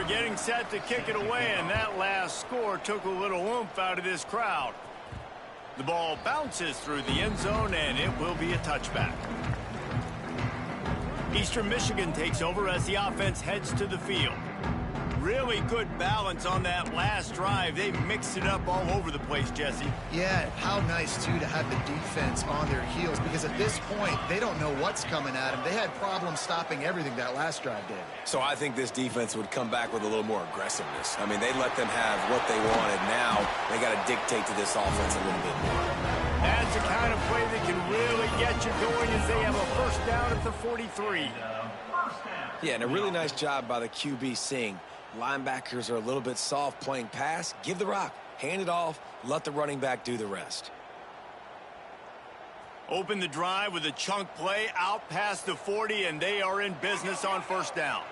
They're getting set to kick it away, and that last score took a little oomph out of this crowd. The ball bounces through the end zone, and it will be a touchback. Eastern Michigan takes over as the offense heads to the field. Really good balance on that last drive. They mixed it up all over the place, Jesse. Yeah, how nice, too, to have the defense on their heels, because at this point, they don't know what's coming at them. They had problems stopping everything that last drive did. So I think this defense would come back with a little more aggressiveness. I mean, they let them have what they wanted. Now they got to dictate to this offense a little bit more. That's the kind of play that can really get you going as they have a first down at the 43. Yeah, and a really nice job by the QB seeing linebackers are a little bit soft playing pass. Give the rock, hand it off, let the running back do the rest. Open the drive with a chunk play out past the 40, and they are in business on first down.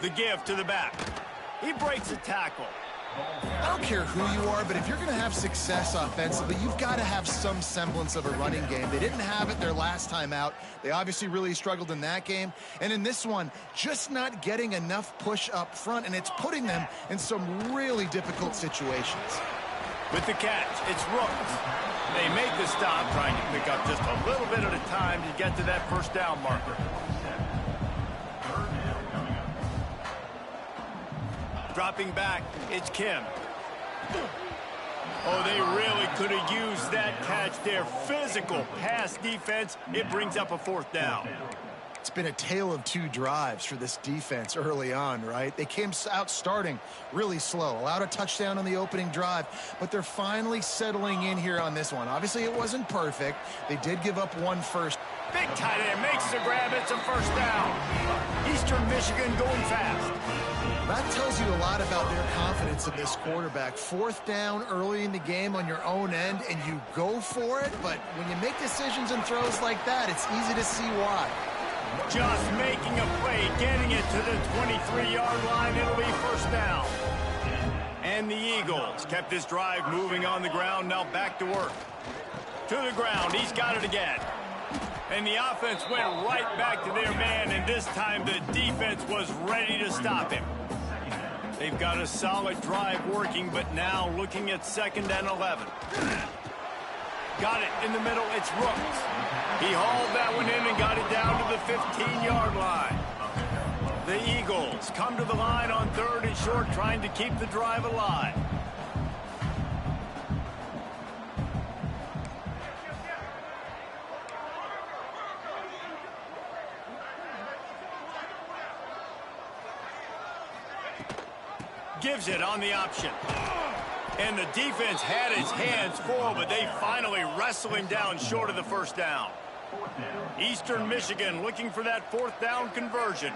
The give to the back. He breaks a tackle. I don't care who you are, but if you're going to have success offensively, you've got to have some semblance of a running game. They didn't have it their last time out. They obviously really struggled in that game. And in this one, just not getting enough push up front, and it's putting them in some really difficult situations. With the catch, it's Rooks. They make the stop, trying to pick up just a little bit at a time to get to that first down marker. Dropping back, it's Kim. Oh, they really could have used that catch there. Physical pass defense. It brings up a fourth down. It's been a tale of two drives for this defense early on, right? They came out starting really slow, allowed a touchdown on the opening drive, but they're finally settling in here on this one. Obviously, it wasn't perfect. They did give up one first. Big tight end makes the grab. It's a first down. Eastern Michigan going fast. That tells you a lot about their confidence in this quarterback. Fourth down early in the game on your own end, and you go for it, but when you make decisions and throws like that, it's easy to see why. Just making a play, getting it to the 23-yard line. It'll be first down. And the Eagles kept this drive moving on the ground. Now back to work. To the ground. He's got it again. And the offense went right back to their man, and this time the defense was ready to stop him. They've got a solid drive working, but now looking at 2nd and 11. Got it in the middle. It's Rooks. He hauled that one in and got it down to the 15-yard line. The Eagles come to the line on 3rd and short, trying to keep the drive alive. Gives it on the option. And the defense had his hands full, but they finally wrestle him down short of the first down. Eastern Michigan looking for that 4th down conversion.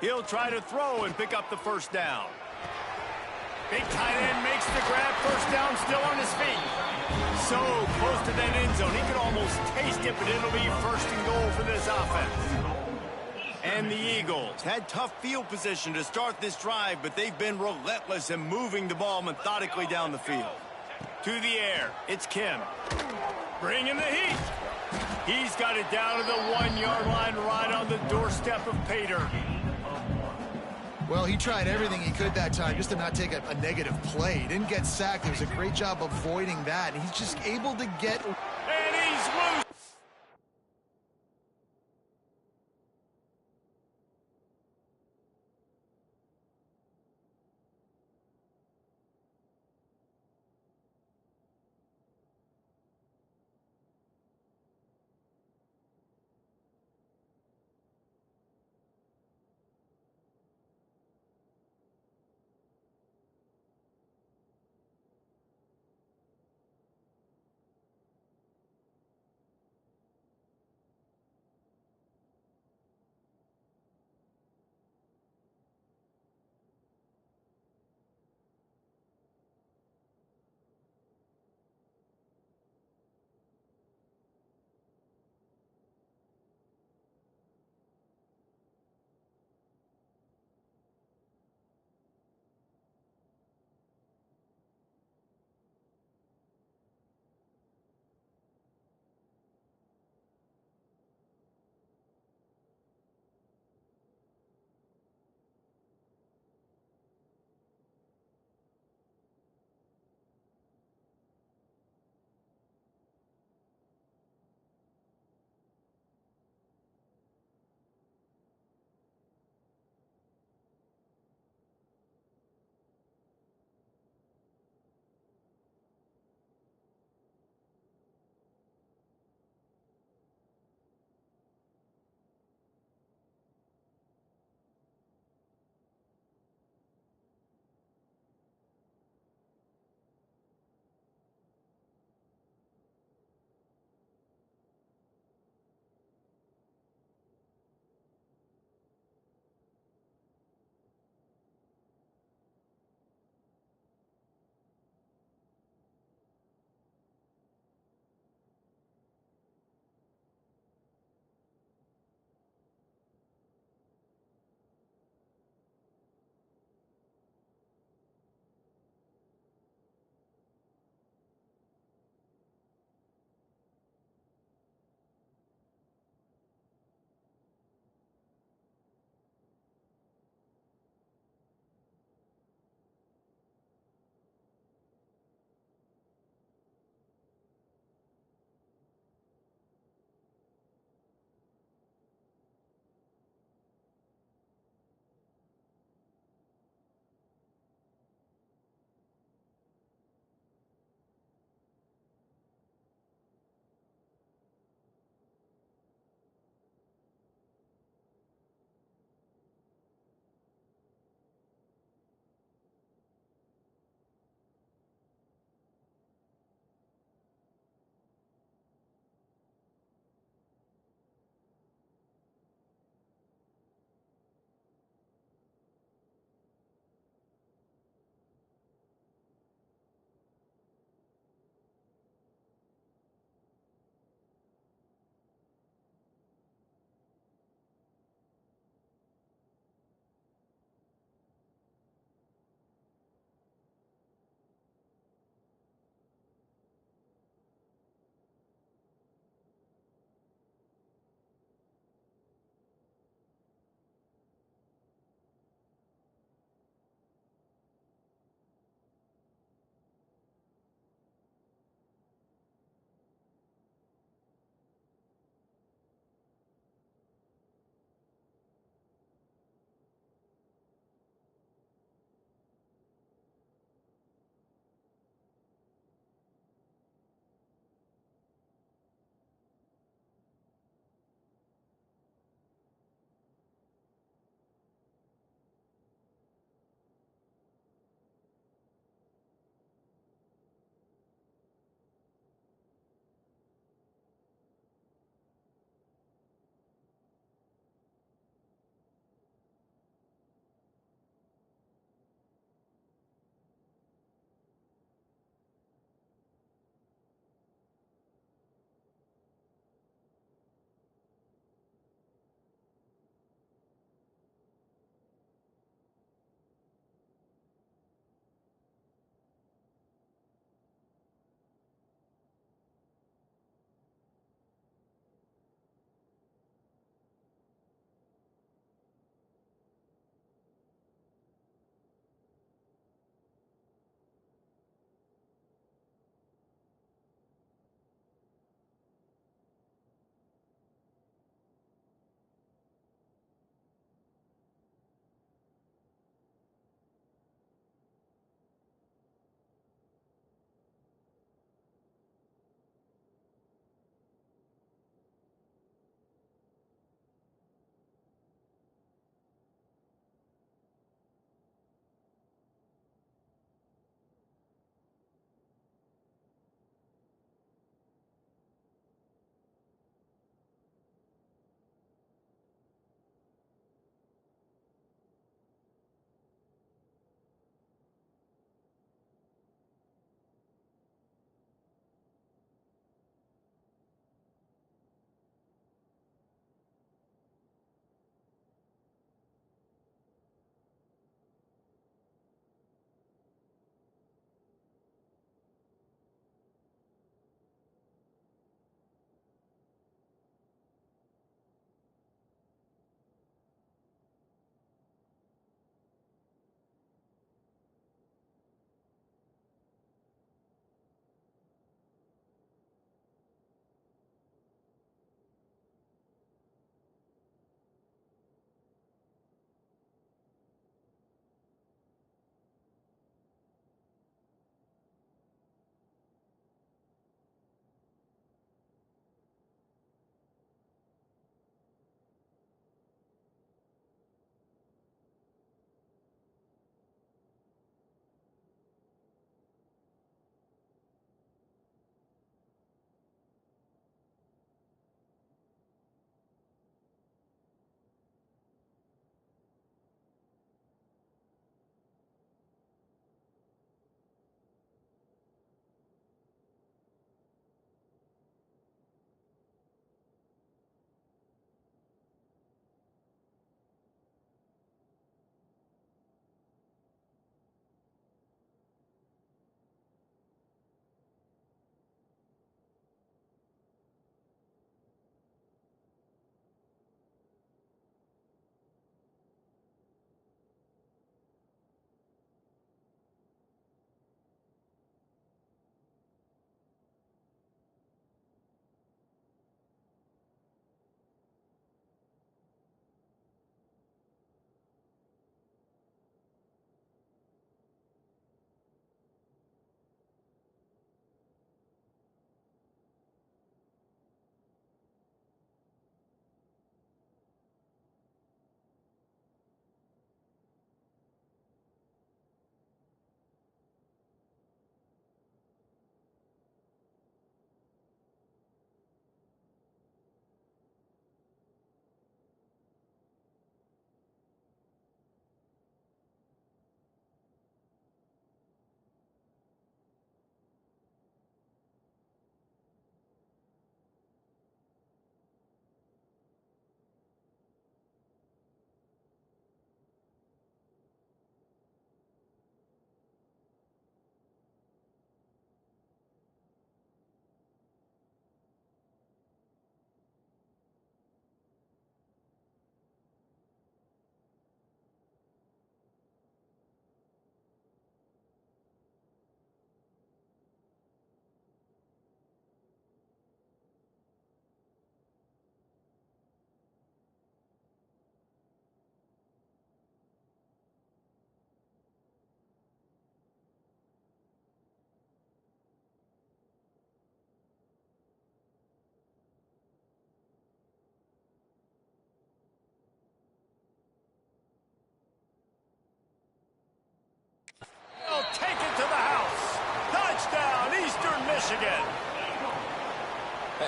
He'll try to throw and pick up the first down. Big tight end makes the grab. First down, still on his feet. So close to that end zone. He can almost taste it, but it'll be first and goal for this offense. And the Eagles had tough field position to start this drive, but they've been relentless in moving the ball methodically down the field. To the air, it's Kim. Bringing the heat. He's got it down to the 1-yard line right on the doorstep of Pater. Well, he tried everything he could that time just to not take a negative play. He didn't get sacked. It was a great job avoiding that. And he's just able to get... And he's loose.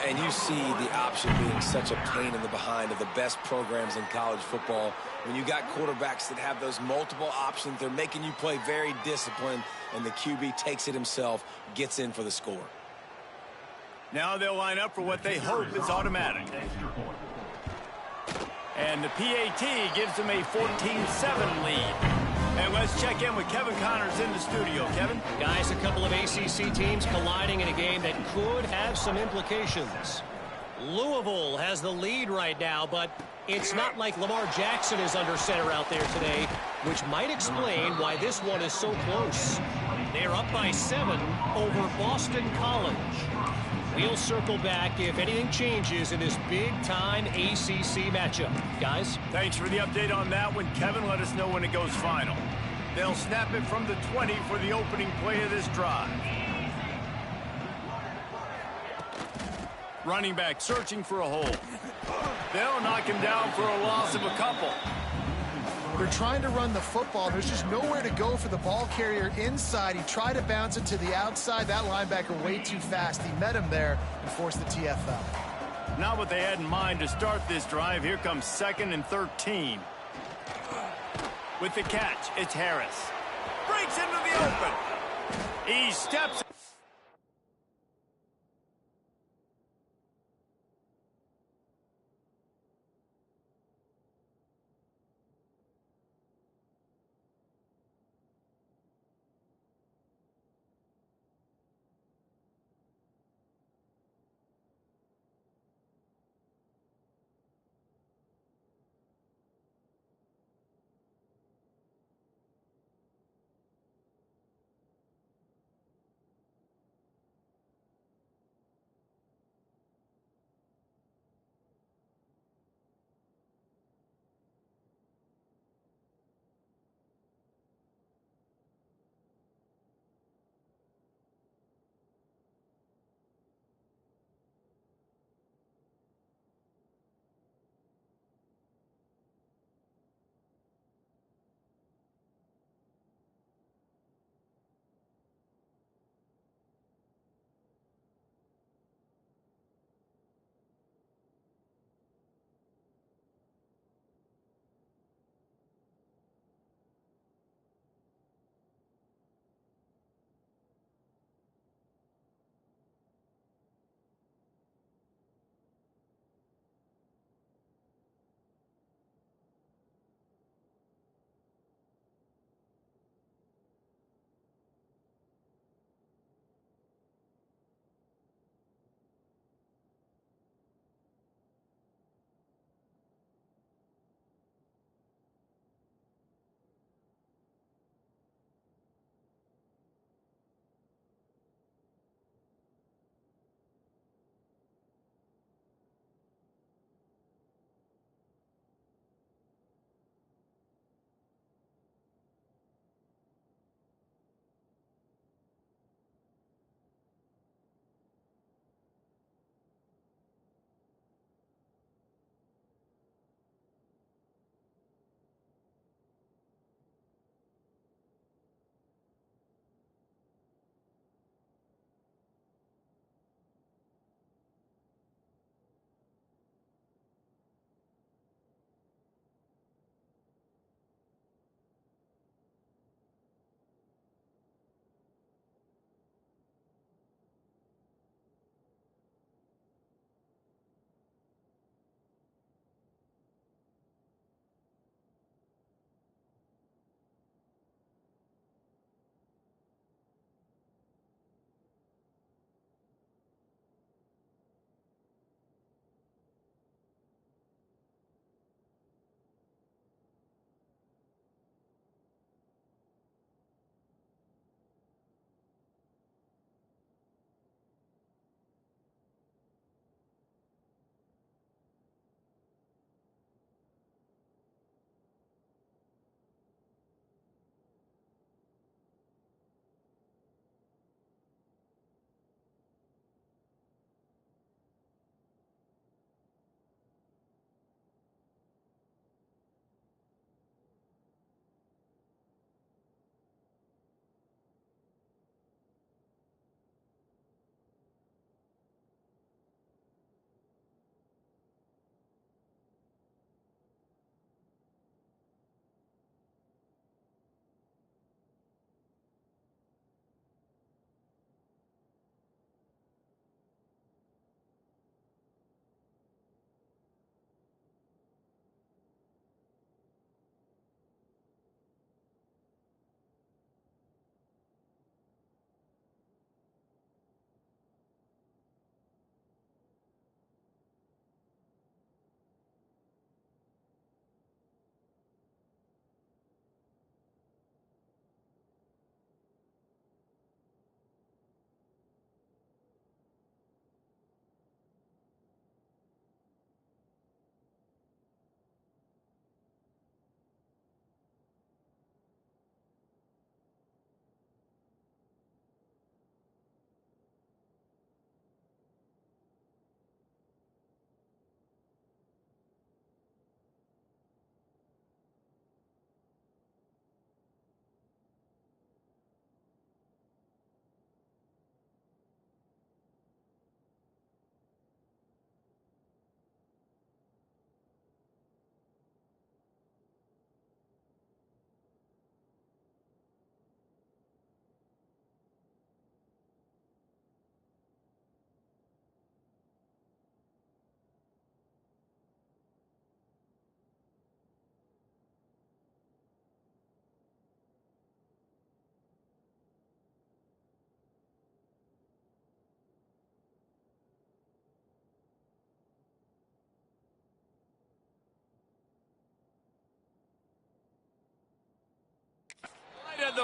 And you see the option being such a pain in the behind of the best programs in college football. When you got quarterbacks that have those multiple options, they're making you play very disciplined, and the QB takes it himself, gets in for the score. Now they'll line up for what they hope is automatic. And the PAT gives them a 14-7 lead. And let's check in with Kevin Connors in the studio. Kevin? Guys, a couple of ACC teams colliding in a game that could have some implications. Louisville has the lead right now, but it's not like Lamar Jackson is under center out there today, which might explain why this one is so close. They're up by 7 over Boston College. We'll circle back if anything changes in this big-time ACC matchup. Guys? Thanks for the update on that one, Kevin. Let us know when it goes final. They'll snap it from the 20 for the opening play of this drive. Running back searching for a hole. They'll knock him down for a loss of a couple. They're trying to run the football. There's just nowhere to go for the ball carrier inside. He tried to bounce it to the outside. That linebacker way too fast. He met him there and forced the TFL. Not what they had in mind to start this drive. Here comes 2nd and 13. With the catch, it's Harris. Breaks into the open. He steps.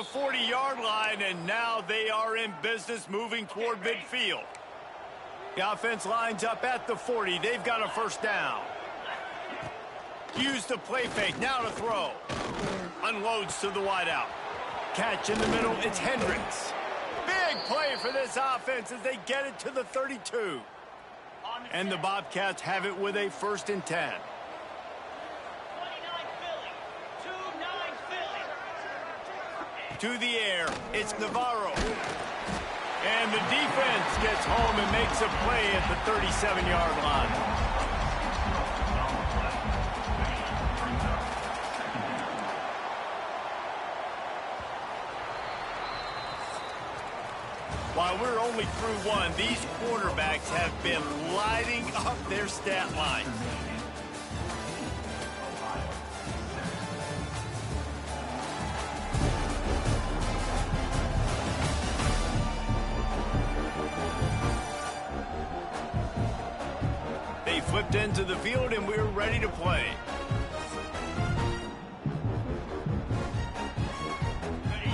the 40-yard line, and now they are in business moving toward midfield. The offense lines up at the 40. They've got a first down. Use the play fake. Now to throw. Unloads to the wideout. Catch in the middle. It's Hendricks. Big play for this offense as they get it to the 32. And the Bobcats have it with a 1st and 10. To the air. It's Navarro. And the defense gets home and makes a play at the 37-yard line. While we're only through one, these quarterbacks have been lighting up their stat line. They flipped into the field, and we're ready to play.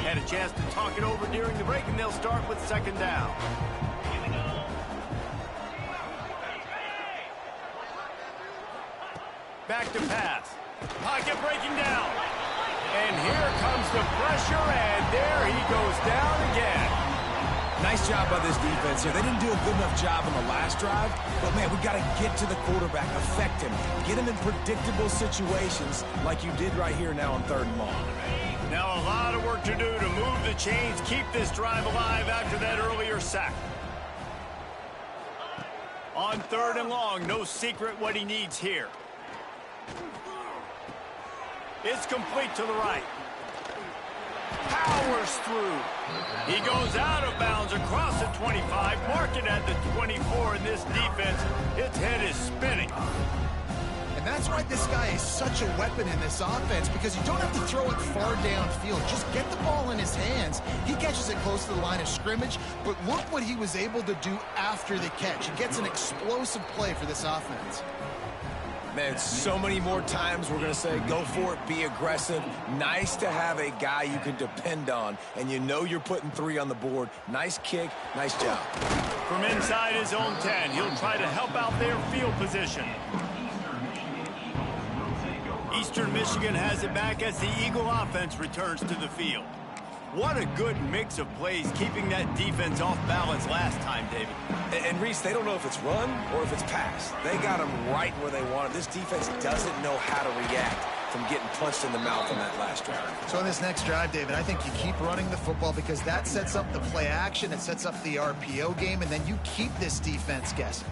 Had a chance to talk it over during the break, and they'll start with 2nd down. Back to pass. Pocket breaking down. And here comes the pressure, and there he goes down again. Nice job by this defense here. They didn't do a good enough job on the last drive, but, man, we got to get to the quarterback, affect him, get him in predictable situations like you did right here now on 3rd and long. Now a lot of work to do to move the chains, keep this drive alive after that earlier sack. On 3rd and long, no secret what he needs here. It's complete to the right. Powers through. He goes out of bounds across the 25, mark it at the 24, and this defense, its head is spinning. And that's why this guy is such a weapon in this offense, because you don't have to throw it far downfield. Just get the ball in his hands. He catches it close to the line of scrimmage, but look what he was able to do after the catch. He gets an explosive play for this offense. Man, so many more times we're going to say, go for it, be aggressive. Nice to have a guy you can depend on, and you know you're putting 3 on the board. Nice kick, nice job. From inside his own 10, he'll try to help out their field position. Eastern Michigan has it back as the Eagle offense returns to the field. What a good mix of plays, keeping that defense off balance last time, David. And Reese, they don't know if it's run or if it's pass. They got them right where they want it. This defense doesn't know how to react from getting punched in the mouth on that last drive. So on this next drive, David, I think you keep running the football because that sets up the play action, it sets up the RPO game, and then you keep this defense guessing.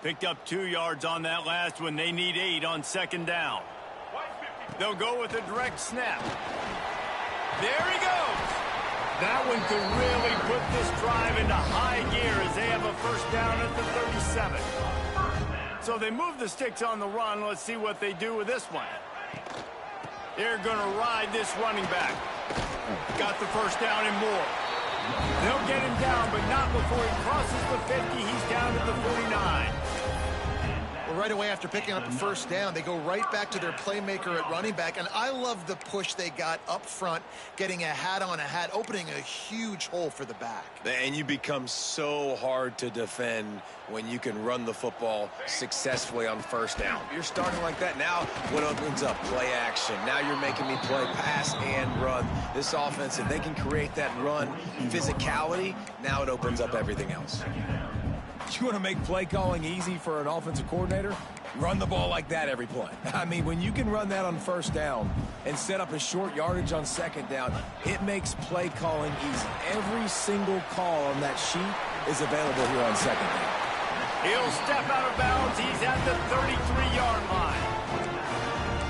Picked up 2 yards on that last one. They need 8 on 2nd down. They'll go with a direct snap. There he goes. That one could really put this drive into high gear as they have a first down at the 37. So they move the sticks on the run. Let's see what they do with this one. They're going to ride this running back. Got the first down and more. They'll get him down, but not before he crosses the 50. He's down to the 49. Well, right away after picking up a first down, they go right back to their playmaker at running back. And I love the push they got up front, getting a hat on a hat, opening a huge hole for the back. And you become so hard to defend when you can run the football successfully on first down. You're starting like that. Now what opens up? Play action. Now you're making me play pass and run. This offense, if they can create that run physicality, now it opens up everything else. You want to make play calling easy for an offensive coordinator? Run the ball like that every play. I mean, when you can run that on first down and set up a short yardage on second down, it makes play calling easy. Every single call on that sheet is available here on second down. He'll step out of bounds. He's at the 33-yard line.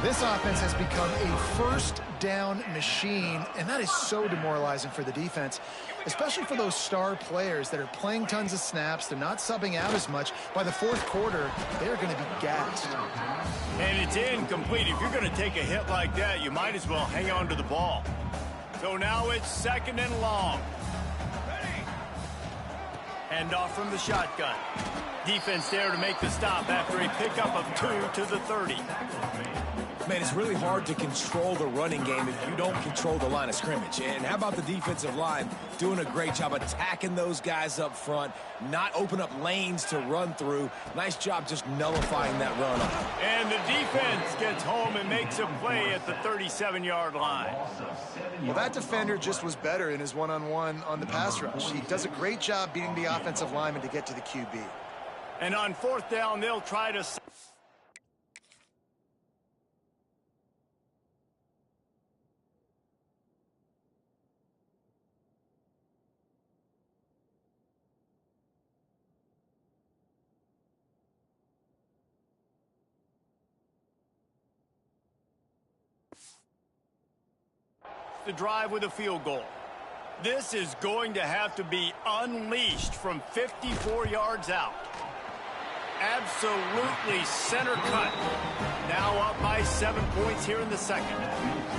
This offense has become a first down machine, and that is so demoralizing for the defense, especially for those star players that are playing tons of snaps. They're not subbing out as much. By the fourth quarter, they're going to be gassed. And it's incomplete. If you're going to take a hit like that, you might as well hang on to the ball. So now it's 2nd and long. Handoff from the shotgun. Defense there to make the stop after a pickup of 2 to the 30. Man, it's really hard to control the running game if you don't control the line of scrimmage. And how about the defensive line doing a great job attacking those guys up front, not open up lanes to run through. Nice job just nullifying that run. And the defense gets home and makes a play at the 37-yard line. Well, that defender just was better in his one-on-one on the pass rush. He does a great job beating the offensive lineman to get to the QB. And on 4th down, they'll try to... the drive with a field goal. This is going to have to be unleashed from 54 yards out. Absolutely center cut. Now up by 7 points here in the second.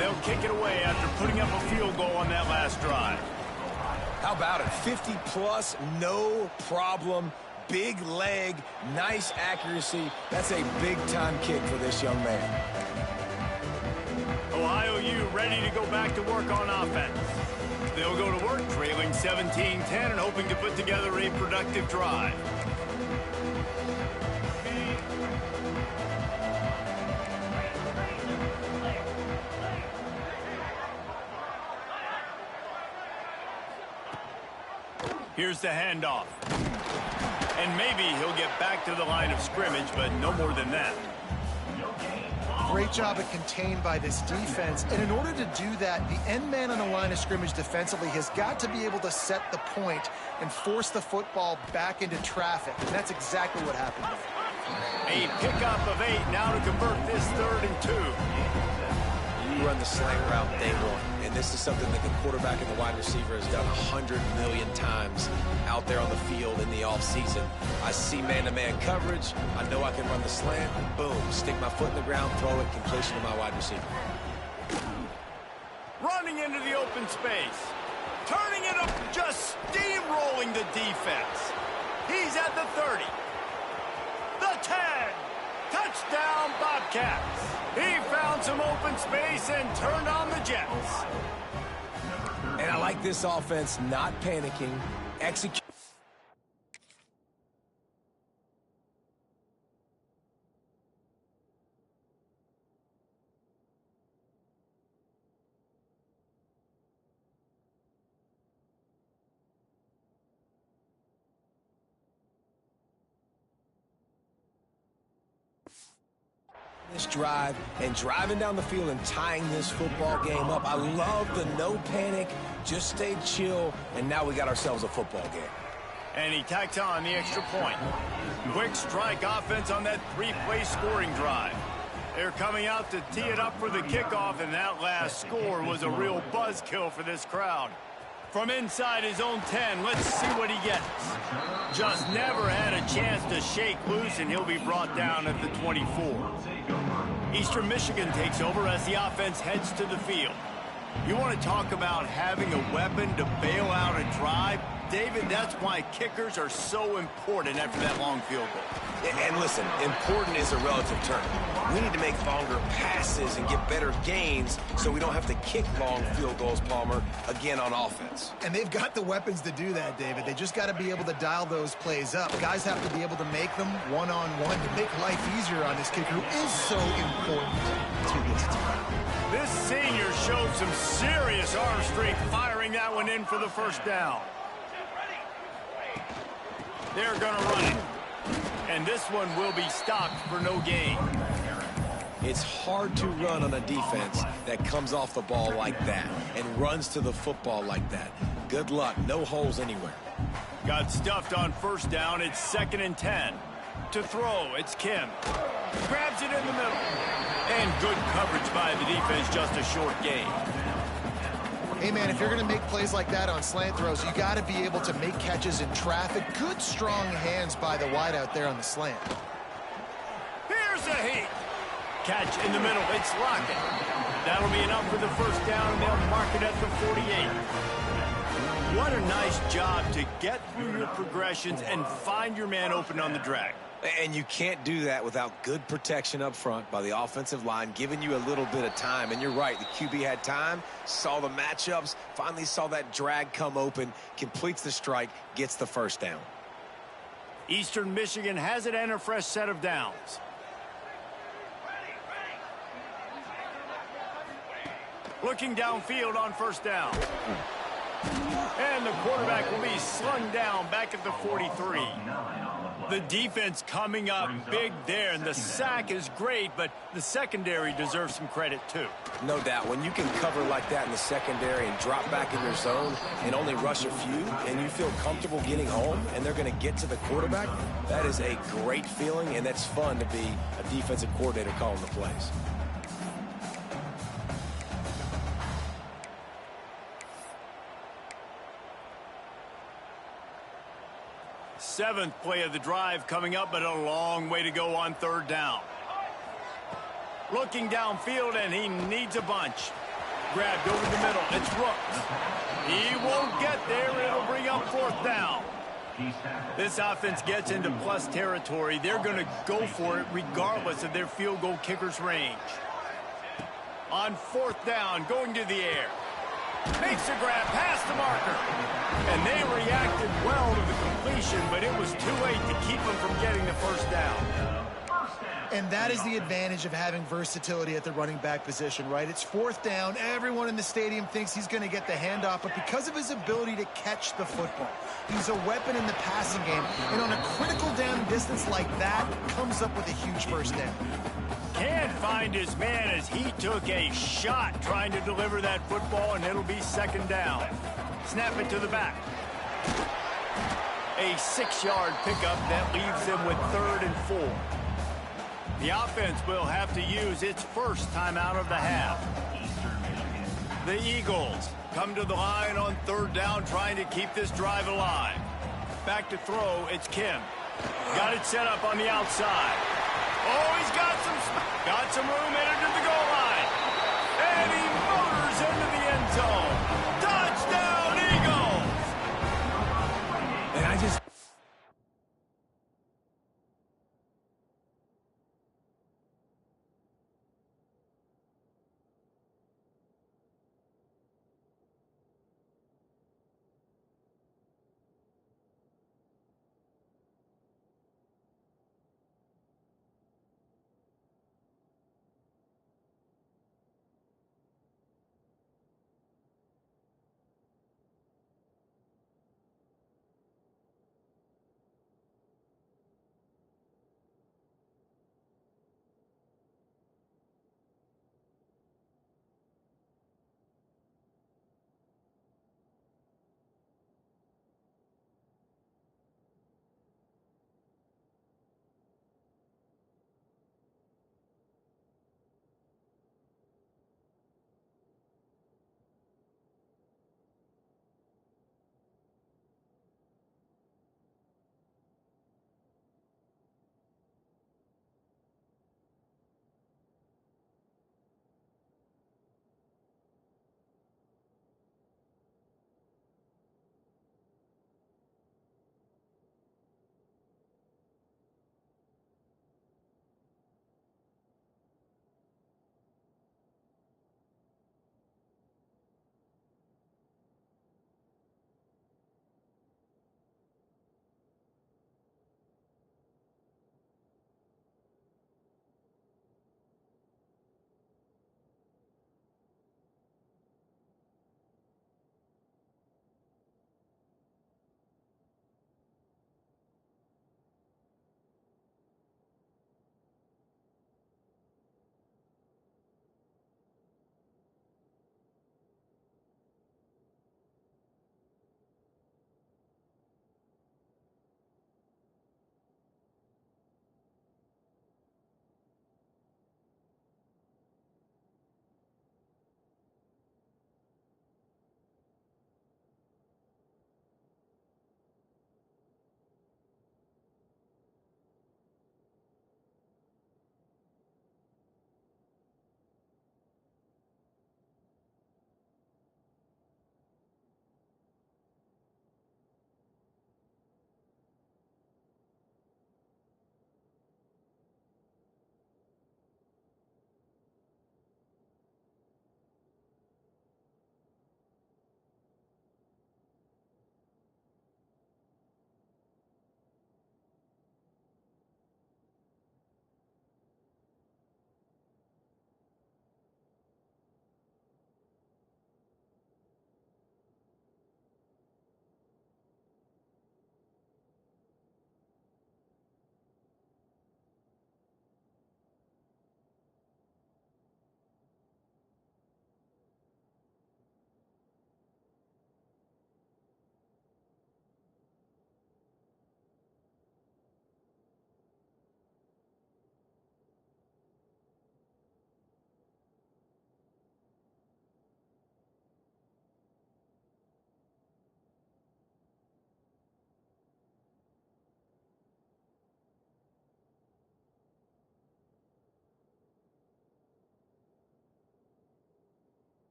They'll kick it away after putting up a field goal on that last drive. How about it? 50-plus, no problem. Big leg, nice accuracy. That's a big-time kick for this young man. Ohio U ready to go back to work on offense. They'll go to work trailing 17-10 and hoping to put together a productive drive. Here's the handoff. And maybe he'll get back to the line of scrimmage, but no more than that. Great job of contained by this defense. And in order to do that, the end man on the line of scrimmage defensively has got to be able to set the point and force the football back into traffic. And that's exactly what happened there. A pickup of 8 now to convert this 3rd and 2. You run the slant route day one. And this is something that the quarterback and the wide receiver has done 100 million times out there on the field in the offseason. I see man-to-man coverage. I know I can run the slant. Boom. Stick my foot in the ground, throw it, completion to my wide receiver. Running into the open space. Turning it up, just steamrolling the defense. He's at the 30. The 10. Touchdown, Bobcats. He found some open space and turned on the Jets. And I like this offense not panicking, execute. This drive and driving down the field and tying this football game up. I love the no panic, just stay chill, and now we got ourselves a football game. And he tacks on the extra point. Quick strike offense on that 3-play scoring drive. They're coming out to tee it up for the kickoff, and that last score was a real buzzkill for this crowd. From inside his own 10, let's see what he gets. Just never had a chance to shake loose, and he'll be brought down at the 24. Eastern Michigan takes over as the offense heads to the field. You want to talk about having a weapon to bail out a drive? David, that's why kickers are so important after that long field goal. And listen, important is a relative term. We need to make longer passes and get better gains so we don't have to kick long field goals, Palmer, again on offense. And they've got the weapons to do that, David. They just got to be able to dial those plays up. Guys have to be able to make them one-on-one to make life easier on this kicker, who is so important to this team. This senior showed some serious arm strength firing that one in for the first down. They're going to run it. And this one will be stopped for no gain. It's hard to run on a defense that comes off the ball like that and runs to the football like that. Good luck. No holes anywhere. Got stuffed on 1st down. It's 2nd and 10. To throw, it's Kim. Grabs it in the middle. And good coverage by the defense, just a short gain. Hey, man, if you're going to make plays like that on slant throws, you got to be able to make catches in traffic. Good, strong hands by the wideout there on the slant. Here's a heat. Catch in the middle. It's Lockett. That'll be enough for the 1st down, and they'll mark it at the 48. What a nice job to get through your progressions and find your man open on the drag. And you can't do that without good protection up front by the offensive line, giving you a little bit of time. And you're right, the QB had time, saw the matchups, finally saw that drag come open, completes the strike, gets the first down. Eastern Michigan has it and a fresh set of downs. Looking downfield on first down. And the quarterback will be slung down back at the 43. The defense coming up big there, and the sack is great, but the secondary deserves some credit too. No doubt. When you can cover like that in the secondary and drop back in your zone and only rush a few, and you feel comfortable getting home, and they're going to get to the quarterback, that is a great feeling, and that's fun to be a defensive coordinator calling the plays. Seventh play of the drive coming up, but a long way to go on third down. Looking downfield, and he needs a bunch. Grabbed over the middle. It's Rooks. He won't get there. It'll bring up fourth down. This offense gets into plus territory. They're going to go for it regardless of their field goal kicker's range. On fourth down, going to the air. Makes a grab past the marker. And they reacted well to the completion, but it was too late to keep them from getting the first down. And that is the advantage of having versatility at the running back position, right? It's fourth down. Everyone in the stadium thinks he's going to get the handoff, but because of his ability to catch the football, he's a weapon in the passing game. And on a critical down distance like that, comes up with a huge first down. Can't find his man as he took a shot trying to deliver that football, and it'll be second down. Snap it to the back. A 6-yard pickup that leaves them with 3rd and 4. The offense will have to use its first timeout of the half. The Eagles come to the line on third down, trying to keep this drive alive. Back to throw, it's Kim. Got it set up on the outside. Oh, he's got some room headed to the goal line. And he motors into the end zone. Touchdown, Eagles! And I just...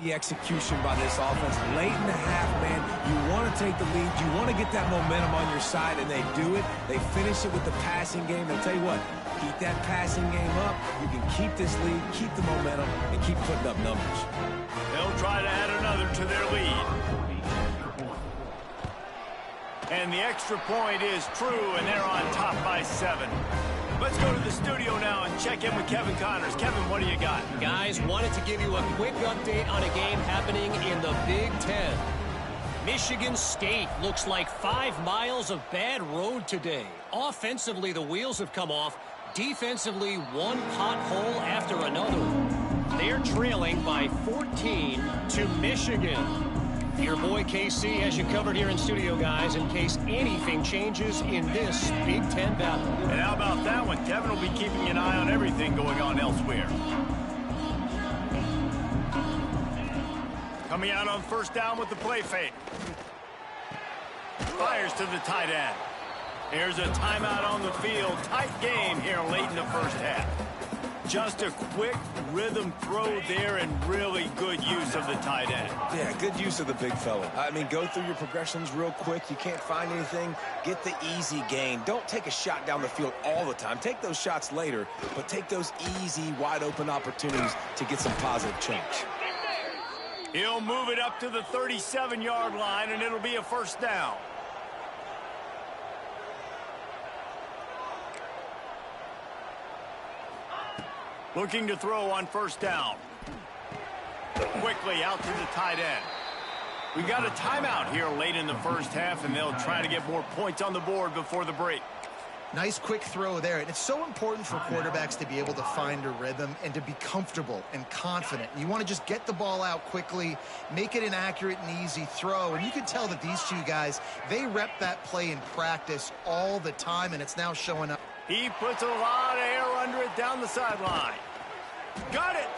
The execution by this offense late in the half, man. You want to take the lead. You want to get that momentum on your side, and they do it. They finish it with the passing game. And I'll tell you what, keep that passing game up. You can keep this lead, keep the momentum, and keep putting up numbers. They'll try to add another to their lead. And the extra point is true, and they're on top by 7. Let's go to the studio now and check in with Kevin Connors. Kevin, what do you got? Guys, wanted to give you a quick update on a game happening in the Big Ten. Michigan State looks like 5 miles of bad road today. Offensively, the wheels have come off. Defensively, one pothole after another. They're trailing by 14 to Michigan. Your boy KC has you covered here in studio, guys, in case anything changes in this Big Ten battle. And how about that one? Kevin will be keeping an eye on everything going on elsewhere. Coming out on first down with the play fake. Fires to the tight end. Here's a timeout on the field. Tight game here late in the first half. Just a quick rhythm throw there and really good use of the tight end. Yeah, good use of the big fella. I mean, go through your progressions real quick. You can't find anything. Get the easy gain. Don't take a shot down the field all the time. Take those shots later, but take those easy, wide-open opportunities to get some positive change. He'll move it up to the 37-yard line, and it'll be a first down. Looking to throw on first down. Quickly out to the tight end. We got a timeout here late in the first half, and they'll try to get more points on the board before the break. Nice quick throw there. And it's so important for quarterbacks to be able to find a rhythm and to be comfortable and confident. You want to just get the ball out quickly, make it an accurate and easy throw. And you can tell that these two guys, they rep that play in practice all the time, and it's now showing up. He puts a lot of air under it down the sideline. Got it!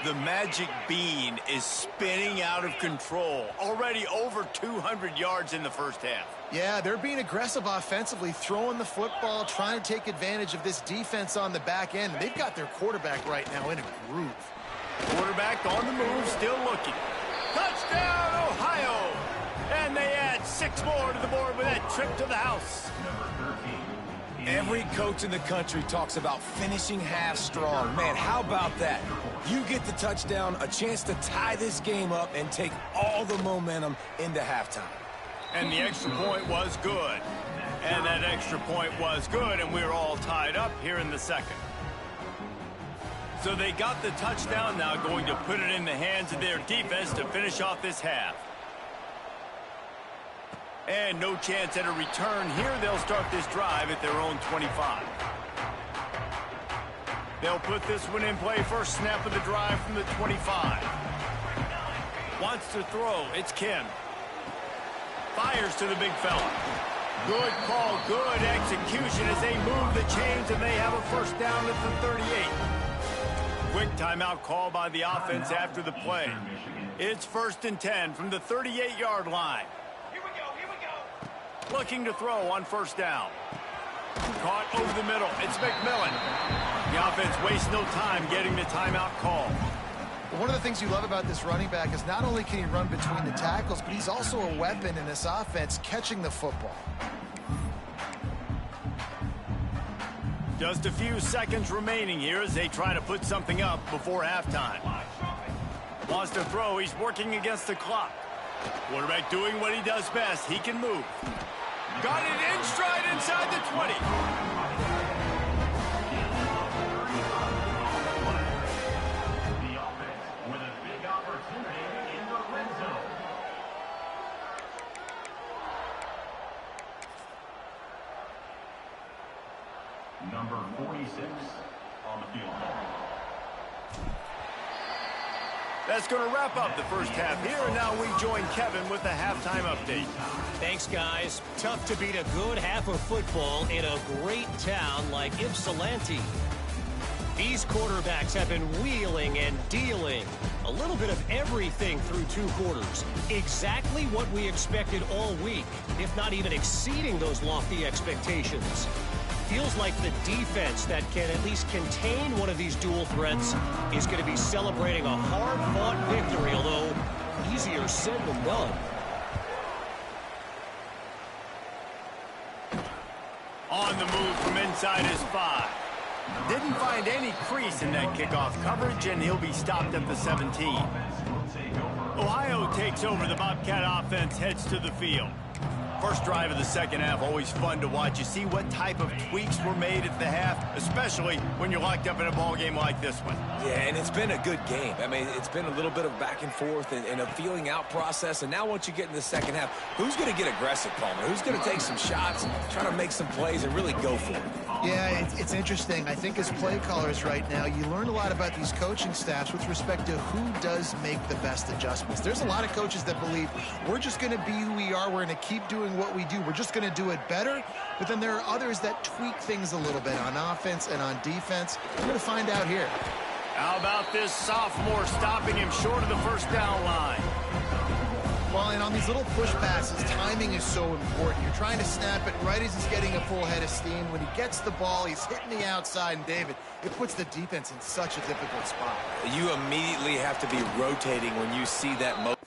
The magic bean is spinning out of control. Already over 200 yards in the first half. Yeah, they're being aggressive offensively, throwing the football, trying to take advantage of this defense on the back end. They've got their quarterback right now in a groove. Quarterback on the move, still looking. Touchdown, Ohio! And they add 6 more to the board with that trip to the house. Every coach in the country talks about finishing half strong. Man, how about that? You get the touchdown, a chance to tie this game up and take all the momentum into halftime. And the extra point was good. And that extra point was good, and we're all tied up here in the second. So they got the touchdown, now going to put it in the hands of their defense to finish off this half. And no chance at a return here. They'll start this drive at their own 25. They'll put this one in play. First snap of the drive from the 25. Wants to throw. It's Kim. Fires to the big fella. Good call, good execution as they move the chains, and they have a first down at the 38. Quick timeout call by the offense after the play. It's 1st and 10 from the 38-yard line. Looking to throw on first down. Caught over the middle. It's McMillan. The offense wastes no time getting the timeout call. One of the things you love about this running back is not only can he run between the tackles, but he's also a weapon in this offense catching the football. Just a few seconds remaining here as they try to put something up before halftime. Wants to throw. He's working against the clock. Quarterback doing what he does best. He can move. Got it in stride inside the 20. The offense with a big opportunity in the red zone. Number 46 on the field. That's going to wrap up the first half here, and now we join Kevin with the halftime update. Thanks, guys. Tough to beat a good half of football in a great town like Ypsilanti. These quarterbacks have been wheeling and dealing. A little bit of everything through 2 quarters. Exactly what we expected all week, if not even exceeding those lofty expectations. feels like the defense that can at least contain one of these dual threats is going to be celebrating a hard-fought victory, although easier said than done. On the move from inside his 5. Didn't find any crease in that kickoff coverage, and he'll be stopped at the 17. Ohio takes over. The Bobcat offense heads to the field. First drive of the second half, always fun to watch. You see what type of tweaks were made at the half, especially when you're locked up in a ball game like this one. Yeah, and it's been a good game. I mean, it's been a little bit of back and forth and a feeling out process. And now once you get in the second half, who's going to get aggressive, Palmer? Who's going to take some shots, try to make some plays, and really go for it? Yeah, it's interesting. I think as play callers right now, you learn a lot about these coaching staffs with respect to who does make the best adjustments. There's a lot of coaches that believe we're just going to be who we are. We're going to keep doing what we do. We're just going to do it better. But then there are others that tweak things a little bit on offense and on defense. We're going to find out here. How about this sophomore stopping him short of the first down line? Well, and on these little push passes, timing is so important. You're trying to snap it right as he's getting a full head of steam. When he gets the ball, he's hitting the outside, and David, it puts the defense in such a difficult spot. You immediately have to be rotating when you see that motion.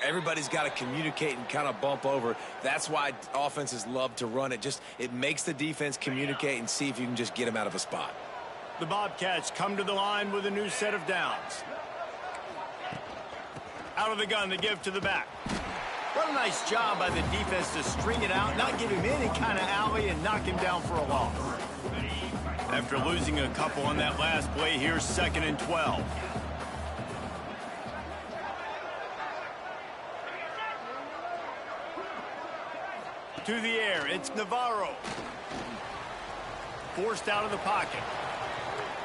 Everybody's got to communicate and kind of bump over. That's why offenses love to run it. It makes the defense communicate and see if you can just get them out of a spot. The Bobcats come to the line with a new set of downs. Out of the gun, they give to the back. What a nice job by the defense to string it out, not give him any kind of alley, and knock him down for a loss. After losing a couple on that last play, here's 2nd and 12. To the air, it's Navarro. Forced out of the pocket.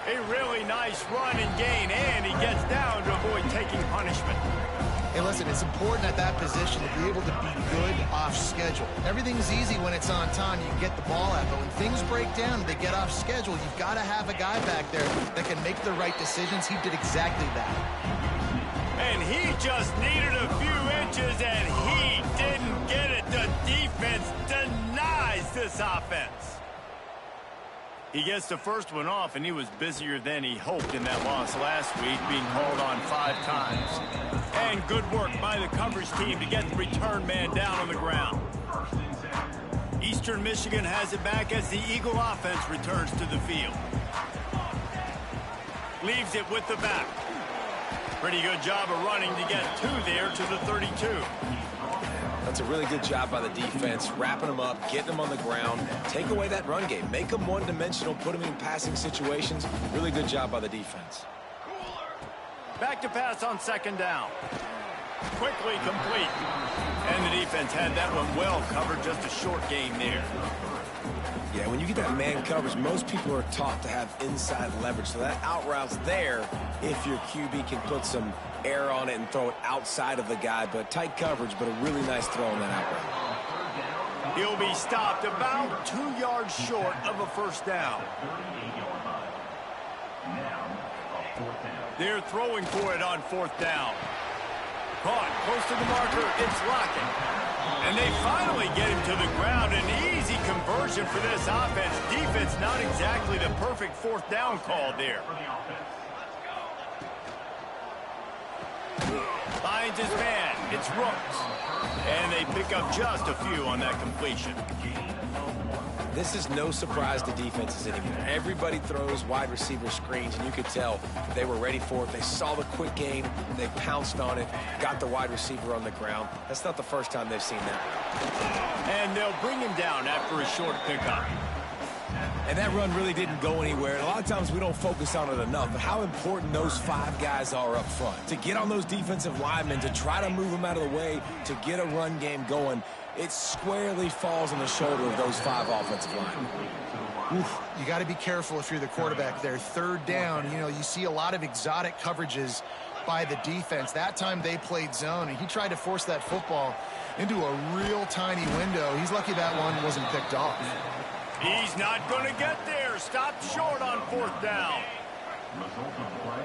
A really nice run and gain, and he gets down to avoid taking punishment. Hey, listen, it's important at that position to be able to be good off schedule. Everything's easy when it's on time. You can get the ball out, but when things break down and they get off schedule, you've got to have a guy back there that can make the right decisions. He did exactly that. And he just needed a few inches, and he didn't get it. The defense denies this offense. He gets the first one off, and he was busier than he hoped in that loss last week, being called on 5 times. And good work by the coverage team to get the return man down on the ground. Eastern Michigan has it back as the Eagle offense returns to the field. Leaves it with the back. Pretty good job of running to get 2 there to the 32. That's a really good job by the defense, wrapping them up, getting them on the ground, take away that run game, make them one-dimensional, put them in passing situations. Really good job by the defense. Back to pass on second down. Quickly complete. And the defense had that one well covered, just a short gain there. Yeah, when you get that man coverage, most people are taught to have inside leverage. So that out route's there if your QB can put some air on it and throw it outside of the guy. But tight coverage, but a really nice throw on that out route. He'll be stopped about 2 yards short of a first down. They're throwing for it on fourth down. Caught close to the marker. It's locking. And they finally get him to the ground. An easy conversion for this offense. Defense not exactly the perfect fourth down call there. Finds his man. It's Rooks. And they pick up just a few on that completion. This is no surprise to defenses anymore. Everybody throws wide receiver screens, and you could tell they were ready for it. They saw the quick game. They pounced on it, got the wide receiver on the ground. That's not the first time they've seen that. And they'll bring him down after a short pickup. And that run really didn't go anywhere. A lot of times we don't focus on it enough, but how important those 5 guys are up front. To get on those defensive linemen, to try to move them out of the way, to get a run game going, it squarely falls on the shoulder of those 5 offensive linemen. Oof, you got to be careful if you're the quarterback there. Third down, you see a lot of exotic coverages by the defense. That time they played zone, and he tried to force that football into a real tiny window. He's lucky that one wasn't picked off. He's not going to get there. Stopped short on fourth down. Result of the play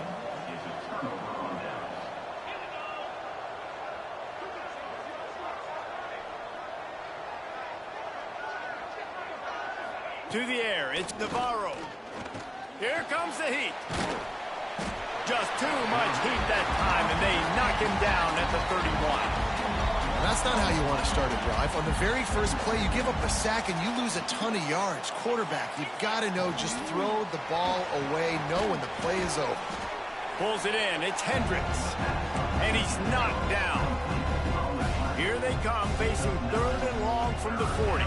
is a turnover on downs. To the air, it's Navarro. Here comes the heat. Just too much heat that time, and they knock him down at the 31. That's not how you want to start a drive. On the very first play, you give up a sack and you lose a ton of yards. Quarterback, you've got to know, just throw the ball away, know when the play is over. Pulls it in. It's Hendricks. And he's knocked down. Here they come, facing third and long from the 40.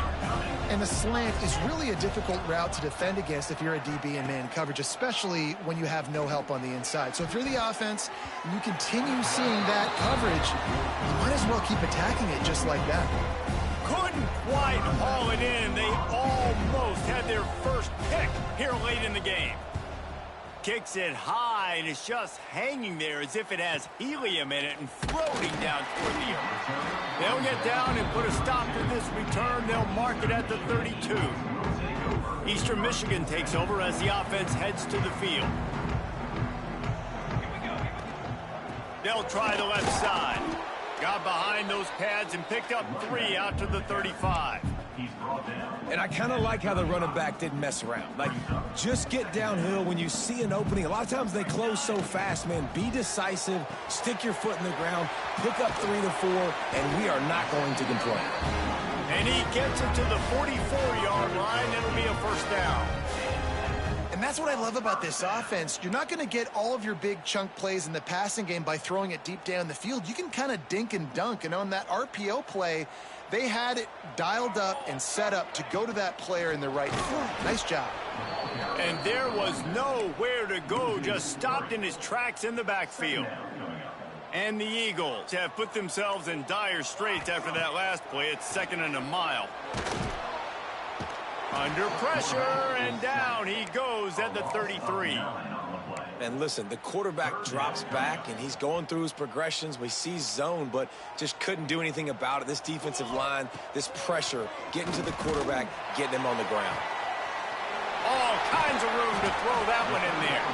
And the slant is really a difficult route to defend against if you're a DB in man coverage, especially when you have no help on the inside. So if you're the offense and you continue seeing that coverage, you might as well keep attacking it just like that. Couldn't quite haul it in. They almost had their first pick here late in the game. Kicks it high, and it's just hanging there as if it has helium in it and floating down toward the earth. They'll get down and put a stop to this return. They'll mark it at the 32. Eastern Michigan takes over as the offense heads to the field. They'll try the left side. Got behind those pads and picked up 3 out to the 35. And I kind of like how the running back didn't mess around. Like, just get downhill when you see an opening. A lot of times they close so fast, man. Be decisive, stick your foot in the ground, pick up 3 to 4, and we are not going to complain. And he gets it to the 44-yard line. It'll be a first down. And that's what I love about this offense. You're not going to get all of your big chunk plays in the passing game by throwing it deep down the field. You can kind of dink and dunk. And on that RPO play, they had it dialed up and set up to go to that player in the right foot. Nice job. And there was nowhere to go, just stopped in his tracks in the backfield. And the Eagles have put themselves in dire straits after that last play. It's 2nd and a mile. Under pressure, and down he goes at the 33. And listen, the quarterback drops back, and he's going through his progressions. We see zone, but just couldn't do anything about it. This defensive line, this pressure, getting to the quarterback, getting him on the ground. All kinds of room to throw that one in there.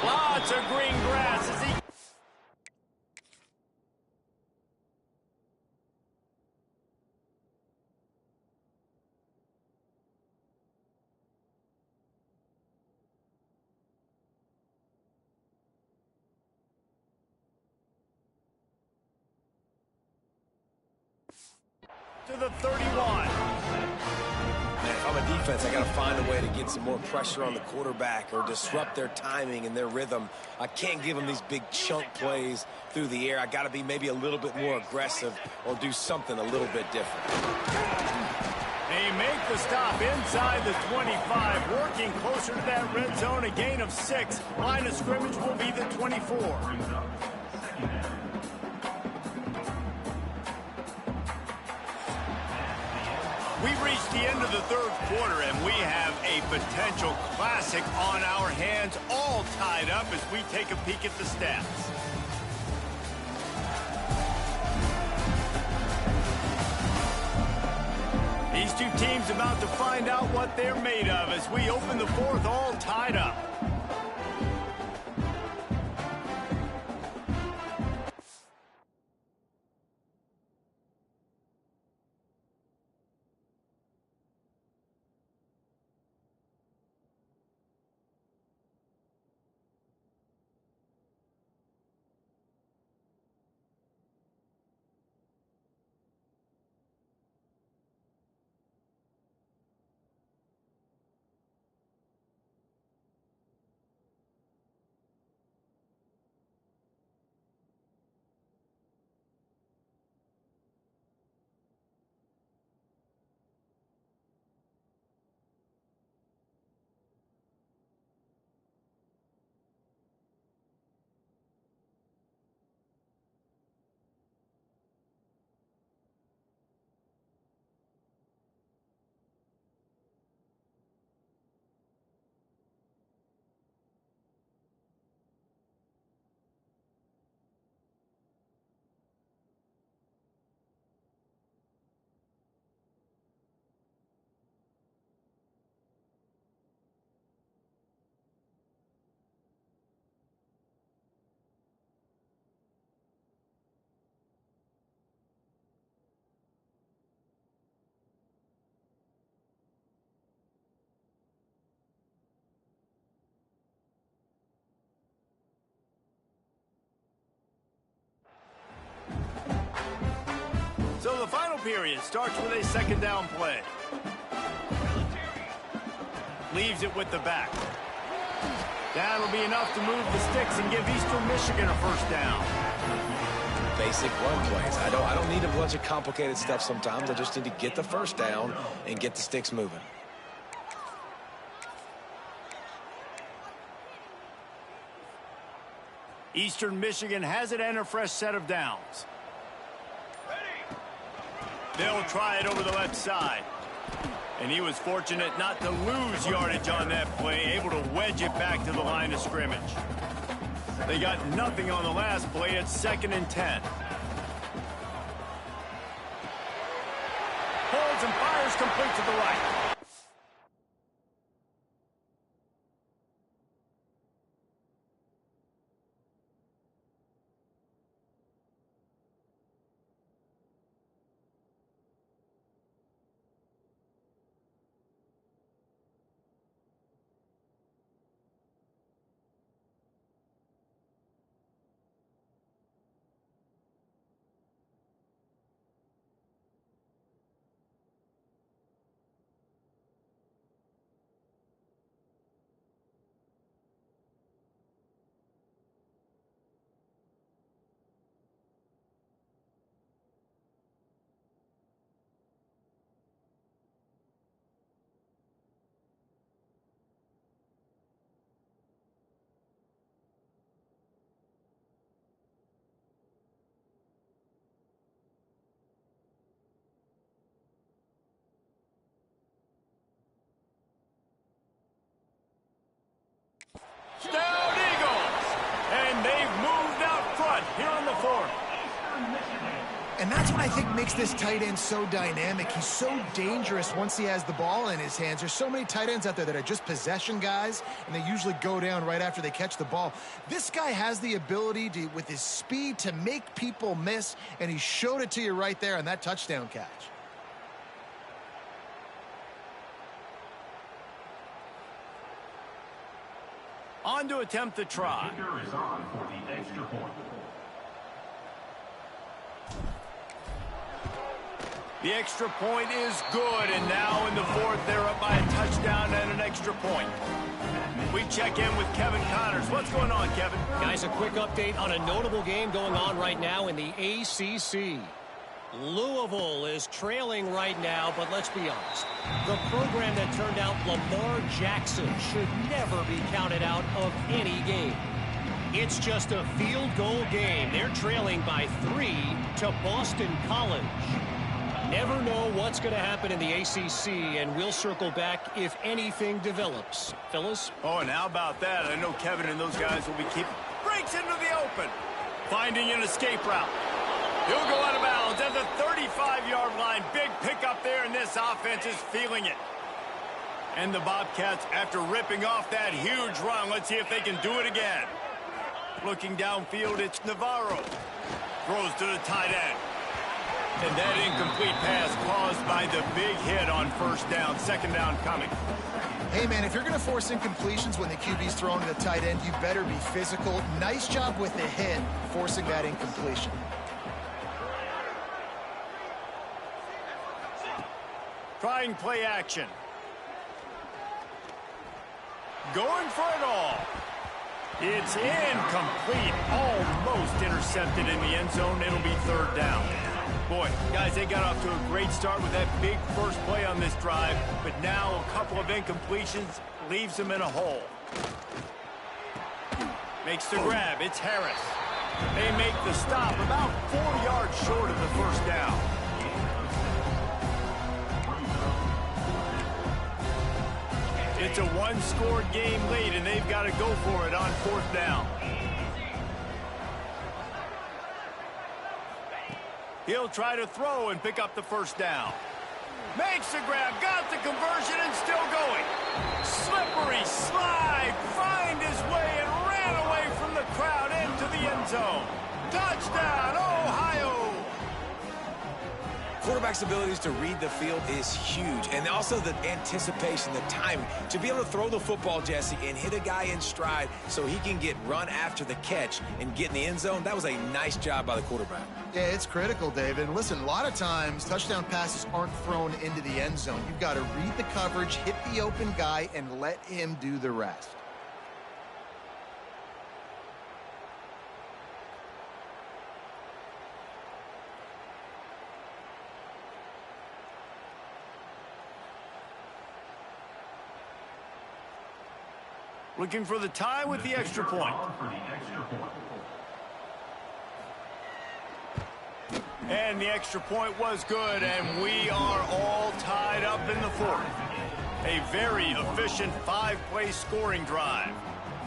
Lots of green grass as he... to the 31. I'm a defense, I got to find a way to get some more pressure on the quarterback or disrupt their timing and their rhythm. I can't give them these big chunk plays through the air. I got to be maybe a little bit more aggressive or do something a little bit different. They make the stop inside the 25, working closer to that red zone, a gain of 6. Line of scrimmage will be the 24. We've reached the end of the third quarter, and we have a potential classic on our hands, all tied up as we take a peek at the stats. These two teams about to find out what they're made of as we open the fourth, all tied up. So the final period starts with a second down play. Leaves it with the back. That'll be enough to move the sticks and give Eastern Michigan a first down. Basic run plays. I don't need a bunch of complicated stuff sometimes. I just need to get the first down and get the sticks moving. Eastern Michigan has it and a fresh set of downs. They'll try it over the left side. And he was fortunate not to lose yardage on that play, able to wedge it back to the line of scrimmage. They got nothing on the last play. It's 2nd and 10. Holds and fires complete to the right. Down Eagles! And they've moved out front here on the fourth. And that's what I think makes this tight end so dynamic. He's so dangerous once he has the ball in his hands. There's so many tight ends out there that are just possession guys, and they usually go down right after they catch the ball. This guy has the ability to, with his speed, to make people miss, and he showed it to you right there on that touchdown catch. On to attempt the try. Kicker is on for the extra point. The extra point is good, and now in the fourth, they're up by a touchdown and an extra point. We check in with Kevin Connors. What's going on, Kevin? Guys, a quick update on a notable game going on right now in the ACC. Louisville is trailing right now, but let's be honest. The program that turned out Lamar Jackson should never be counted out of any game. It's just a field goal game. They're trailing by 3 to Boston College. Never know what's going to happen in the ACC, and we'll circle back if anything develops. Phyllis? Oh, and how about that? I know Kevin and those guys will be keeping... Breaks into the open. Finding an escape route. He'll go out of bounds at the 35-yard line. Big pickup there, and this offense is feeling it. And the Bobcats, after ripping off that huge run, let's see if they can do it again. Looking downfield, it's Navarro. Throws to the tight end. And that incomplete pass caused by the big hit on first down. Second down coming. Hey, man, if you're going to force incompletions when the QB's throwing to the tight end, you better be physical. Nice job with the hit, forcing that incompletion. Trying play action. Going for it all. It's incomplete. Almost intercepted in the end zone. It'll be third down. Boy, guys, they got off to a great start with that big first play on this drive, but now a couple of incompletions leaves them in a hole. Makes the grab. It's Harris. They make the stop about 4 yards short of the first down. It's a one-score game lead, and they've got to go for it on fourth down. He'll try to throw and pick up the first down. Makes the grab, got the conversion, and still going. Slippery slide, find his way, and ran away from the crowd into the end zone. Touchdown, Ohio! Quarterback's abilities to read the field is huge, and also the anticipation, the timing. To be able to throw the football, Jesse, and hit a guy in stride so he can get run after the catch and get in the end zone, that was a nice job by the quarterback. Yeah, it's critical, David. Listen, a lot of times, touchdown passes aren't thrown into the end zone. You've got to read the coverage, hit the open guy, and let him do the rest. Looking for the tie with the extra point. And the extra point was good, and we are all tied up in the fourth. A very efficient 5-play scoring drive.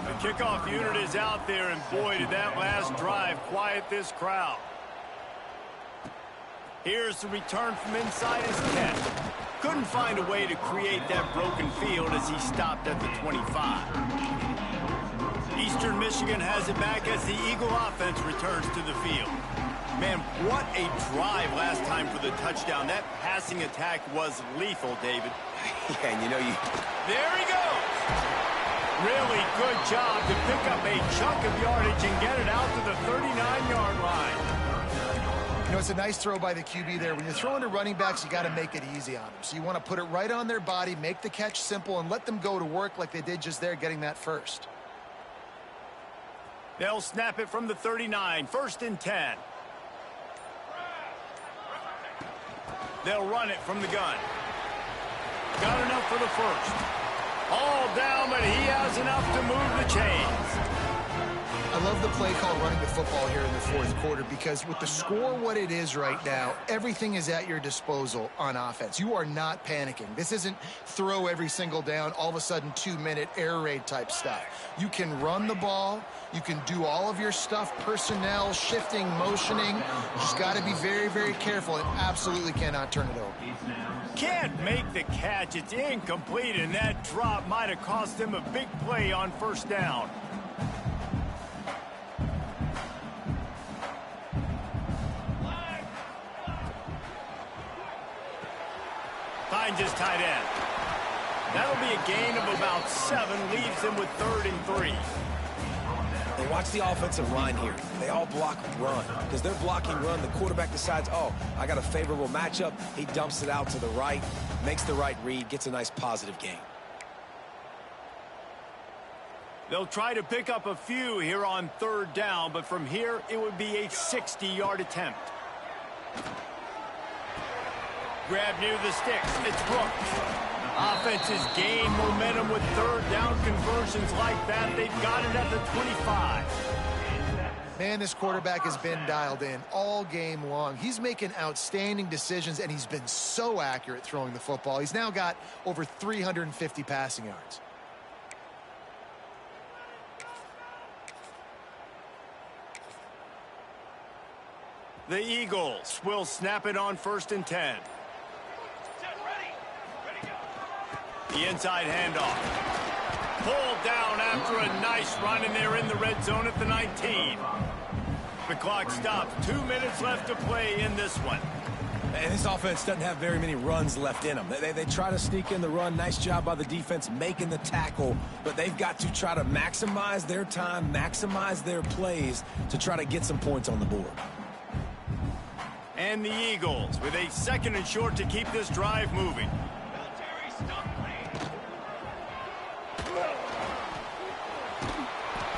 The kickoff unit is out there, and boy, did that last drive quiet this crowd. Here's the return from inside his 10. Couldn't find a way to create that broken field as he stopped at the 25. Eastern Michigan has it back as the Eagle offense returns to the field. Man, what a drive last time for the touchdown. That passing attack was lethal, David. Yeah, and you know, there he goes. Really good job to pick up a chunk of yardage and get it out to the 39-yard line. You know, it's a nice throw by the QB there. When you're throwing to running backs, you got to make it easy on them. So you want to put it right on their body, make the catch simple, and let them go to work like they did just there, getting that first. They'll snap it from the 39, 1st and 10. They'll run it from the gun. Got enough for the first. All down, but he has enough to move the chains. I love the play call running the football here in the fourth quarter because with the score what it is right now, everything is at your disposal on offense. You are not panicking. This isn't throw every single down, all of a sudden 2-minute air raid type stuff. You can run the ball. You can do all of your stuff, personnel, shifting, motioning. You just got to be very, very careful and absolutely cannot turn it over. Can't make the catch. It's incomplete, and that drop might have cost him a big play on first down. Finds his tight end. That'll be a gain of about 7, leaves him with 3rd and 3. They watch the offensive line here. They all block run. Because they're blocking run, the quarterback decides, oh, I got a favorable matchup. He dumps it out to the right, makes the right read, gets a nice positive gain. They'll try to pick up a few here on third down, but from here, it would be a 60-yard attempt. Grab near the sticks. It's Brooks. Offenses gain momentum with third down conversions like that. They've got it at the 25. Man, this quarterback has been dialed in all game long. He's making outstanding decisions, and he's been so accurate throwing the football. He's now got over 350 passing yards. The Eagles will snap it on 1st and 10. The inside handoff. Pulled down after a nice run, and they're in the red zone at the 19. The clock stops. 2 minutes left to play in this one. And this offense doesn't have very many runs left in them. They try to sneak in the run. Nice job by the defense making the tackle. But they've got to try to maximize their time, maximize their plays to try to get some points on the board. And the Eagles with a 2nd and short to keep this drive moving.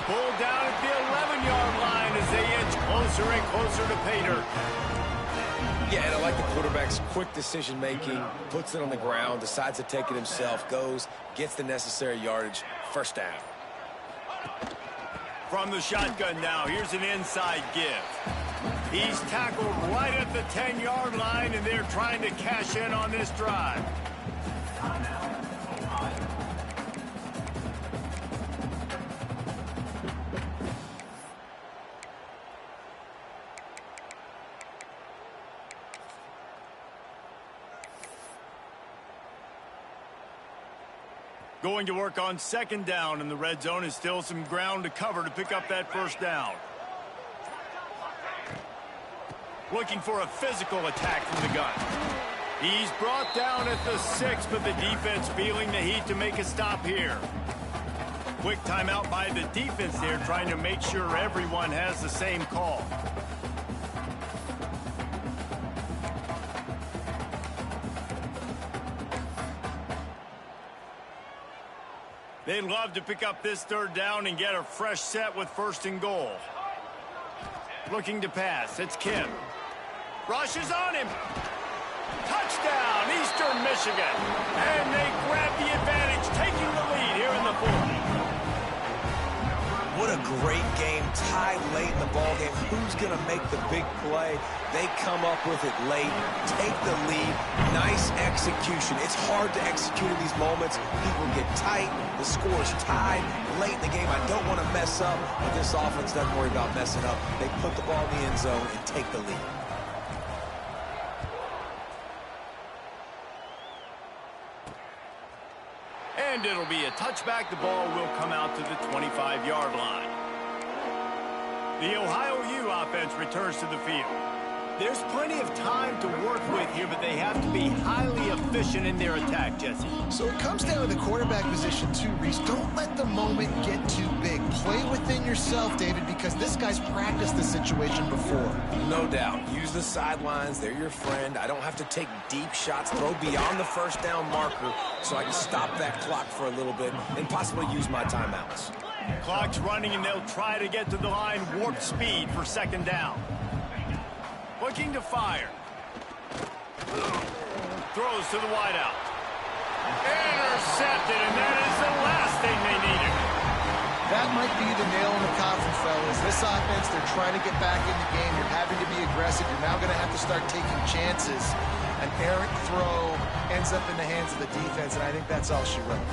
Pulled down at the 11-yard line as they inch closer and closer to pay dirt. Yeah, and I like the quarterback's quick decision-making, puts it on the ground, decides to take it himself, goes, gets the necessary yardage, 1st down. From the shotgun now, here's an inside give. He's tackled right at the 10-yard line, and they're trying to cash in on this drive. Going to work on 2nd down in the red zone, is still some ground to cover to pick up that 1st down. Looking for a physical attack from the gun. He's brought down at the 6, but the defense feeling the heat to make a stop here. Quick timeout by the defense there, trying to make sure everyone has the same call. They'd love to pick up this 3rd down and get a fresh set with 1st and goal. Looking to pass. It's Kim. Rushes on him. Touchdown, Eastern Michigan. And they grab the advantage, taking the lead here in the 4th. What a great game, tied late in the ballgame. Who's going to make the big play? They come up with it late, take the lead. Nice execution. It's hard to execute in these moments. People get tight. The score is tied late in the game. I don't want to mess up, but this offense doesn't worry about messing up. They put the ball in the end zone and take the lead. And it'll be a touchback. The ball will come out to the 25-yard line. The Ohio U offense returns to the field. There's plenty of time to work with here, but they have to be highly efficient in their attack, Jesse. So it comes down to the quarterback position too, Reese. Don't let the moment get too big. Play within yourself, David, because this guy's practiced the situation before. No doubt. Use the sidelines. They're your friend. I don't have to take deep shots, throw beyond the 1st down marker so I can stop that clock for a little bit and possibly use my timeouts. Clock's running, and they'll try to get to the line warp speed for 2nd down. Looking to fire. Throws to the wideout. Intercepted, and that is the last thing they needed. That might be the nail in the coffin, fellas. This offense, they're trying to get back in the game. You're having to be aggressive. You're now going to have to start taking chances. An errant throw ends up in the hands of the defense, and I think that's all she wrote.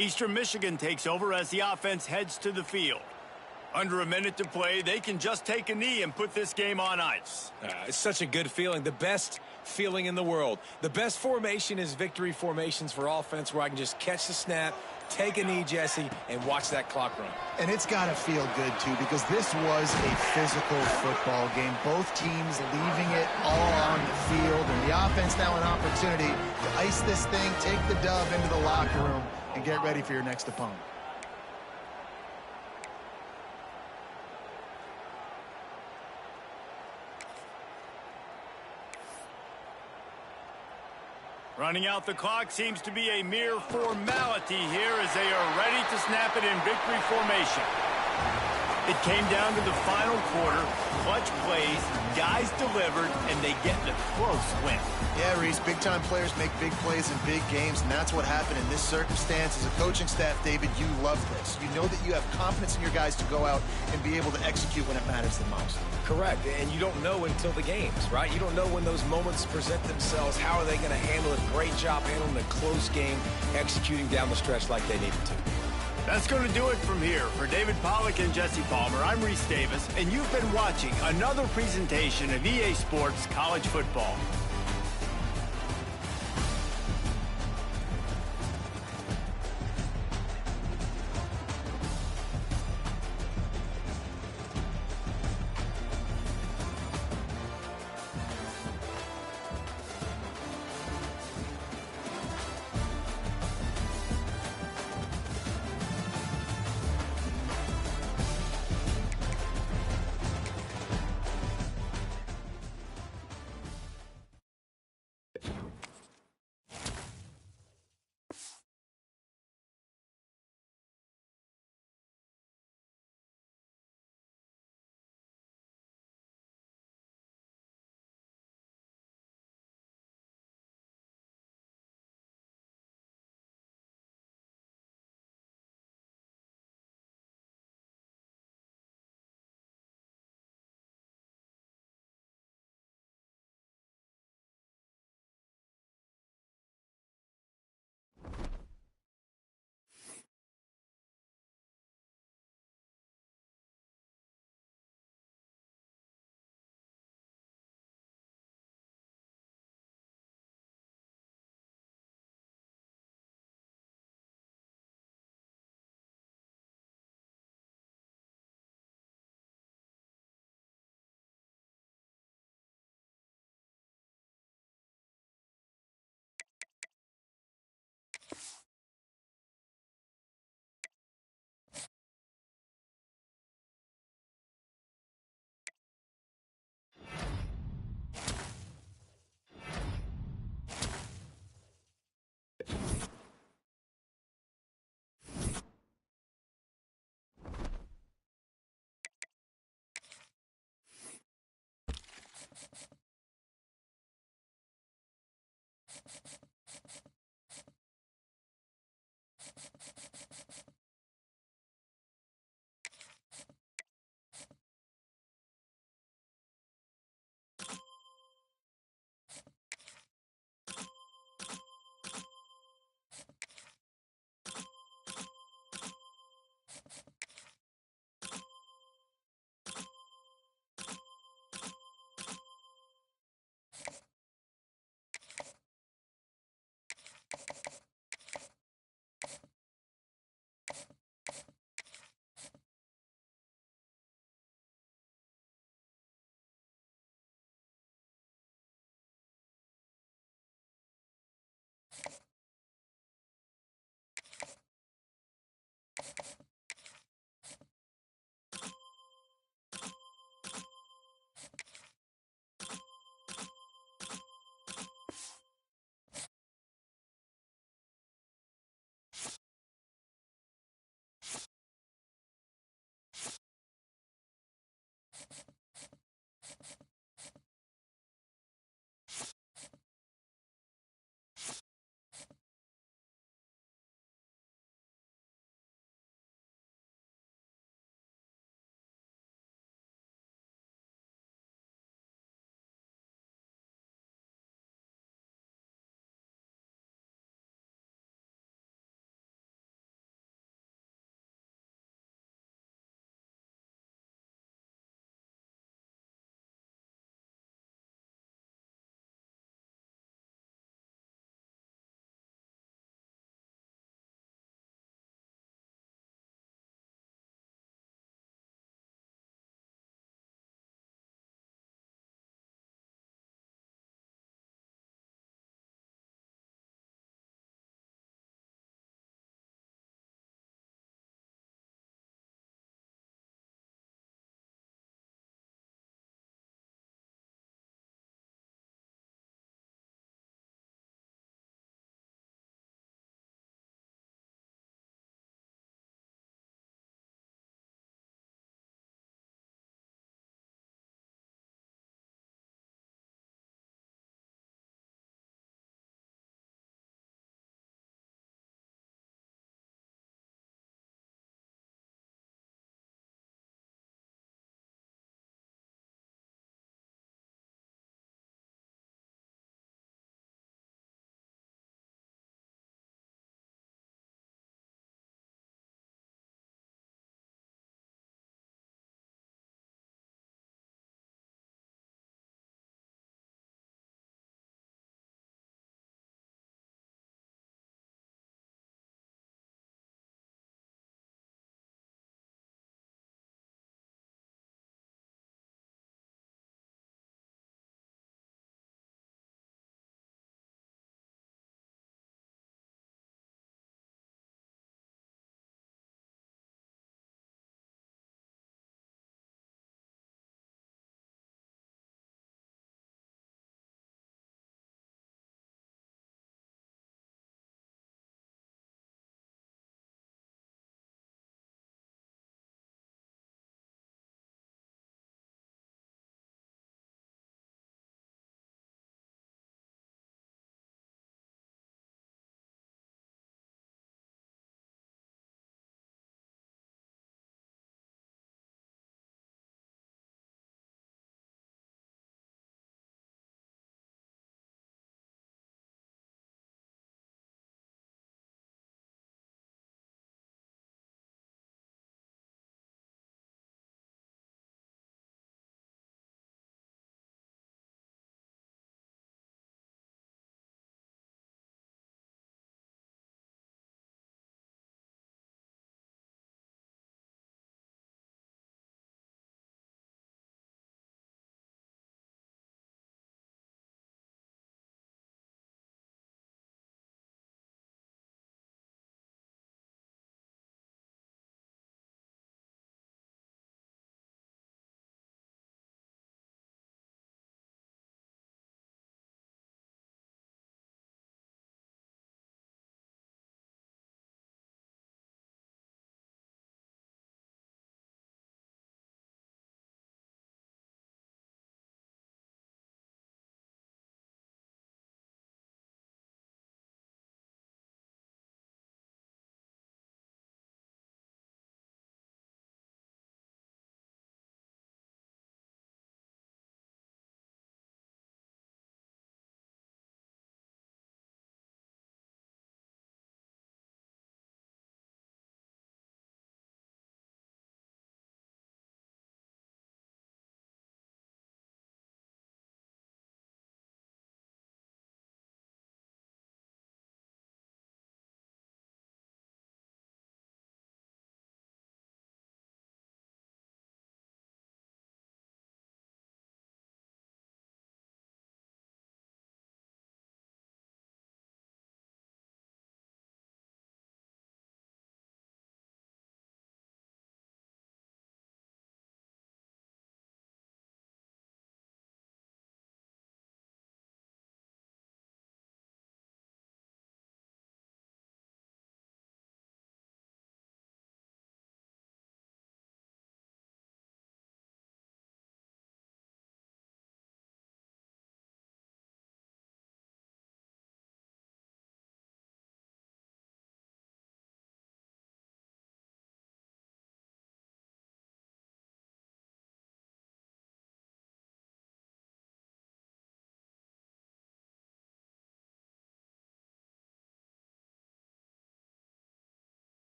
Eastern Michigan takes over as the offense heads to the field. Under a minute to play, they can just take a knee and put this game on ice. It's such a good feeling. The best feeling in the world. The best formation is victory formations for offense, where I can just catch the snap, take a knee, Jesse, and watch that clock run. And it's got to feel good, too, because this was a physical football game. Both teams leaving it all on the field, and the offense now an opportunity to ice this thing, take the dub into the locker room, and get ready for your next opponent. Running out the clock seems to be a mere formality here as they are ready to snap it in victory formation. It came down to the final quarter, clutch plays, guys delivered, and they get the close win. Yeah, Reese, big-time players make big plays in big games, and that's what happened in this circumstance. As a coaching staff, David, you love this. You know that you have confidence in your guys to go out and be able to execute when it matters the most. Correct, and you don't know until the games, right? You don't know when those moments present themselves. How are they going to handle it? Great job handling a close game, executing down the stretch like they needed to. That's going to do it from here. For David Pollack and Jesse Palmer, I'm Reese Davis, and you've been watching another presentation of EA Sports College Football.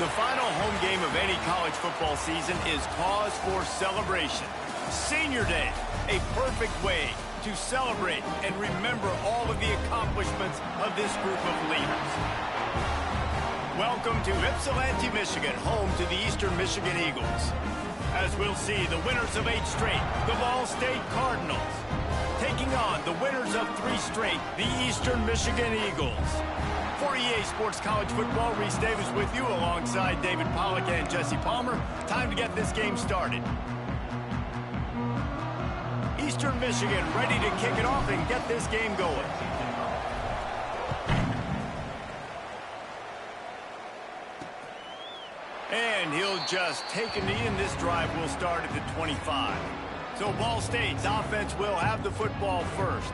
The final home game of any college football season is cause for celebration. Senior Day, a perfect way to celebrate and remember all of the accomplishments of this group of leaders. Welcome to Ypsilanti, Michigan, home to the Eastern Michigan Eagles. As we'll see, the winners of 8 straight, the Ball State Cardinals, taking on the winners of 3 straight, the Eastern Michigan Eagles. For EA Sports College Football, Reese Davis with you alongside David Pollack and Jesse Palmer. Time to get this game started. Eastern Michigan ready to kick it off and get this game going. And he'll just take a knee, and this drive will start at the 25. So Ball State's offense will have the football first.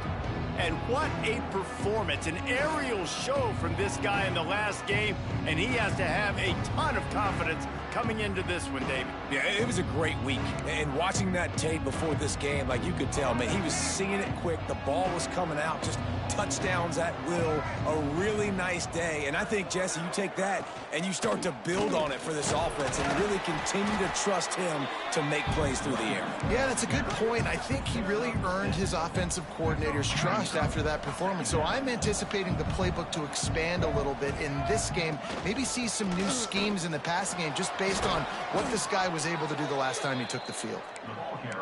And what a performance, an aerial show from this guy in the last game, and he has to have a ton of confidence coming into this one, David. Yeah, it was a great week. And watching that tape before this game, like you could tell, man, he was seeing it quick. The ball was coming out, just touchdowns at will. A really nice day. And I think, Jesse, you take that and you start to build on it for this offense and really continue to trust him to make plays through the air. Yeah, that's a good point. I think he really earned his offensive coordinator's trust after that performance. So I'm anticipating the playbook to expand a little bit in this game, maybe see some new schemes in the passing game just based on what this guy was able to do the last time he took the field.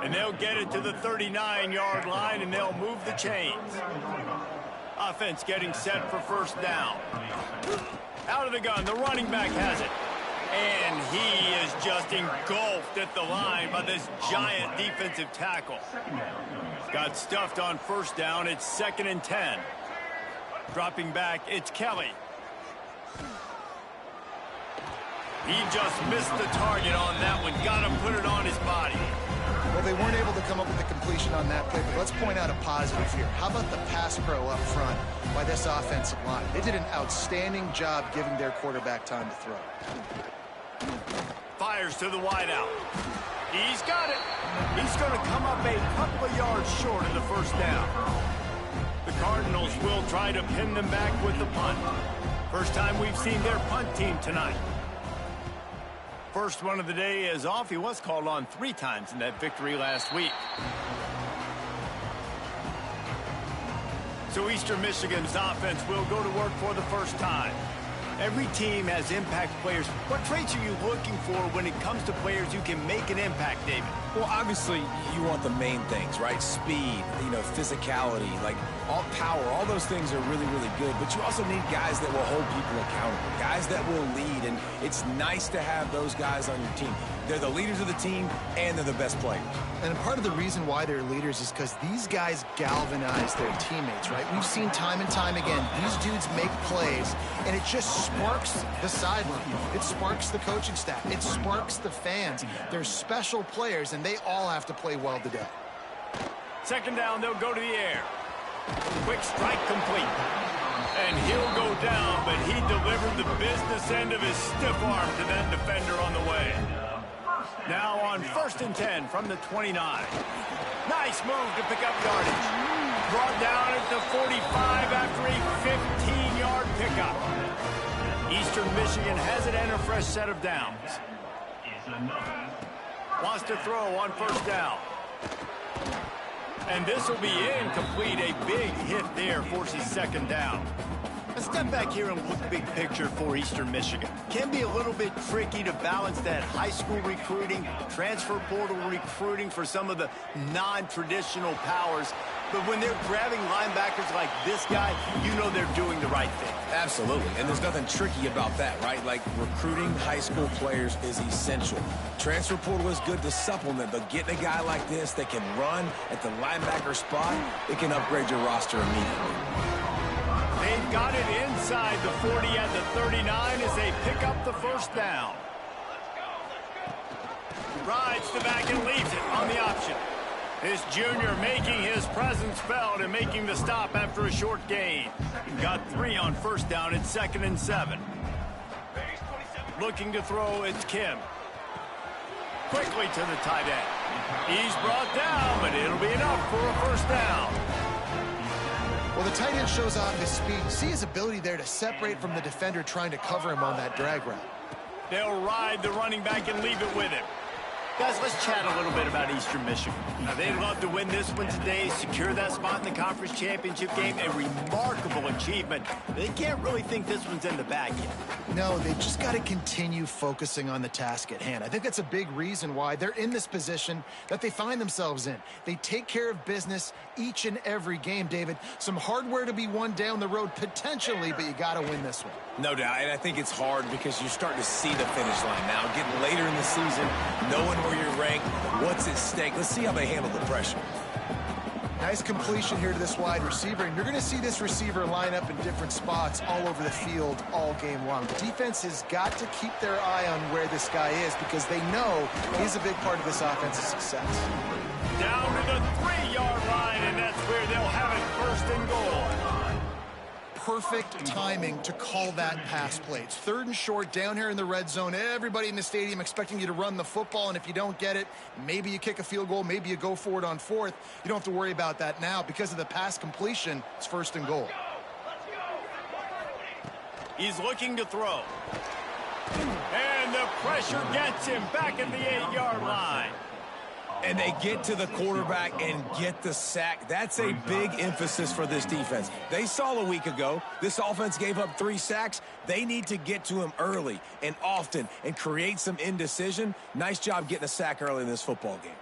And they'll get it to the 39-yard line, and they'll move the chains. Offense getting set for first down. Out of the gun, the running back has it. And he is just engulfed at the line by this giant defensive tackle. Got stuffed on first down. It's 2nd and 10. Dropping back, it's Kelly. He just missed the target on that one. Got to put it on his body. Well, they weren't able to come up with a completion on that play, but let's point out a positive here. How about the pass pro up front by this offensive line? They did an outstanding job giving their quarterback time to throw. Fires to the wideout. He's got it. He's going to come up a couple of yards short of the first down. The Cardinals will try to pin them back with the punt. First time we've seen their punt team tonight. First one of the day is off. He was called on 3 times in that victory last week. So Eastern Michigan's offense will go to work for the first time. Every team has impact players. What traits are you looking for when it comes to players who can make an impact, David? Well, obviously, you want the main things, right? Speed, physicality, like all power, all those things are really, really good. But you also need guys that will hold people accountable, guys that will lead. And it's nice to have those guys on your team. They're the leaders of the team, and they're the best players. And part of the reason why they're leaders is because these guys galvanize their teammates, right? We've seen time and time again, these dudes make plays, and it just sparks the sideline. It sparks the coaching staff. It sparks the fans. They're special players, and they all have to play well today. 2nd down, they'll go to the air. Quick strike complete. And he'll go down, but he delivered the business end of his stiff arm to that defender on the way. Now on 1st and 10 from the 29. Nice move to pick up yardage. Brought down at the 45 after a 15-yard pickup. Eastern Michigan has it and a fresh set of downs. Wants to throw on 1st down. And this will be incomplete. A big hit there forces 2nd down. Let's step back here and look big picture for Eastern Michigan. Can be a little bit tricky to balance that high school recruiting, transfer portal recruiting for some of the non-traditional powers. But when they're grabbing linebackers like this guy, you know they're doing the right thing. Absolutely, and there's nothing tricky about that, right? Like, recruiting high school players is essential. Transfer portal is good to supplement, but getting a guy like this that can run at the linebacker spot, it can upgrade your roster immediately. They've got it inside the 40 at the 39 as they pick up the 1st down. Rides the back and leaves it on the option. This junior making his presence felt and making the stop after a short gain. Got 3 on 1st down. It's 2nd and 7. Looking to throw, it's Kim. Quickly to the tight end. He's brought down, but it'll be enough for a 1st down. Well, the tight end shows off his speed. See his ability there to separate from the defender trying to cover him on that drag route. They'll ride the running back and leave it with him. Guys, let's chat a little bit about Eastern Michigan. Now, they'd love to win this one today, secure that spot in the conference championship game. A remarkable achievement. They can't really think this one's in the bag yet. No, they've just got to continue focusing on the task at hand. I think that's a big reason why they're in this position that they find themselves in. They take care of business each and every game, David. Some hardware to be won down the road potentially, but you got to win this one. No doubt, and I think it's hard because you're starting to see the finish line now. Getting later in the season, knowing where you're ranked, what's at stake. Let's see how they handle the pressure. Nice completion here to this wide receiver, and you're going to see this receiver line up in different spots all over the field all game long. The defense has got to keep their eye on where this guy is because they know he's a big part of this offense's success. Down to the 3-yard line, and that's where they'll have it, first and goal. Perfect timing to call that pass play. It's 3rd and short down here in the red zone. Everybody in the stadium expecting you to run the football, and if you don't get it, maybe you kick a field goal, maybe you go for it on 4th. You don't have to worry about that now. Because of the pass completion, it's 1st and goal. He's looking to throw. And the pressure gets him back at the 8-yard line. And they get to the quarterback and get the sack. That's a big emphasis for this defense. They saw a week ago, this offense gave up 3 sacks. They need to get to him early and often and create some indecision. Nice job getting a sack early in this football game.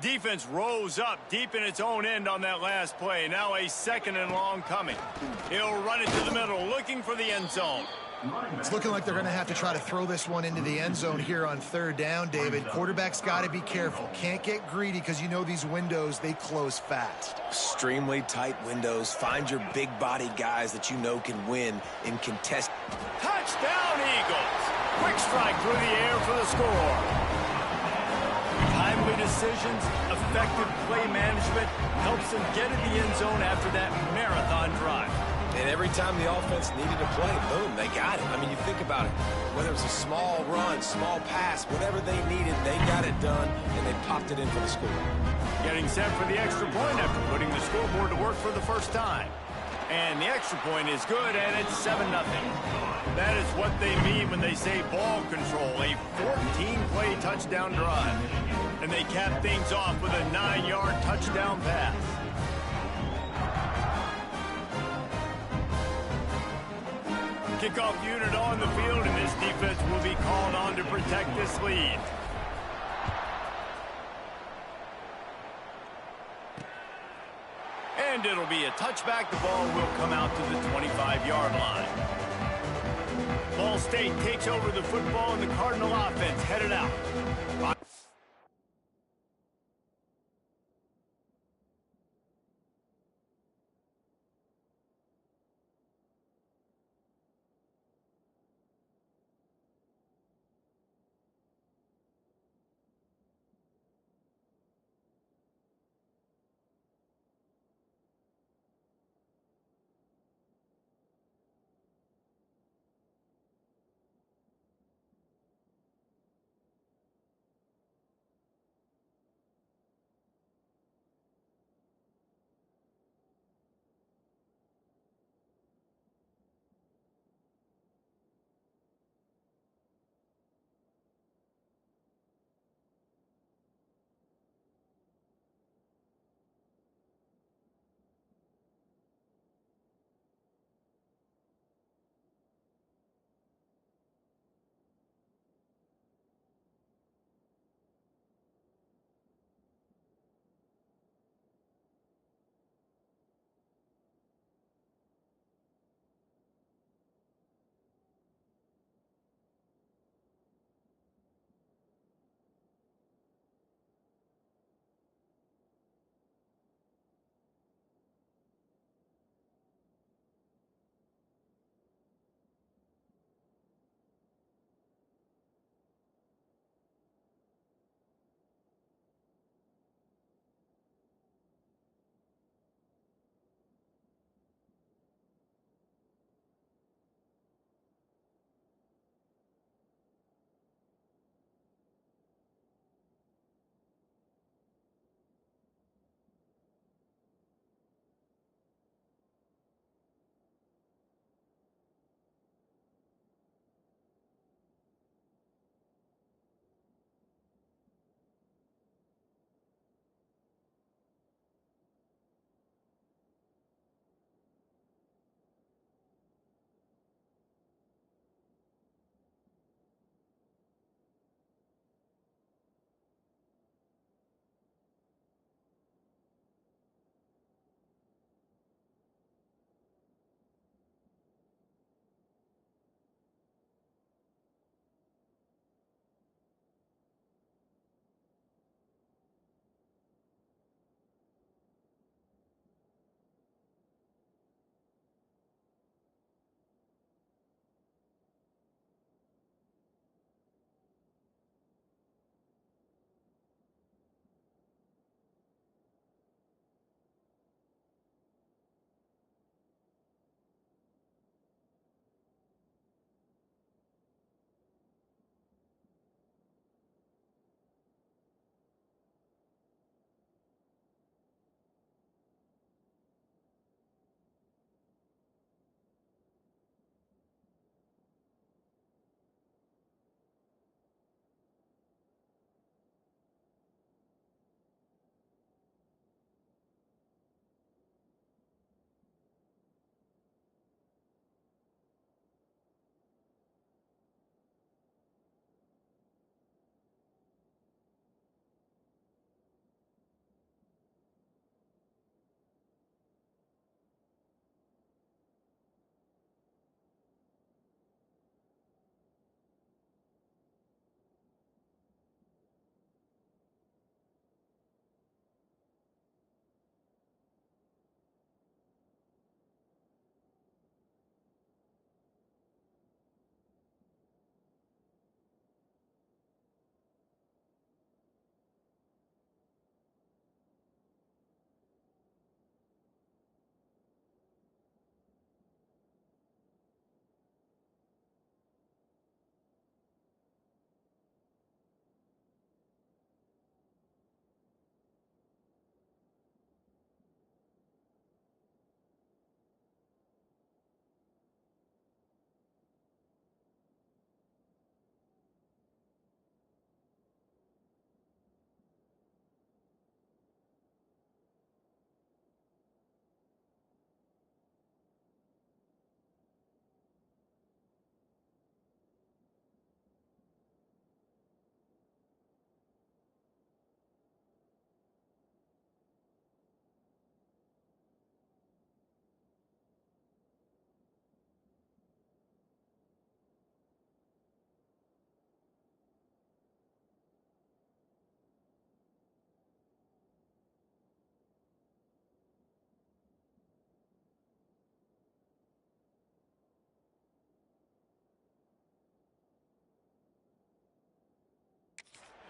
Defense rose up deep in its own end on that last play. Now a 2nd and long coming. He'll run it to the middle, looking for the end zone. It's looking like they're going to have to try to throw this one into the end zone here on 3rd down, David. Quarterback's got to be careful. Can't get greedy because you know these windows, they close fast. Extremely tight windows. Find your big body guys that you know can win in contest. Touchdown, Eagles. Quick strike through the air for the score. Timely decisions, effective play management helps them get in the end zone after that marathon drive. And every time the offense needed to play, boom, they got it. I mean, you think about it. Whether it was a small run, small pass, whatever they needed, they got it done, and they popped it in for the score. Getting set for the extra point after putting the scoreboard to work for the first time. And the extra point is good, and it's 7-0. That is what they mean when they say ball control, a 14-play touchdown drive. And they cap things off with a 9-yard touchdown pass. Kickoff unit on the field, and this defense will be called on to protect this lead. And it'll be a touchback. The ball will come out to the 25-yard line. Ball State takes over the football, and the Cardinal offense headed out.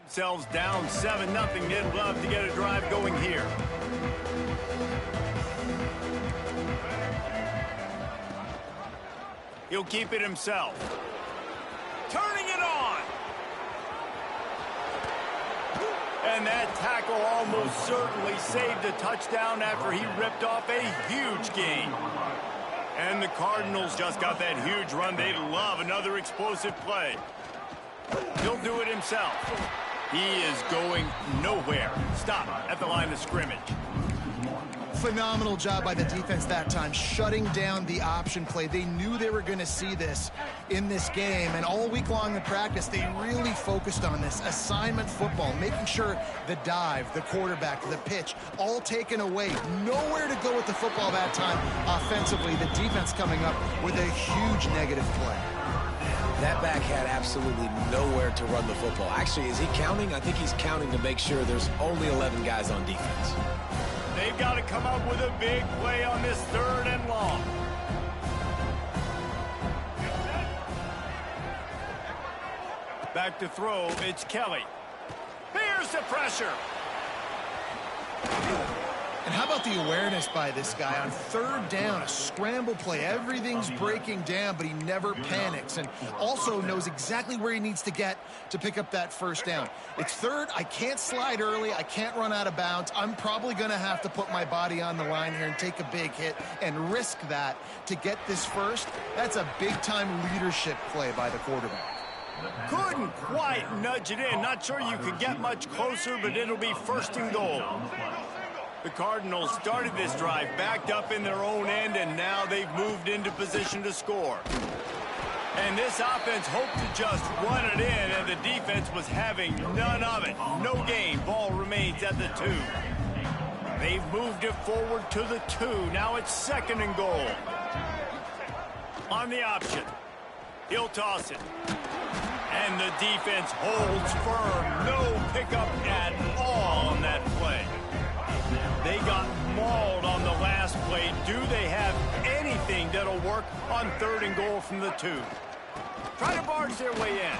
Themselves down 7-0. They'd love to get a drive going here. He'll keep it himself. Turning it on. And that tackle almost certainly saved a touchdown after he ripped off a huge gain. And the Cardinals just got that huge run. They'd love another explosive play. He'll do it himself. He is going nowhere. Stop at the line of scrimmage. Phenomenal job by the defense that time, shutting down the option play. They knew they were going to see this in this game, and all week long in practice, they really focused on this assignment football, making sure the dive, the quarterback, the pitch, all taken away. Nowhere to go with the football that time offensively. The defense coming up with a huge negative play. That back had absolutely nowhere to run the football. Actually, is he counting? I think he's counting to make sure there's only 11 guys on defense. They've got to come up with a big play on this 3rd and long. Back to throw, it's Kelly. Here's the pressure. And how about the awareness by this guy on 3rd down, a scramble play. Everything's breaking down, but he never panics and also knows exactly where he needs to get to pick up that 1st down. It's 3rd. I can't slide early. I can't run out of bounds. I'm probably going to have to put my body on the line here and take a big hit and risk that to get this 1st. That's a big-time leadership play by the quarterback. Couldn't quite nudge it in. Not sure you could get much closer, but it'll be 1st and goal. The Cardinals started this drive backed up in their own end, and now they've moved into position to score. And this offense hoped to just run it in, and the defense was having none of it. No gain. Ball remains at the 2. They've moved it forward to the 2. Now it's 2nd and goal. On the option. He'll toss it. And the defense holds firm. No pickup at all on that play. They got mauled on the last play. Do they have anything that'll work on 3rd and goal from the 2? Try to barge their way in.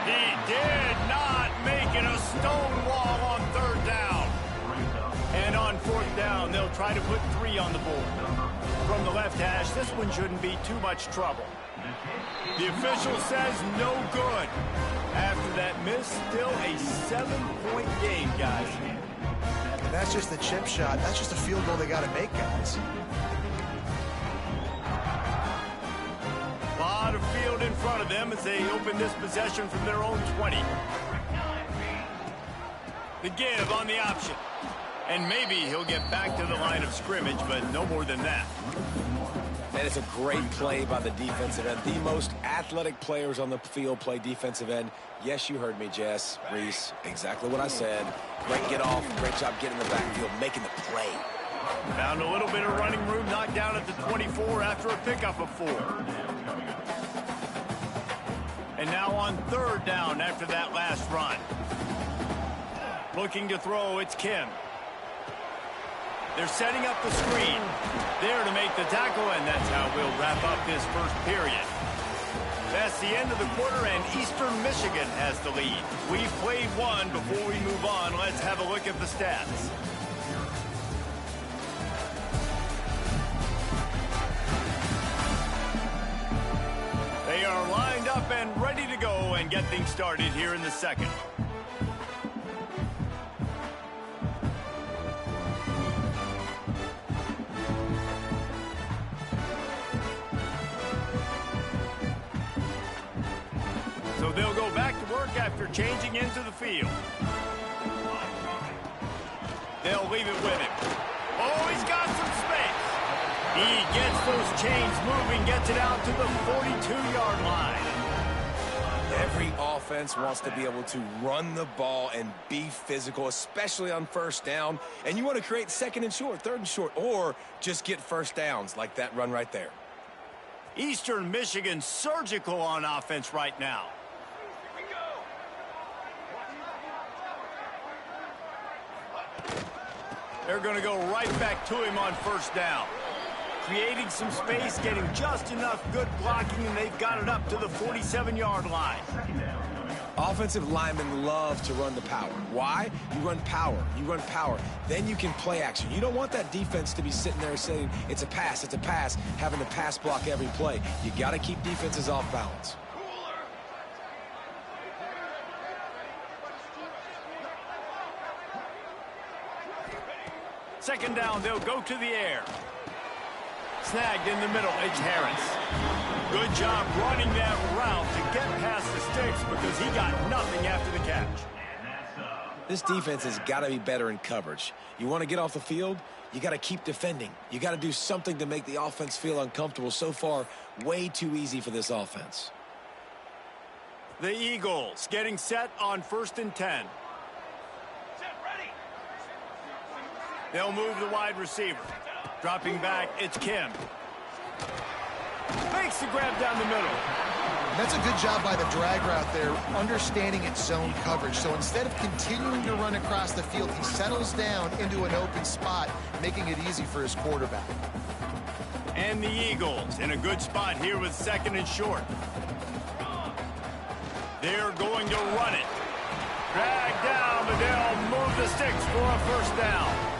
He did not make it a stone wall on 3rd down. And on 4th down, they'll try to put 3 on the board. From the left hash, this one shouldn't be too much trouble. The official says no good. After that miss, still a 7-point game, guys. And that's just the chip shot. That's just a field goal they got to make, guys. A lot of field in front of them as they open this possession from their own 20. The give on the option. And maybe he'll get back to the line of scrimmage, but no more than that. And it's a great play by the defensive end. The most athletic players on the field play defensive end. Yes, you heard me, Jess, Reese. Exactly what I said. Great get off. Great job getting in the backfield, making the play. Found a little bit of running room, knocked down at the 24 after a pickup of 4. And now on 3rd down after that last run. Looking to throw, it's Kim. They're setting up the screen. There to make the tackle, and that's how we'll wrap up this 1st period. That's the end of the quarter, and Eastern Michigan has the lead. We've played one. Before we move on, let's have a look at the stats. They are lined up and ready to go and get things started here in the 2nd. So they'll go back to work after changing into the field. They'll leave it with him. Oh, he's got some space. He gets those chains moving, gets it out to the 42-yard line. Every offense wants to be able to run the ball and be physical, especially on 1st down. And you want to create 2nd and short, 3rd and short, or just get 1st downs like that run right there. Eastern Michigan surgical on offense right now. They're going to go right back to him on 1st down. Creating some space, getting just enough good blocking, and they've got it up to the 47-yard line. Offensive linemen love to run the power. Why? You run power. You run power. Then you can play action. You don't want that defense to be sitting there saying, it's a pass, having to pass block every play. You got to keep defenses off balance. Second down, they'll go to the air. Snagged in the middle, it's Harris. Good job running that route to get past the sticks because he got nothing after the catch. This defense has got to be better in coverage. You want to get off the field, you got to keep defending. You got to do something to make the offense feel uncomfortable. So far, way too easy for this offense. The Eagles getting set on 1st and 10. They'll move the wide receiver. Dropping back, it's Kim. Makes the grab down the middle. That's a good job by the drag route there, understanding its zone coverage. So instead of continuing to run across the field, he settles down into an open spot, making it easy for his quarterback. And the Eagles in a good spot here with 2nd and short. They're going to run it. Drag down, but they'll move the sticks for a 1st down.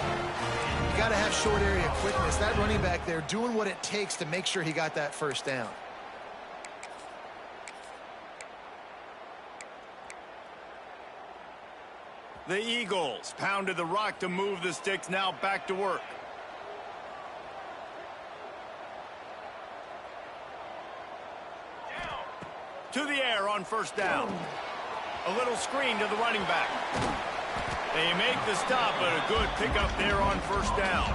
Got to have short area quickness. That running back there doing what it takes to make sure he got that 1st down. The Eagles pounded the rock to move the sticks, now back to work. To the air on 1st down. A little screen to the running back. They make the stop, but a good pickup there on 1st down.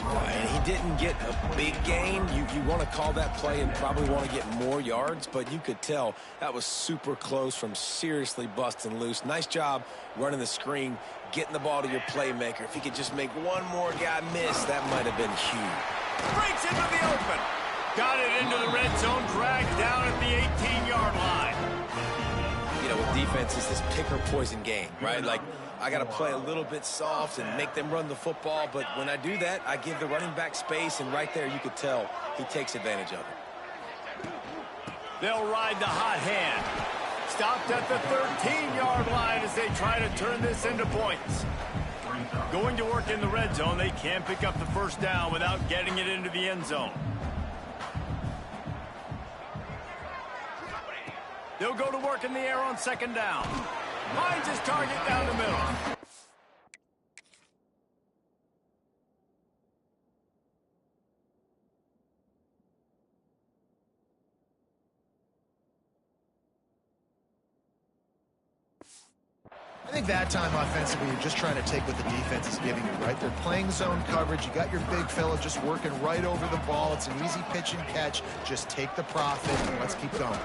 And he didn't get a big gain. You want to call that play and probably want to get more yards, but you could tell that was super close from seriously busting loose. Nice job running the screen, getting the ball to your playmaker. If he could just make one more guy miss, that might have been huge. Breaks into the open. Got it into the red zone, dragged down at the 18-yard line. You know, with defense, it's this pick or poison game, right? Like, I got to play a little bit soft and make them run the football, but when I do that, I give the running back space, and right there you could tell he takes advantage of it. They'll ride the hot hand. Stopped at the 13-yard line as they try to turn this into points. Going to work in the red zone, they can't pick up the 1st down without getting it into the end zone. They'll go to work in the air on 2nd down. Finds his target down the middle. I think that time offensively, you're just trying to take what the defense is giving you, right? They're playing zone coverage. You got your big fella just working right over the ball. It's an easy pitch and catch. Just take the profit and let's keep going.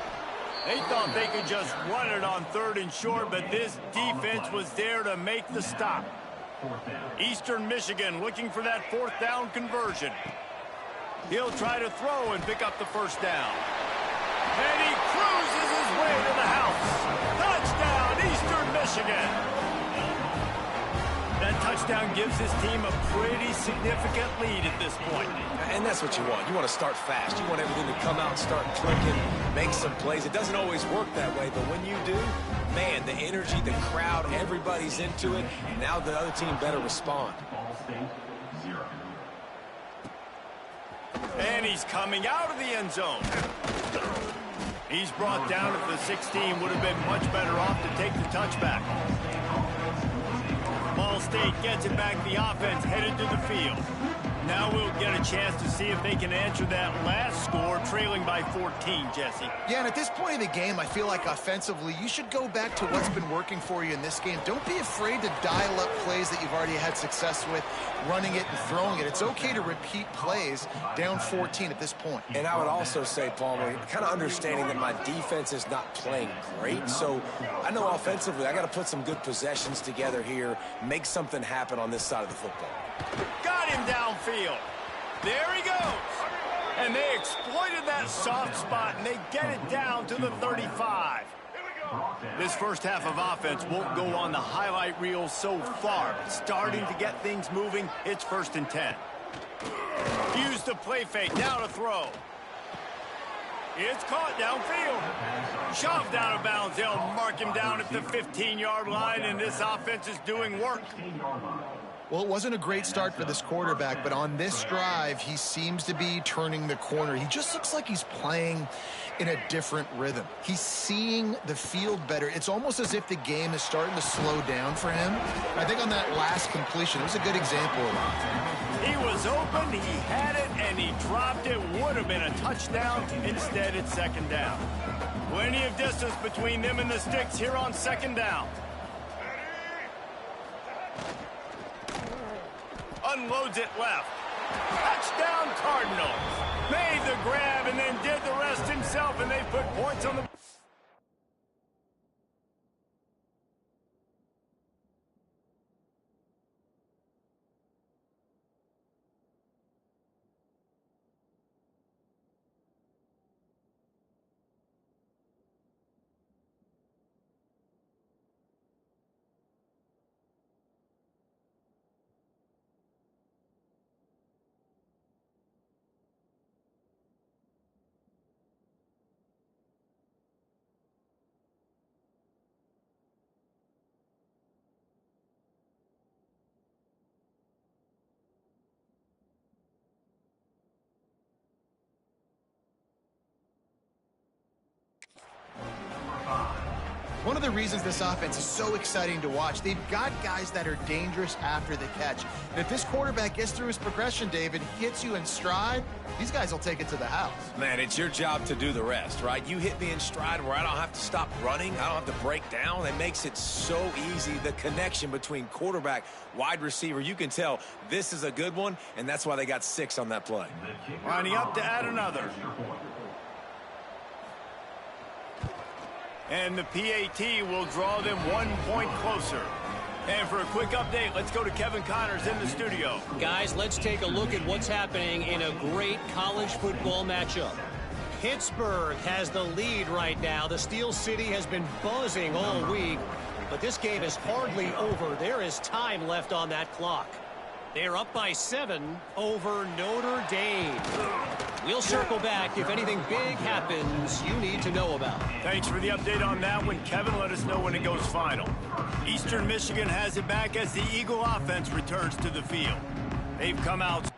They thought they could just run it on 3rd and short, but this defense was there to make the stop. Eastern Michigan looking for that 4th down conversion. He'll try to throw and pick up the 1st down. And he cruises his way to the house. Touchdown, Eastern Michigan. That touchdown gives his team a pretty significant lead at this point. And that's what you want. You want to start fast. You want everything to come out, start clicking, make some plays. It doesn't always work that way, but when you do, man, the energy, the crowd, everybody's into it. Now the other team better respond. And he's coming out of the end zone. He's brought down at the 16. Would have been much better off to take the touchback. Ball State gets it back. The offense headed to the field. Now we'll get a chance to see if they can answer that last score, trailing by 14, Jesse. Yeah, and at this point in the game, I feel like offensively, you should go back to what's been working for you in this game. Don't be afraid to dial up plays that you've already had success with, running it and throwing it. It's okay to repeat plays down 14 at this point. And I would also say, Palmer, kind of understanding that my defense is not playing great. So I know offensively, I got to put some good possessions together here, make something happen on this side of the football. Got him downfield. There he goes. And they exploited that soft spot, and they get it down to the 35. This first half of offense won't go on the highlight reel so far. Starting to get things moving, it's 1st and 10. Use the play fake, now to throw. It's caught downfield. Shoved out of bounds. They'll mark him down at the 15-yard line, and this offense is doing work. Well, it wasn't a great start for this quarterback, but on this drive, he seems to be turning the corner. He just looks like he's playing in a different rhythm. He's seeing the field better. It's almost as if the game is starting to slow down for him. I think on that last completion, it was a good example of that. He was open, he had it, and he dropped it. Would have been a touchdown. Instead, it's second down. Plenty of distance between them and the sticks here on second down. Unloads it left. Touchdown Cardinals. Made the grab and then did the rest himself, and they put points on the... One of the reasons this offense is so exciting to watch, they've got guys that are dangerous after the catch. And if this quarterback gets through his progression, David, hits you in stride, these guys will take it to the house. Man, it's your job to do the rest, right? You hit me in stride where I don't have to stop running. I don't have to break down. It makes it so easy. The connection between quarterback, wide receiver, you can tell this is a good one, and that's why they got 6 on that play. Lining up to add another. And the PAT will draw them 1 point closer. And for a quick update, let's go to Kevin Connors in the studio. Guys, let's take a look at what's happening in a great college football matchup. Pittsburgh has the lead right now. The Steel City has been buzzing all week, but this game is hardly over. There is time left on that clock. They're up by 7 over Notre Dame. We'll circle back if anything big happens you need to know about. Thanks for the update on that one, Kevin. Let us know when it goes final. Eastern Michigan has it back as the Eagle offense returns to the field. They've come out...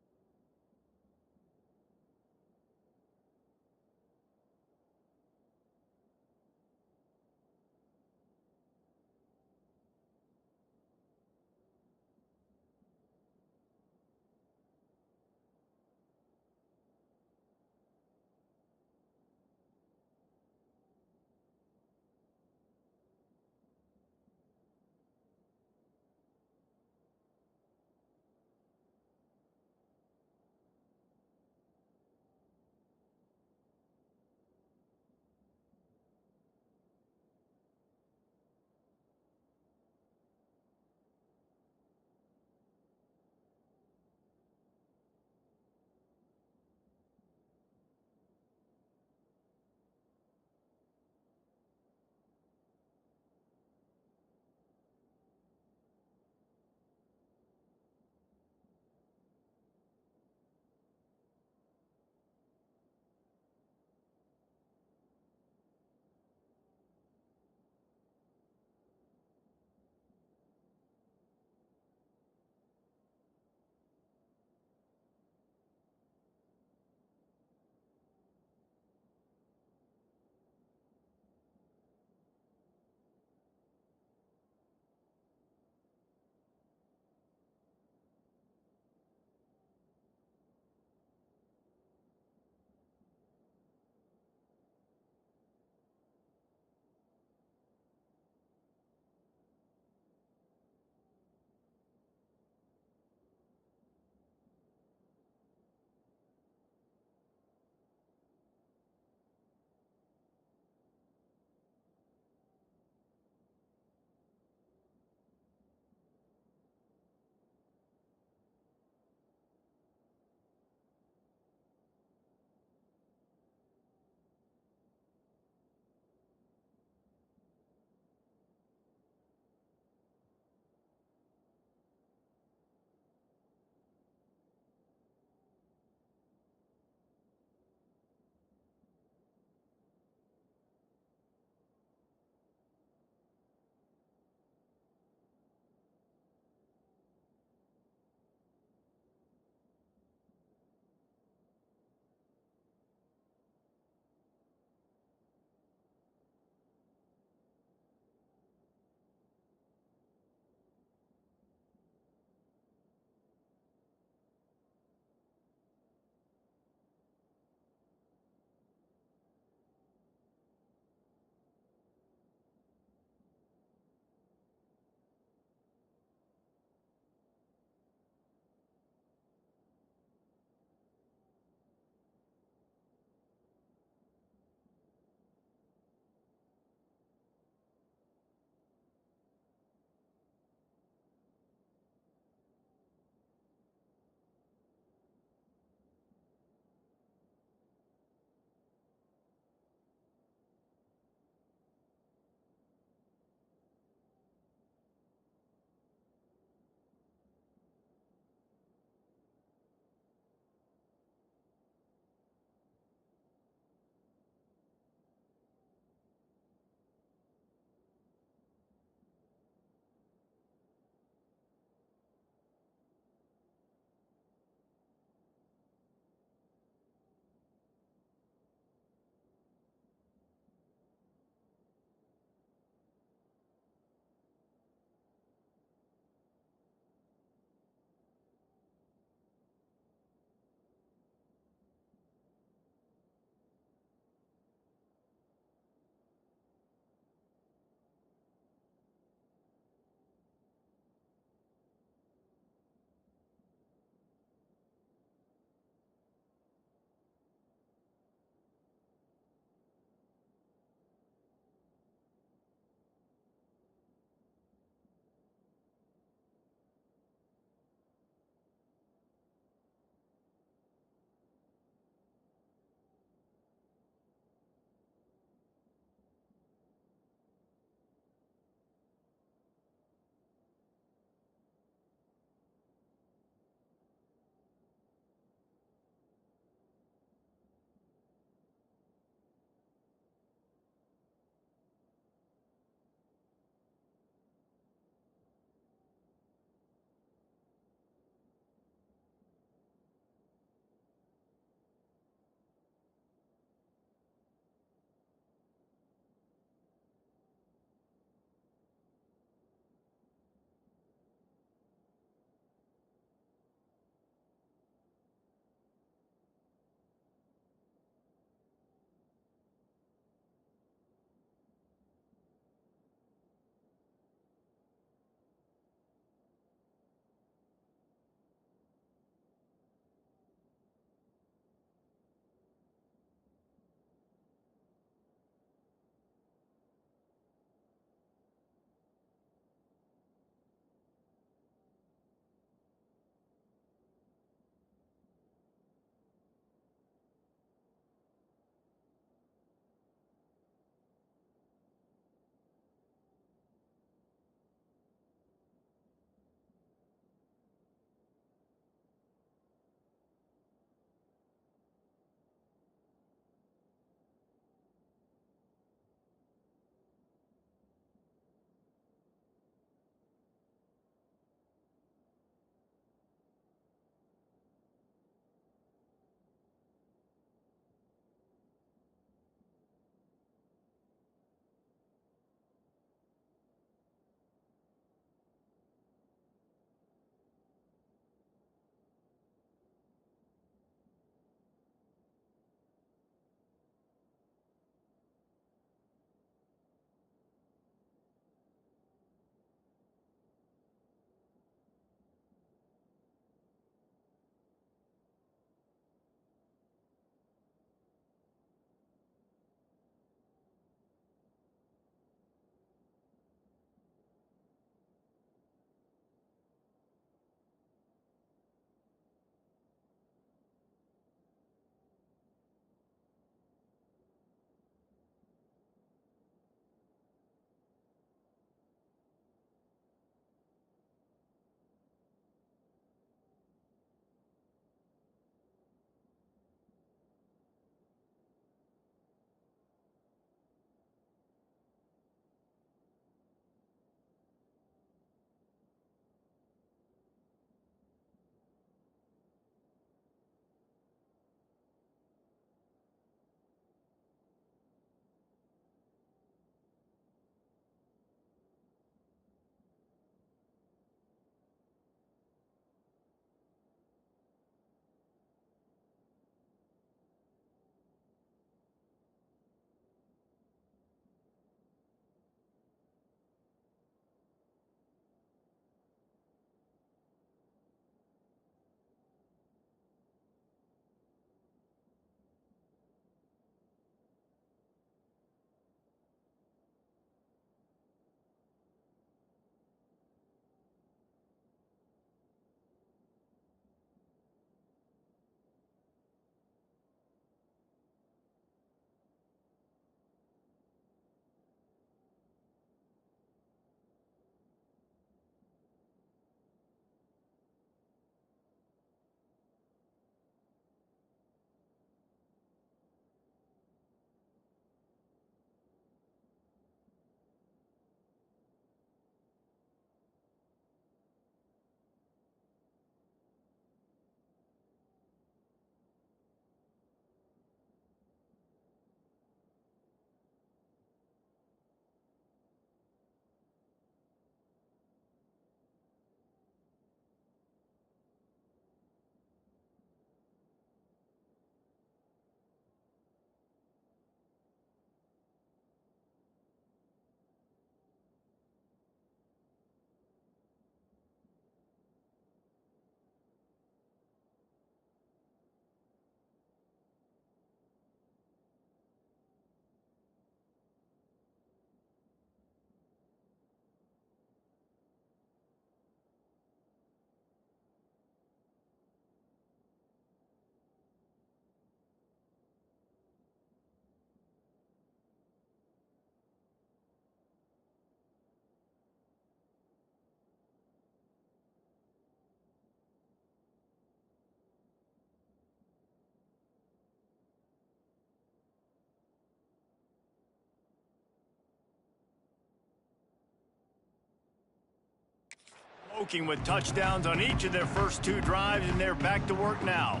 smoking with touchdowns on each of their first 2 drives, and they're back to work now.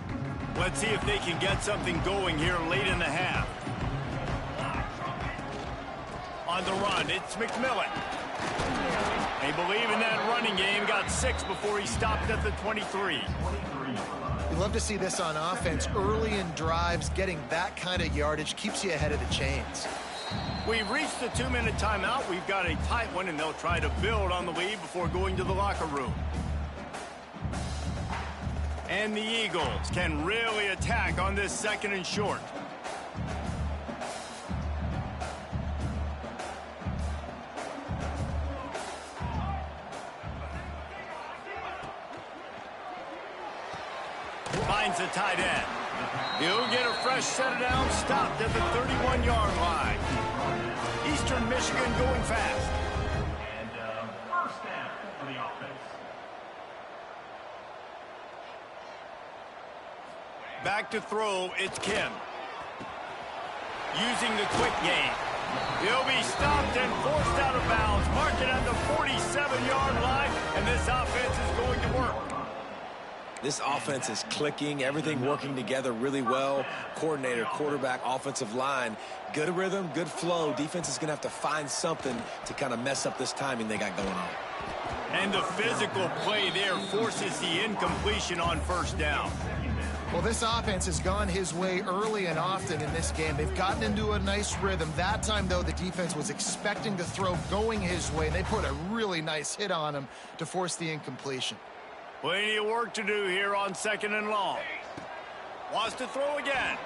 Let's see if they can get something going here late in the half. On the run, it's McMillan. They believe in that running game. Got 6 before he stopped at the 23. You love to see this on offense. Early in drives, getting that kind of yardage keeps you ahead of the chains. We've reached the 2-minute timeout. We've got a tight one, and they'll try to build on the lead before going to the locker room. And the Eagles can really attack on this 2nd and short. Finds the tight end. He'll get a fresh set of downs, stopped at the 31-yard line. Eastern Michigan going fast. And first down for the offense. Back to throw, it's Kim. Using the quick game. He'll be stopped and forced out of bounds. Marked at the 47-yard line, and this offense is going to work. This offense is clicking, everything working together really well. Coordinator, quarterback, offensive line, good rhythm, good flow. Defense is going to have to find something to kind of mess up this timing they got going on. And the physical play there forces the incompletion on first down. Well, this offense has gone his way early and often in this game. They've gotten into a nice rhythm. That time, though, the defense was expecting to throw going his way. They put a really nice hit on him to force the incompletion. Plenty of work to do here on 2nd and long. Wants to throw again.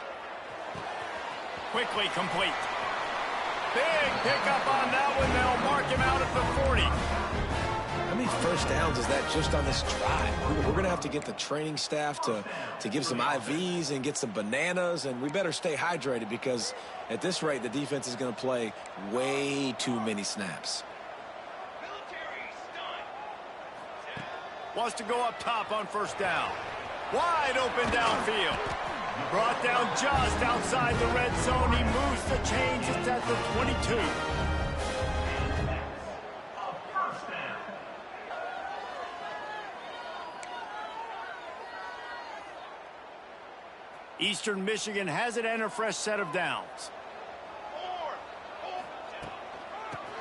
Quickly complete. Big pickup on that one. They'll mark him out at the 40. How many first downs is that just on this drive? We're going to have to get the training staff to give some IVs and get some bananas, and we better stay hydrated because at this rate, the defense is going to play way too many snaps. Wants to go up top on first down. Wide open downfield. Brought down just outside the red zone. He moves the chains. It's at the 22. Eastern Michigan has it and a fresh set of downs.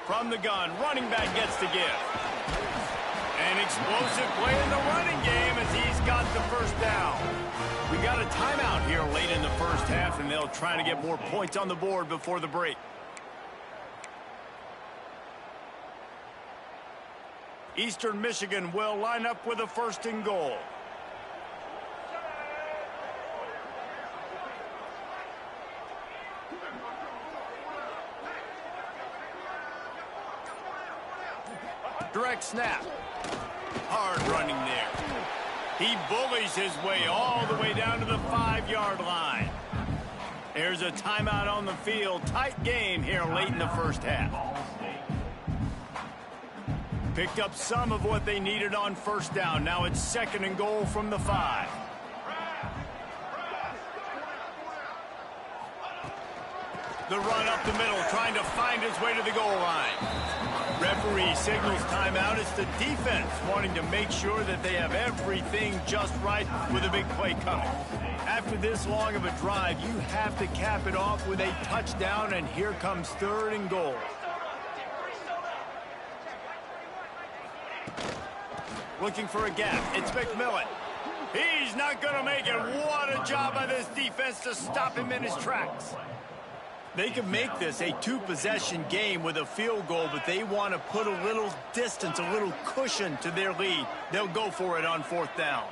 From the gun, running back gets the give. An explosive play in the running game as he's got the first down. We got a timeout here late in the first half, and they'll try to get more points on the board before the break. Eastern Michigan will line up with a 1st and goal. Direct snap. Hard running there. He bullies his way all the way down to the 5-yard line. There's a timeout on the field. Tight game here late in the first half. Picked up some of what they needed on first down. Now it's 2nd and goal from the 5. The run up the middle, trying to find his way to the goal line. Referee signals timeout. It's the defense wanting to make sure that they have everything just right with a big play coming. After this long of a drive, you have to cap it off with a touchdown, and here comes 3rd and goal. Looking for a gap. It's McMillan. He's not going to make it. What a job by this defense to stop him in his tracks. They can make this a 2-possession game with a field goal, but they want to put a little distance, a little cushion to their lead. They'll go for it on 4th down.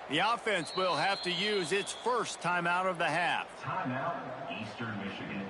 The offense will have to use its first timeout of the half. Timeout, Eastern Michigan.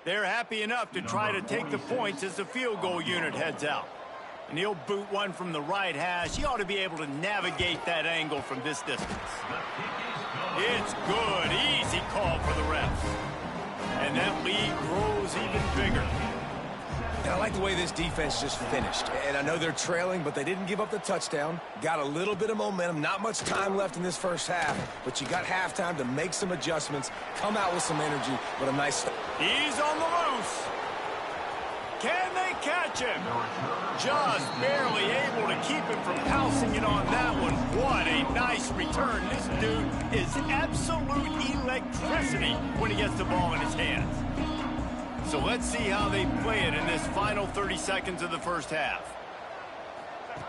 They're happy enough to try to take the points as the field goal unit heads out. And he'll boot one from the right hash. He ought to be able to navigate that angle from this distance. It's good. Easy call for the refs. And that lead grows even bigger. And I like the way this defense just finished. And I know they're trailing, but they didn't give up the touchdown. Got a little bit of momentum. Not much time left in this first half, but you got halftime to make some adjustments, come out with some energy, but a nice start. He's on the loose. Can they catch him? Just barely able to keep him from pouncing it on that one. What a nice return. This dude is absolute electricity when he gets the ball in his hands. So let's see how they play it in this final 30 seconds of the first half.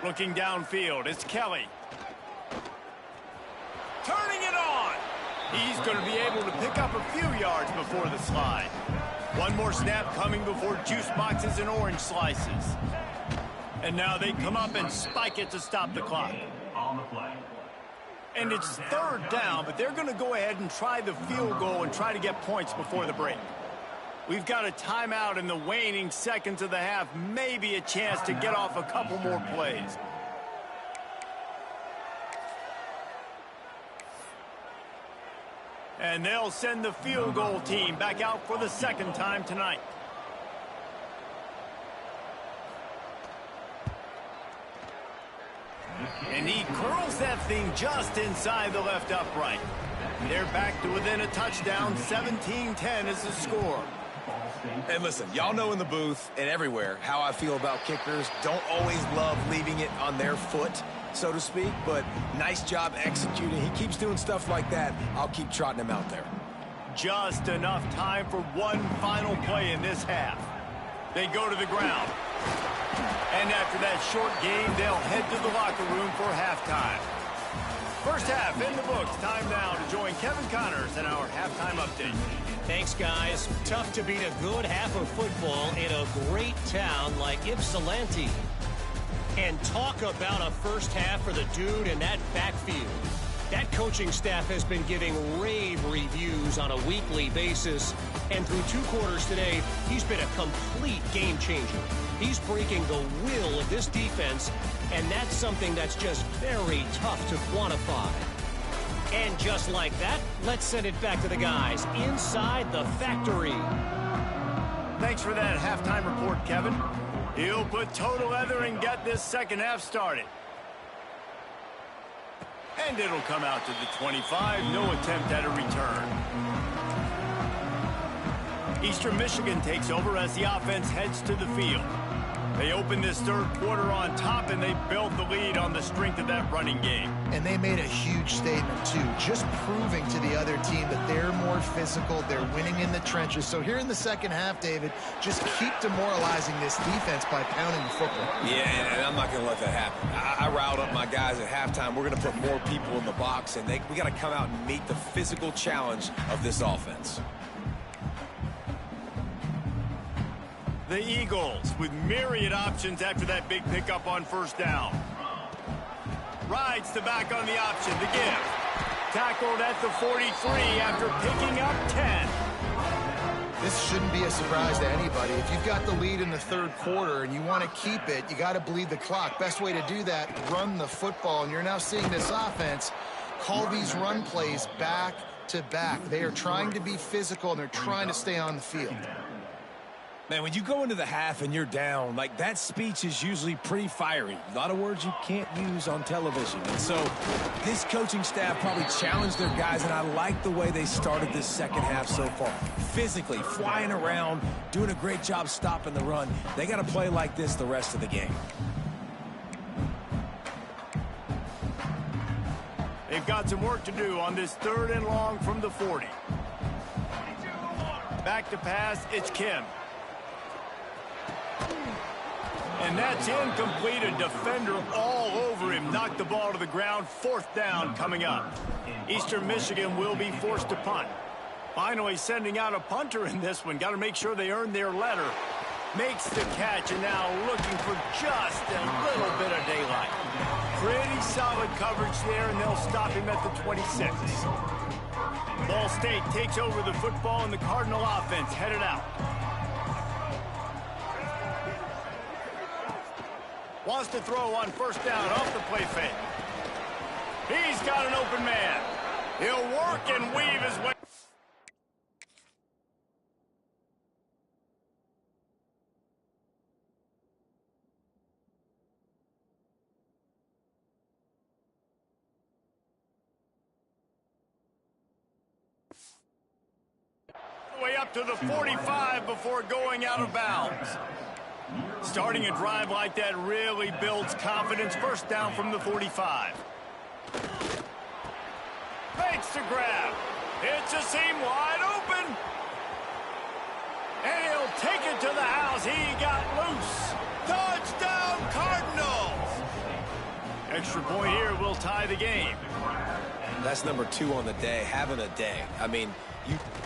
Looking downfield, it's Kelly. Turning it on. He's going to be able to pick up a few yards before the slide. One more snap coming before juice boxes and orange slices. And now they come up and spike it to stop the clock. And it's third down, but they're going to go ahead and try the field goal and try to get points before the break. We've got a timeout in the waning seconds of the half, maybe a chance to get off a couple more plays. And they'll send the field goal team back out for the second time tonight. And he curls that thing just inside the left upright. They're back to within a touchdown. 17-10 is the score. And listen, y'all know in the booth and everywhere how I feel about kickers. Don't always love leaving it on their foot, so to speak, but nice job executing. He keeps doing stuff like that. I'll keep trotting him out there. Just enough time for one final play in this half. They go to the ground. And after that short game, they'll head to the locker room for halftime. First half in the books. Time now to join Kevin Connors in our halftime update. Thanks, guys. Tough to beat a good half of football in a great town like Ypsilanti. And talk about a first half for the dude in that backfield. That coaching staff has been giving rave reviews on a weekly basis. And through 2 quarters today, he's been a complete game changer. He's breaking the will of this defense, and that's something that's just very tough to quantify. And just like that, let's send it back to the guys inside the factory. Thanks for that halftime report, Kevin. He'll put total leather and get this second half started. And it'll come out to the 25. No attempt at a return. Eastern Michigan takes over as the offense heads to the field. They open this third quarter on top, and they built the lead on the strength of that running game. And they made a huge statement, too, just proving to the other team that they're more physical, they're winning in the trenches. So here in the second half, David, just keep demoralizing this defense by pounding the football. Yeah, and I'm not going to let that happen. I riled up my guys at halftime. We're going to put more people in the box, and we got to come out and meet the physical challenge of this offense. The Eagles with myriad options after that big pickup on first down. Rides the back on the option to give. Tackled at the 43 after picking up 10. This shouldn't be a surprise to anybody. If you've got the lead in the third quarter and you want to keep it, you got to bleed the clock. Best way to do that, run the football. And you're now seeing this offense call these run plays back to back. They are trying to be physical, and they're trying to stay on the field. Man, when you go into the half and you're down, like, that speech is usually pretty fiery. A lot of words you can't use on television. And so this coaching staff probably challenged their guys, and I like the way they started this second half so far. Physically, flying around, doing a great job stopping the run. They got to play like this the rest of the game. They've got some work to do on this 3rd and long from the 40. Back to pass, it's Kim. And that's incomplete. A defender all over him. Knocked the ball to the ground. 4th down coming up. Eastern Michigan will be forced to punt. Finally sending out a punter in this one. Got to make sure they earn their letter. Makes the catch, and now looking for just a little bit of daylight. Pretty solid coverage there, and they'll stop him at the 26. Ball State takes over the football, and the Cardinal offense headed out. Wants to throw on first down off the play fake. He's got an open man. He'll work and weave his way. Way up to the 45 before going out of bounds. Starting a drive like that really builds confidence. First down from the 45. Fakes to grab. It's a seam wide open. And he'll take it to the house. He got loose. Touchdown, Cardinals. Extra point here will tie the game. That's number 2 on the day, having a day. I mean,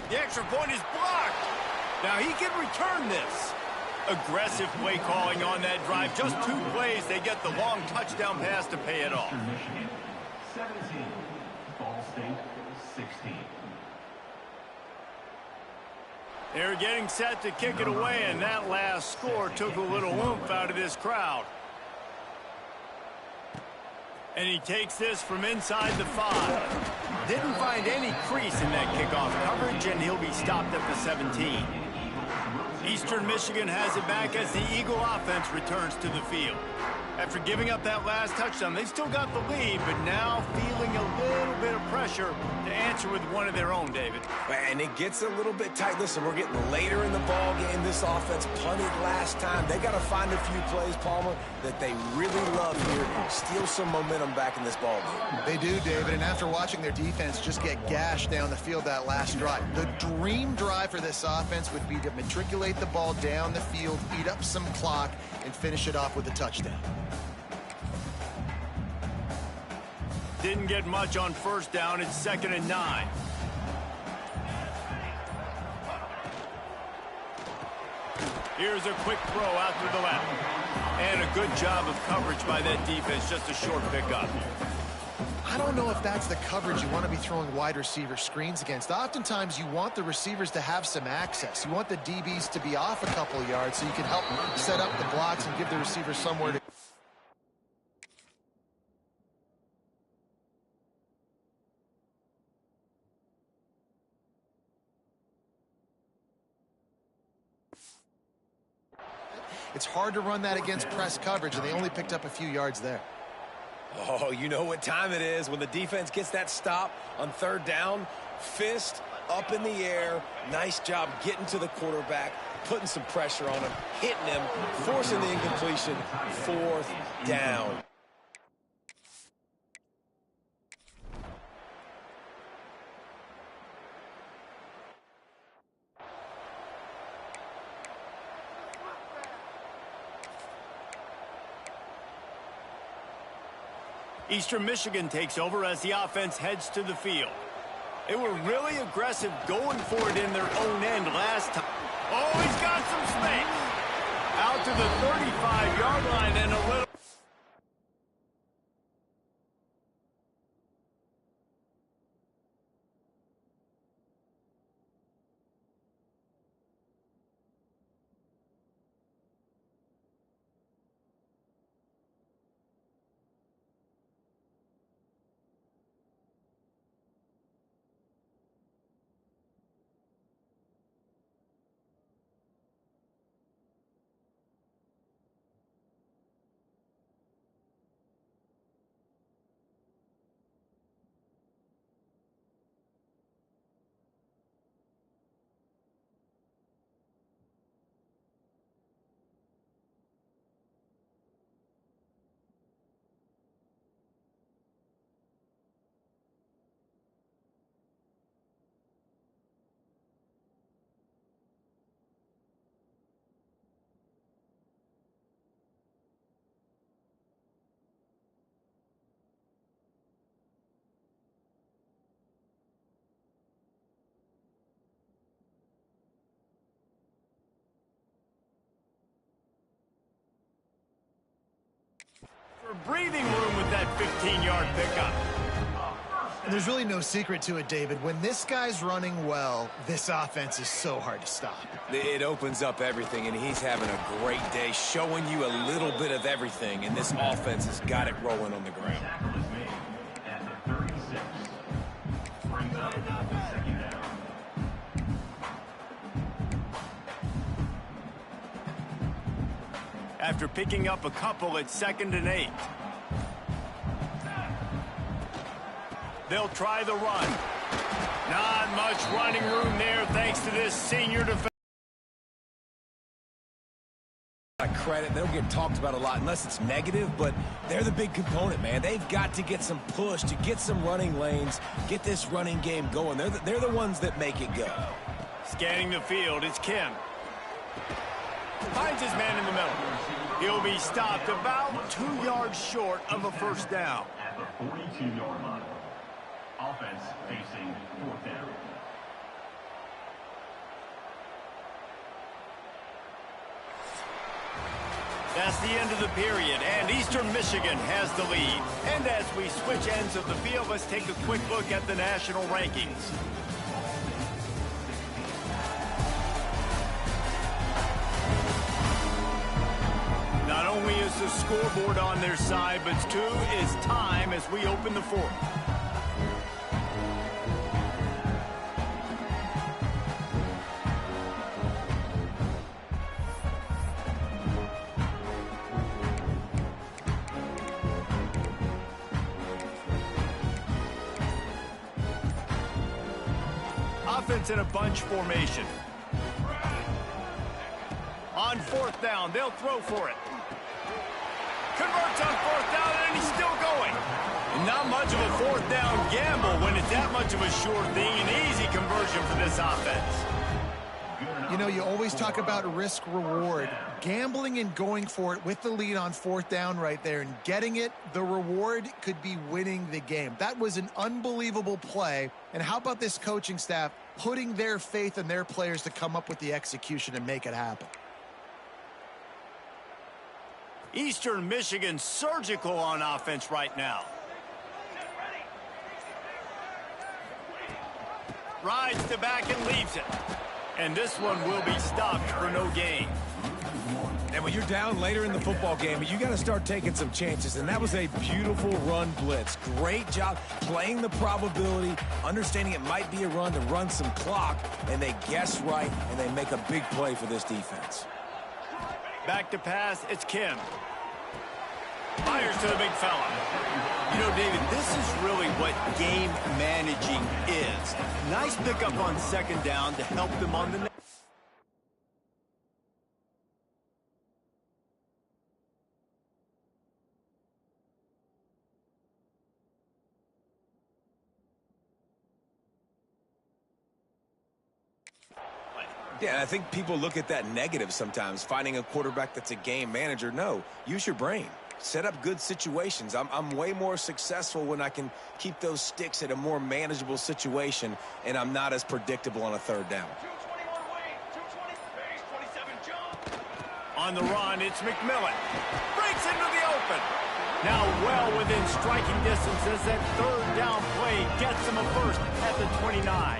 the extra point is blocked. Now he can return this. Aggressive play calling on that drive. Just 2 plays, they get the long touchdown pass to pay it off. Michigan, 17. Ball State, 16. They're getting set to kick it away, and that last score took a little oomph out of this crowd. And he takes this from inside the 5. Didn't find any crease in that kickoff coverage, and he'll be stopped at the 17. Eastern Michigan has it back as the Eagle offense returns to the field. After giving up that last touchdown, they've still got the lead, but now feeling a little bit of pressure to answer with one of their own, David. And it gets a little bit tight. Listen, we're getting later in the ball game. This offense punted last time. They got to find a few plays, Palmer, that they really love here. Steal some momentum back in this ball game. They do, David, and after watching their defense just get gashed down the field that last drive, the dream drive for this offense would be to matriculate the ball down the field, eat up some clock, and finish it off with a touchdown. Didn't get much on first down. It's 2nd and 9. Here's a quick throw out to the left. And a good job of coverage by that defense. Just a short pickup. I don't know if that's the coverage you want to be throwing wide receiver screens against. Oftentimes, you want the receivers to have some access. You want the DBs to be off a couple yards so you can help set up the blocks and give the receiver somewhere to... It's hard to run that against press coverage, and they only picked up a few yards there. Oh, you know what time it is when the defense gets that stop on 3rd down. Fist up in the air. Nice job getting to the quarterback, putting some pressure on him, hitting him, forcing the incompletion. 4th down. Eastern Michigan takes over as the offense heads to the field. They were really aggressive going for it in their own end last time. Oh, he's got some space. Out to the 35-yard line and a little... Breathing room with that 15-yard pickup. And there's really no secret to it, David. When this guy's running well, this offense is so hard to stop. It opens up everything, and he's having a great day, showing you a little bit of everything, and this offense has got it rolling on the ground. Tackle is made at the 36. Brings up second down. After picking up a couple at 2nd and 8. They'll try the run. Not much running room there thanks to this senior defense. Credit, they don't get talked about a lot unless it's negative, but they're the big component, man. They've got to get some push, to get some running lanes, get this running game going. They're the ones that make it go. Scanning the field, it's Kim. Finds his man in the middle. He'll be stopped about 2 yards short of a first down. At the 42-yard line. Offense facing 4th down. That's the end of the period, and Eastern Michigan has the lead. And as we switch ends of the field, let's take a quick look at the national rankings. Not only is the scoreboard on their side, but too is time as we open the 4th. Offense in a bunch formation. On 4th down, they'll throw for it. Converts on 4th down, and he's still going. Not much of a 4th down gamble when it's that much of a sure thing. An easy conversion for this offense. You know, you always talk about risk-reward. Gambling and going for it with the lead on 4th down right there and getting it, the reward could be winning the game. That was an unbelievable play. And how about this coaching staff putting their faith in their players to come up with the execution and make it happen? Eastern Michigan surgical on offense right now. Rides the back and leaves it. And this one will be stopped for no gain. And when you're down later in the football game, you got to start taking some chances. And that was a beautiful run blitz. Great job playing the probability, understanding it might be a run to run some clock. And they guess right, and they make a big play for this defense. Back to pass, it's Kim. Fires to the big fella. You know, David, this is really what game managing is. Nice pickup on 2nd down to help them on the next. Yeah, and I think people look at that negative sometimes, finding a quarterback that's a game manager. No, use your brain. Set up good situations. I'm way more successful when I can keep those sticks at a more manageable situation, and I'm not as predictable on a 3rd down. On the run, it's McMillan. Breaks into the open. Now well within striking distance as that 3rd down play gets him a first at the 29.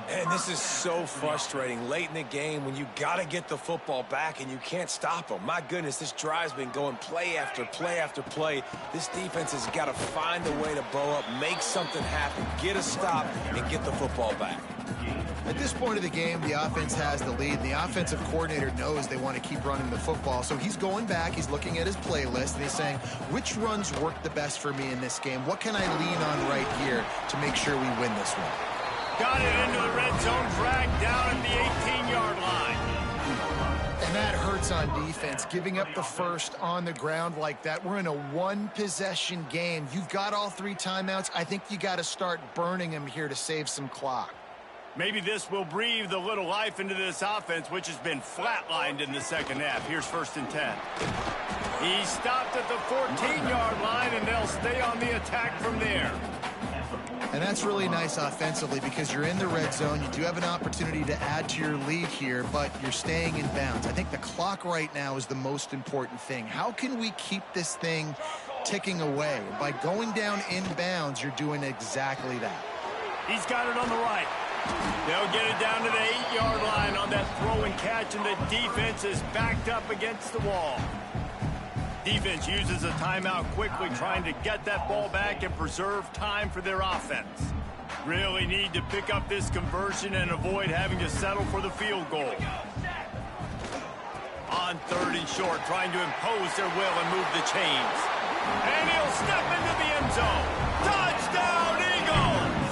And this is so frustrating late in the game when you got to get the football back and you can't stop them. My goodness, this drive's been going play after play after play. This defense has got to find a way to bow up, make something happen, get a stop, and get the football back. At this point of the game, the offense has the lead. The offensive coordinator knows they want to keep running the football. So he's going back, he's looking at his playlist, and he's saying, which runs work the best for me in this game? What can I lean on right here to make sure we win this one? Got it into the red zone, dragged down at the 18-yard line. And that hurts on defense, giving up the first on the ground like that. We're in a one-possession game. You've got all 3 timeouts. I think you got to start burning them here to save some clock. Maybe this will breathe a little life into this offense, which has been flatlined in the 2nd half. Here's 1st and 10. He stopped at the 14-yard line, and they'll stay on the attack from there. And that's really nice offensively because you're in the red zone. You do have an opportunity to add to your lead here, but you're staying in bounds. I think the clock right now is the most important thing. How can we keep this thing ticking away. By going down inbounds, you're doing exactly that. He's got it on the right. They'll get it down to the 8-yard line on that throw and catch, and the defense is backed up against the wall. Defense uses a timeout quickly, trying to get that ball back and preserve time for their offense. Really need to pick up this conversion and avoid having to settle for the field goal. On 3rd and short, trying to impose their will and move the chains. And he'll step into the end zone. Touchdown, Eagles!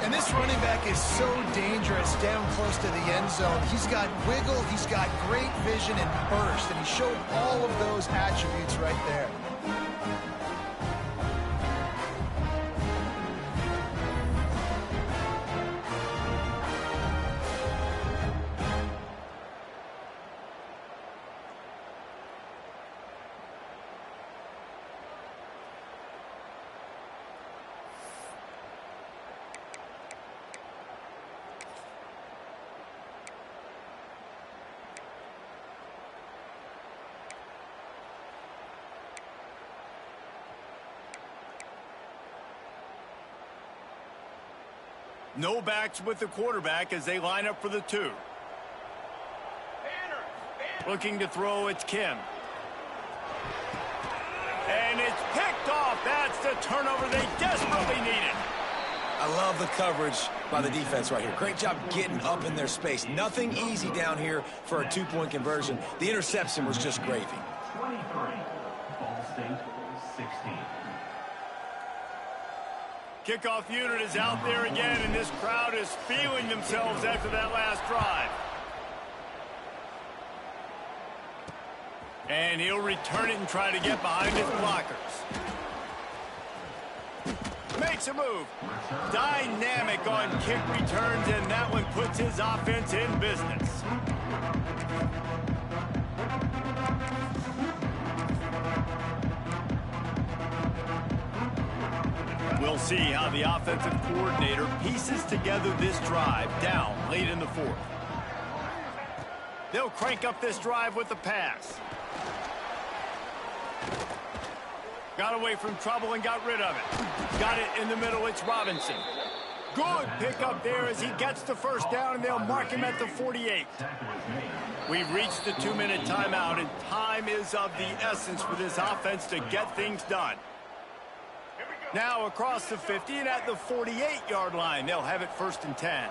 And this running back is so dangerous down close to the end zone. He's got wiggle, he's got great vision and burst, and he showed all of those attributes right there. No backs with the quarterback as they line up for the 2. Looking to throw, it's Kim. And it's picked off. That's the turnover they desperately needed. I love the coverage by the defense right here. Great job getting up in their space. Nothing easy down here for a 2-point conversion. The interception was just gravy. 23, Ball State 16. Kickoff unit is out there again, and this crowd is feeling themselves after that last drive. And he'll return it and try to get behind his blockers. Makes a move. Dynamic on kick returns, and that one puts his offense in business. We'll see how the offensive coordinator pieces together this drive down late in the 4th. They'll crank up this drive with the pass. Got away from trouble and got rid of it. Got it in the middle. It's Robinson. Good pickup there as he gets the first down, and they'll mark him at the 48. We've reached the 2-minute timeout, and time is of the essence for this offense to get things done. Now across the 50 and at the 48-yard line. They'll have it 1st and 10.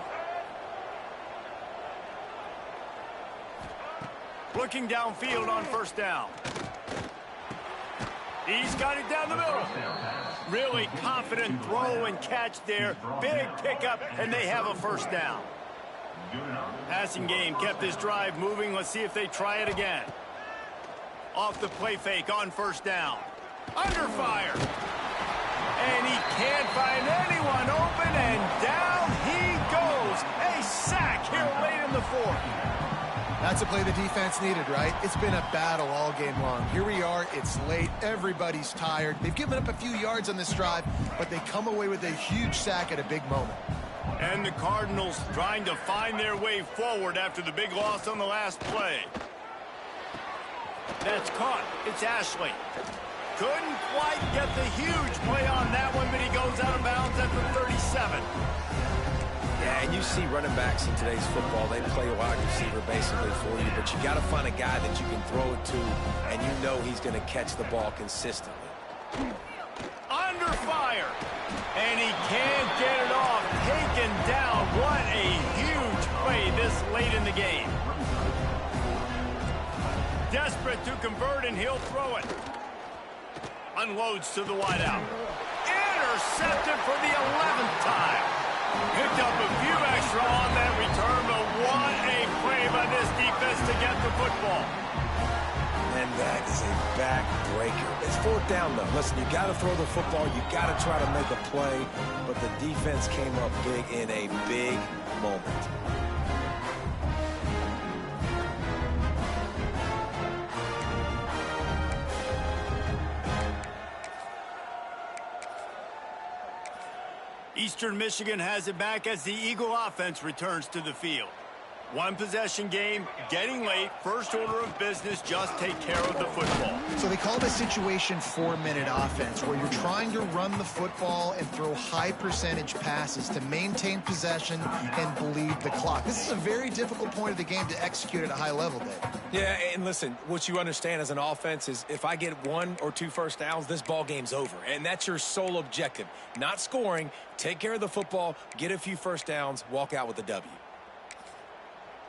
Looking downfield on 1st down. He's got it down the middle. Really confident throw and catch there. Big pickup, and they have a 1st down. Passing game kept this drive moving. Let's see if they try it again. Off the play fake on 1st down. Under fire. And he can't find anyone open, and down he goes. A sack here late in the 4th. That's a play the defense needed, right? It's been a battle all game long. Here we are. It's late. Everybody's tired. They've given up a few yards on this drive, but they come away with a huge sack at a big moment. And the Cardinals trying to find their way forward after the big loss on the last play. That's caught. It's Ashley. Couldn't quite get the huge play on that one, but he goes out of bounds at the 37. Yeah, and you see running backs in today's football, they play a wide receiver basically for you, but you got to find a guy that you can throw it to, and you know he's going to catch the ball consistently. Under fire, and he can't get it off. Taken down. What a huge play this late in the game. Desperate to convert, and he'll throw it. Unloads to the wideout. Intercepted for the 11th time. Picked up a few extra on that return, but what a play by this defense to get the football. And that is a back-breaker. It's 4th down, though. Listen, you got to throw the football. You got to try to make a play, but the defense came up big in a big moment. Eastern Michigan has it back as the Eagle offense returns to the field. One possession game, getting late, first order of business, just take care of the football. So they call it a situation 4-minute offense where you're trying to run the football and throw high percentage passes to maintain possession and bleed the clock. This is a very difficult point of the game to execute at a high level, Dave. Yeah, and listen, what you understand as an offense is if I get 1 or 2 first downs, this ball game's over. And that's your sole objective. Not scoring, take care of the football, get a few first downs, walk out with the W.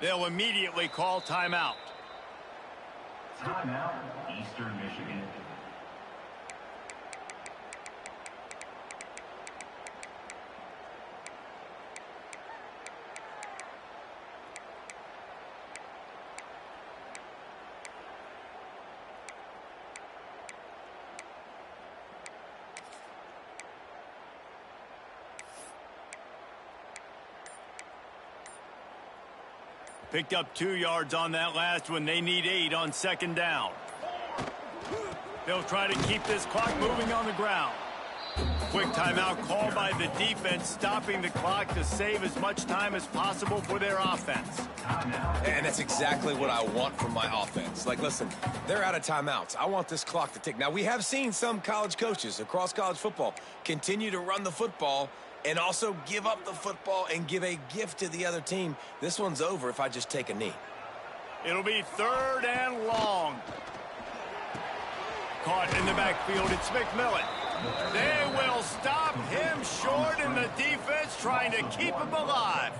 They'll immediately call timeout. Timeout, Eastern Michigan. Picked up 2 yards on that last one. They need 8 on second down. They'll try to keep this clock moving on the ground. Quick timeout called by the defense, stopping the clock to save as much time as possible for their offense. And that's exactly what I want from my offense. Like, listen, they're out of timeouts. I want this clock to tick. Now, we have seen some college coaches across college football continue to run the football and also give up the football and give a gift to the other team. This one's over if I just take a knee. It'll be 3rd and long. Caught in the backfield, it's McMillan. They will stop him short, and the defense trying to keep him alive.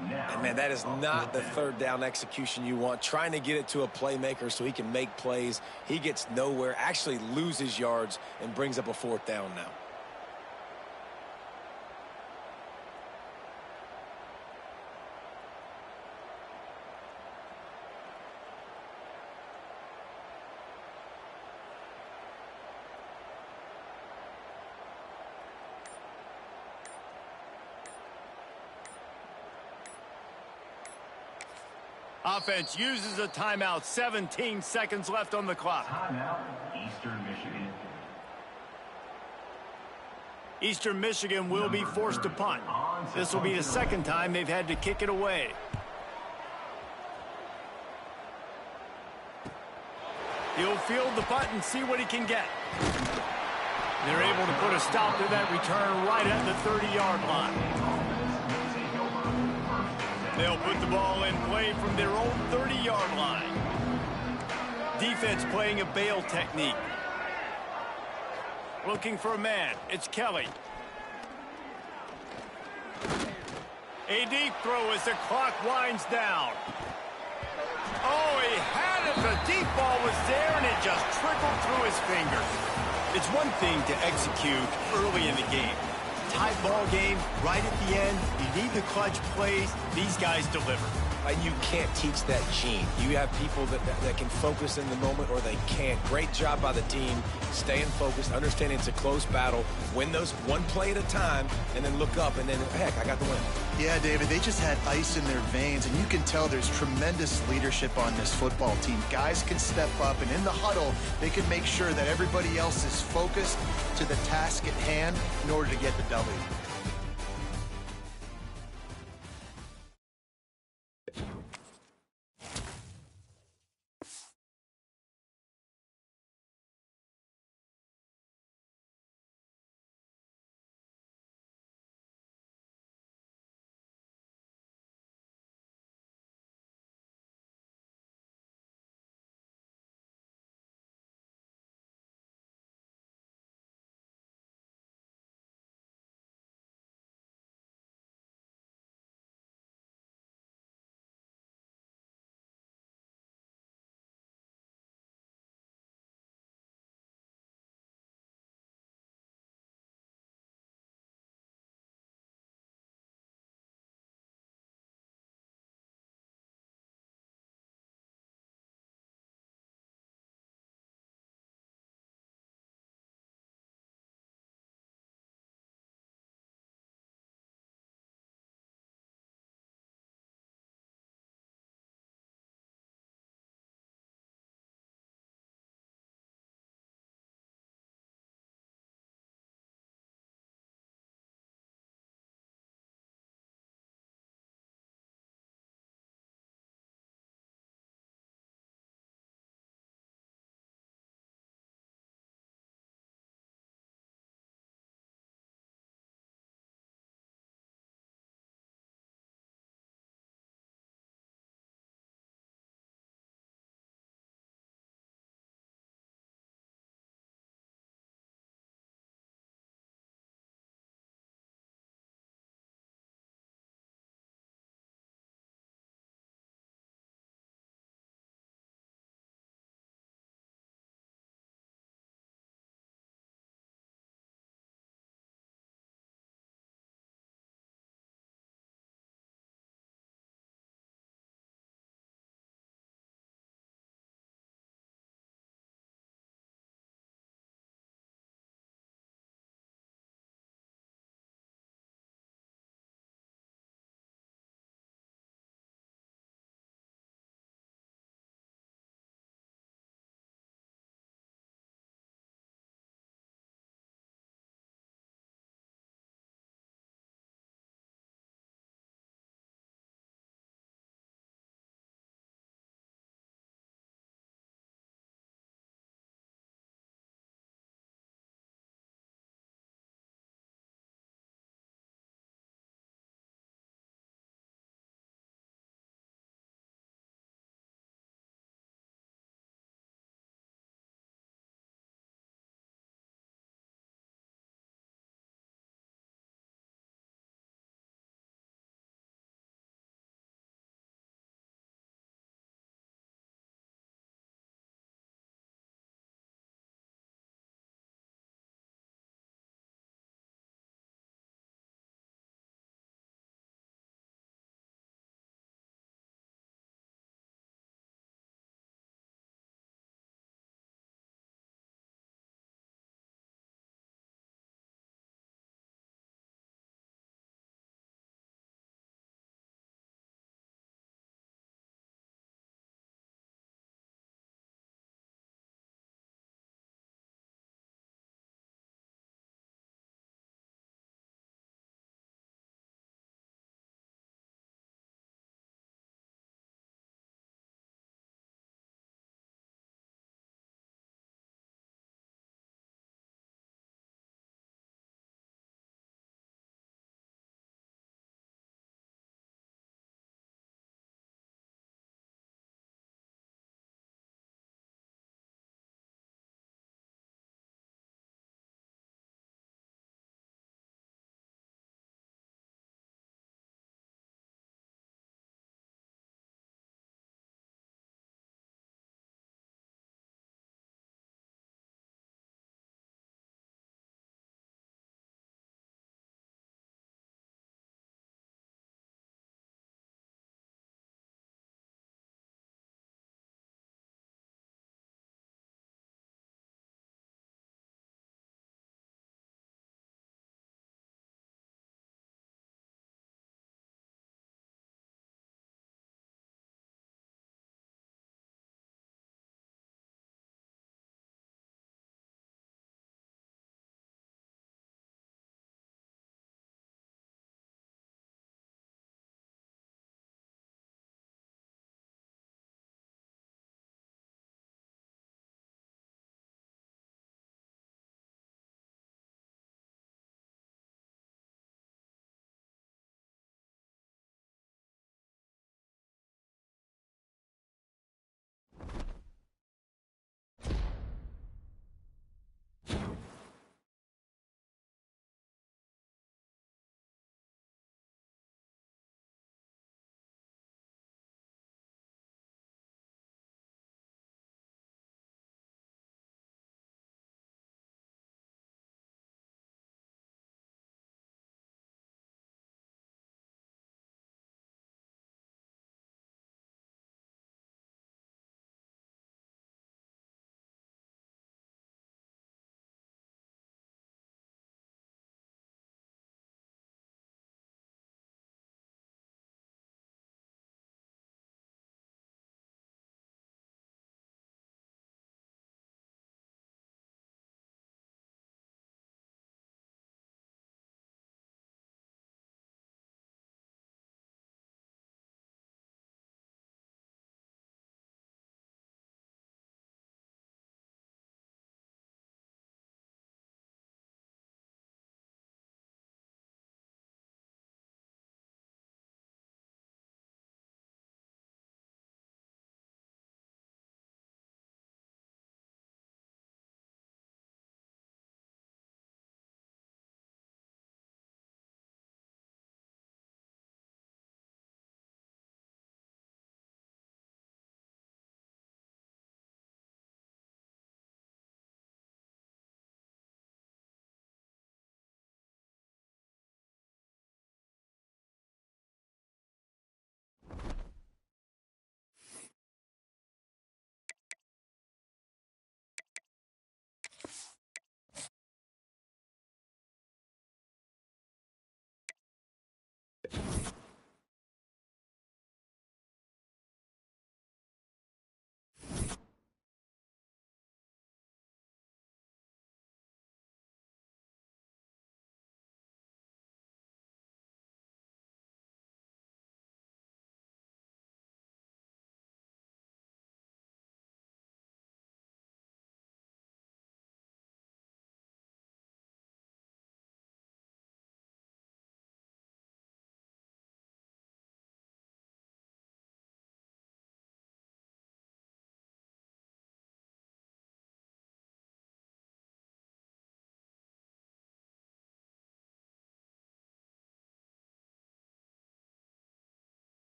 And, man, that is not the 3rd down execution you want. Trying to get it to a playmaker so he can make plays. He gets nowhere, actually loses yards, and brings up a 4th down now. Offense uses a timeout. 17 seconds left on the clock. Timeout, Eastern Michigan. Eastern Michigan will be forced to punt. This will be the 2nd time they've had to kick it away. He'll field the punt and see what he can get. They're able to put a stop to that return right at the 30-yard line. They'll put the ball in play from their own 30-yard line. Defense playing a bail technique. Looking for a man. It's Kelly. A deep throw as the clock winds down. Oh, he had it. The deep ball was there, and it just trickled through his fingers. It's one thing to execute early in the game. Tight ball game, right at the end, you need the clutch plays. These guys deliver. And you can't teach that gene. You have people that can focus in the moment or they can't. Great job by the team, staying focused, understanding it's a close battle, win those one play at a time, and then look up, and then, heck, I got the win. Yeah, David, they just had ice in their veins, and you can tell there's tremendous leadership on this football team. Guys can step up, and in the huddle, they can make sure that everybody else is focused to the task at hand in order to get the W.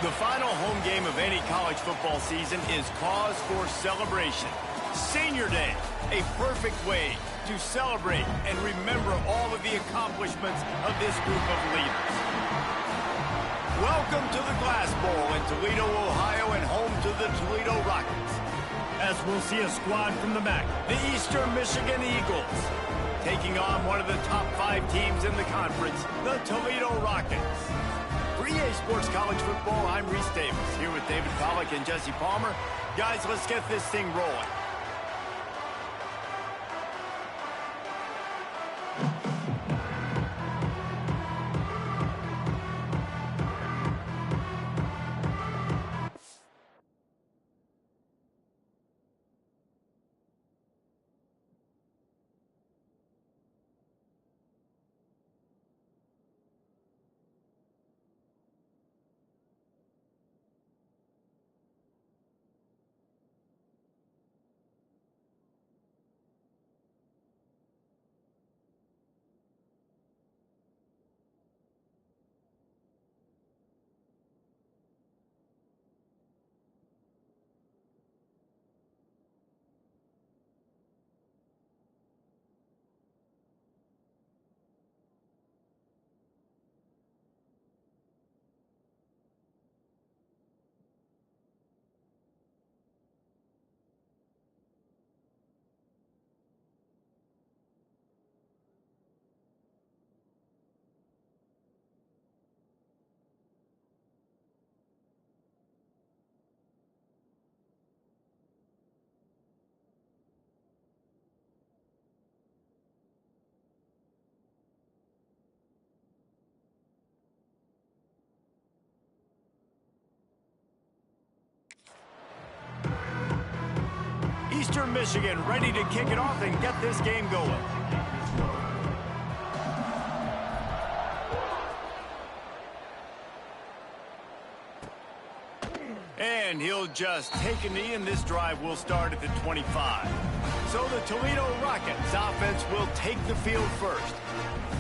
The final home game of any college football season is cause for celebration. Senior Day, a perfect way to celebrate and remember all of the accomplishments of this group of leaders. Welcome to the Glass Bowl in Toledo, Ohio, and home to the Toledo Rockets. As we'll see a squad from the MAC, the Eastern Michigan Eagles, taking on one of the top 5 teams in the conference, the Toledo Rockets. For EA Sports College Football, I'm Reese Davis, here with David Pollack and Jesse Palmer. Guys, let's get this thing rolling. Eastern Michigan ready to kick it off and get this game going. And he'll just take a knee, and this drive will start at the 25. So the Toledo Rockets offense will take the field first.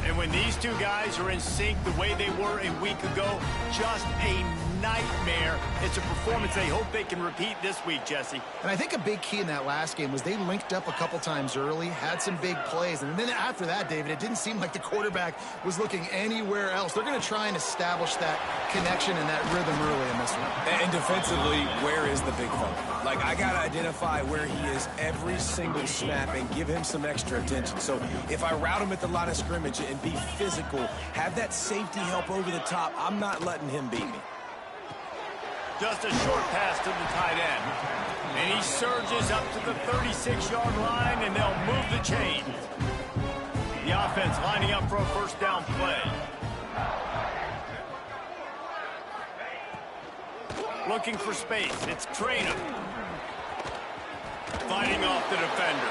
And when these two guys are in sync the way they were a week ago, just a nightmare. It's a performance they hope they can repeat this week, Jesse. And I think a big key in that last game was they linked up a couple times early, had some big plays, and then after that, David, it didn't seem like the quarterback was looking anywhere else. They're going to try and establish that connection and that rhythm early in this one. And defensively, where is the big fella? Like, I got to identify where he is every single snap and give him some extra attention. So if I route him at the line of scrimmage and be physical, have that safety help over the top, I'm not letting him beat me. Just a short pass to the tight end. And he surges up to the 36-yard line, and they'll move the chains. The offense lining up for a first down play. Looking for space. It's Trainer. Fighting off the defender.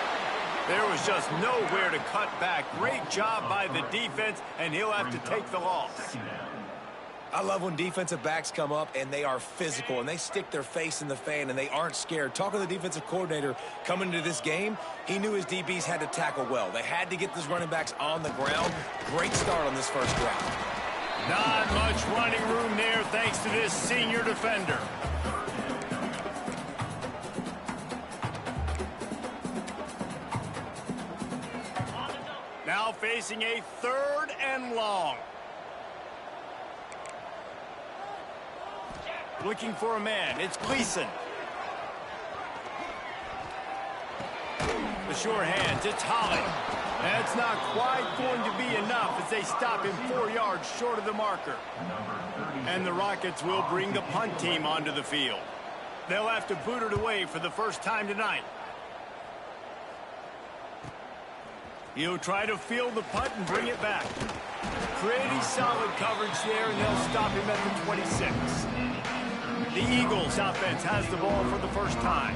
There was just nowhere to cut back. Great job by the defense, and he'll have to take the loss. I love when defensive backs come up and they are physical and they stick their face in the fan and they aren't scared. Talking to the defensive coordinator coming into this game, he knew his DBs had to tackle well. They had to get those running backs on the ground. Great start on this first drive. Not much running room there thanks to this senior defender. Now facing a 3rd and long. Looking for a man. It's Gleason. The sure hands. It's Holly. That's not quite going to be enough as they stop him 4 yards short of the marker. And the Rockets will bring the punt team onto the field. They'll have to boot it away for the first time tonight. He'll try to field the punt and bring it back. Pretty solid coverage there, and they'll stop him at the 26. The Eagles offense has the ball for the first time.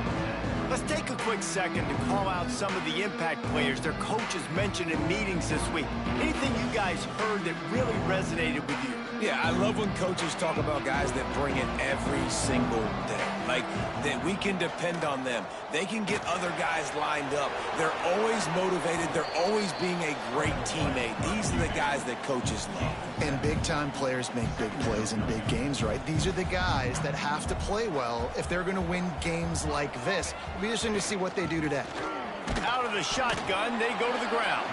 Let's take a quick second to call out some of the impact players their coaches mentioned in meetings this week. Anything you guys heard that really resonated with you? Yeah, I love when coaches talk about guys that bring it every single day. Like, that we can depend on them. They can get other guys lined up. They're always motivated. They're always being a great teammate. These are the guys that coaches love. And big-time players make big plays in big games, right? These are the guys that have to play well if they're going to win games like this. It'll be interesting to see what they do today. Out of the shotgun, they go to the ground.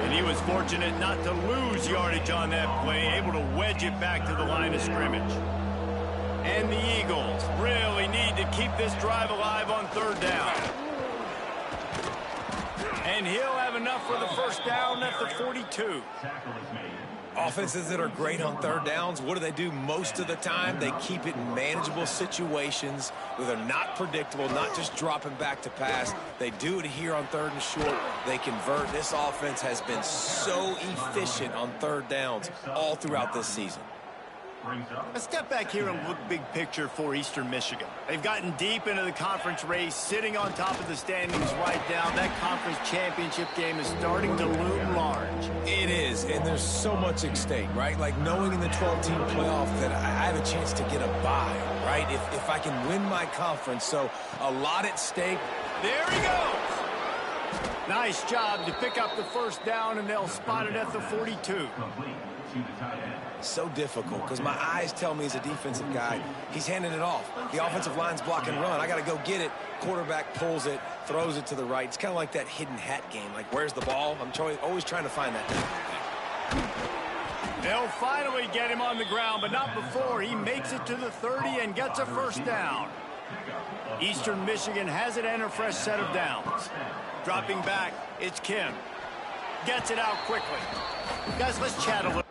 And he was fortunate not to lose yardage on that play, able to wedge it back to the line of scrimmage. And the Eagles really need to keep this drive alive on 3rd down. And he'll have enough for the first down at the 42. Offenses that are great on 3rd downs, what do? Most of the time, they keep it in manageable situations where they're not predictable, not just dropping back to pass. They do it here on 3rd and short. They convert. This offense has been so efficient on 3rd downs all throughout this season. Let's step back here and look big picture for Eastern Michigan. They've gotten deep into the conference race, sitting on top of the standings right now. That conference championship game is starting to loom large. It is, and there's so much at stake, right? Like knowing in the 12-team playoff that I have a chance to get a bye, right? If I can win my conference, so a lot at stake. There he goes. Nice job to pick up the first down, and they'll spot it at the 42. So difficult because my eyes tell me as a defensive guy, he's handing it off. The offensive line's block and run. I got to go get it. Quarterback pulls it, throws it to the right. It's kind of like that hidden hat game. Like, where's the ball? I'm always trying to find that thing. They'll finally get him on the ground, but not before he makes it to the 30 and gets a first down. Eastern Michigan has it and a fresh set of downs. Dropping back, it's Kim. Gets it out quickly. Guys, let's chat a little.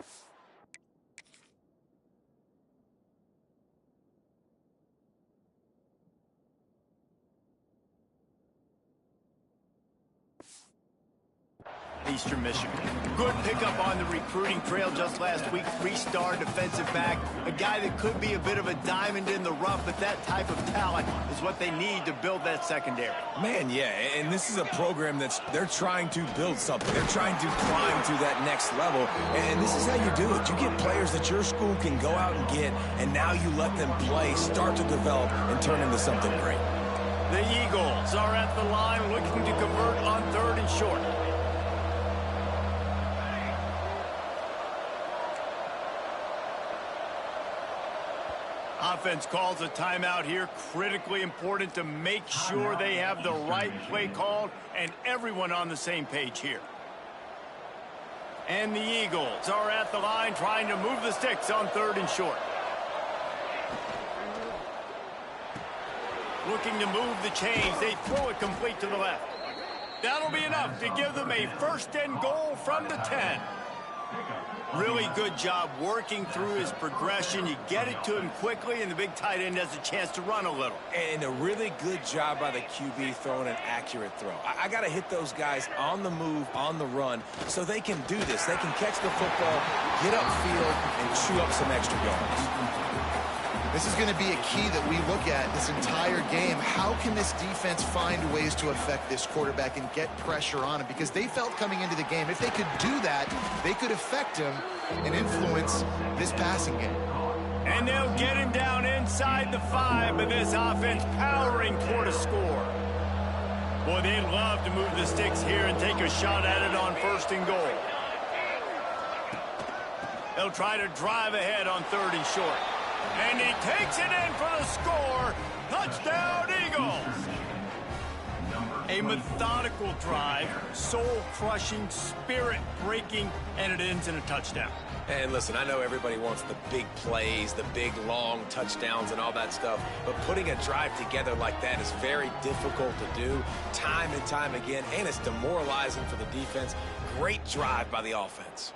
Eastern Michigan. Good pickup on the recruiting trail just last week. 3-star defensive back. A guy that could be a bit of a diamond in the rough, but that type of talent is what they need to build that secondary. Man, yeah, and this is a program they're trying to build something. They're trying to climb to that next level, and this is how you do it. You get players that your school can go out and get, and now you let them play, start to develop, and turn into something great. The Eagles are at the line looking to convert on 3rd and short. Offense calls a timeout here. Critically important to make sure they have the right play called and everyone on the same page here. And the Eagles are at the line trying to move the sticks on 3rd and short. Looking to move the chains. They throw it complete to the left. That'll be enough to give them a 1st and goal from the 10. Really good job working through his progression. You get it to him quickly, and the big tight end has a chance to run a little. And a really good job by the QB throwing an accurate throw. I got to hit those guys on the move, on the run, so they can do this. They can catch the football, get upfield, and chew up some extra yards. This is going to be a key that we look at this entire game. How can this defense find ways to affect this quarterback and get pressure on him? Because they felt coming into the game, if they could do that, they could affect him and influence this passing game. And they'll get him down inside the 5, but this offense powering toward a score. Boy, they'd love to move the sticks here and take a shot at it on 1st and goal. They'll try to drive ahead on 3rd and short. And he takes it in for the score. Touchdown, Eagles. A methodical drive, soul-crushing, spirit-breaking, and it ends in a touchdown. And listen, I know everybody wants the big plays, the big, long touchdowns and all that stuff, but putting a drive together like that is very difficult to do time and time again, and it's demoralizing for the defense. Great drive by the offense.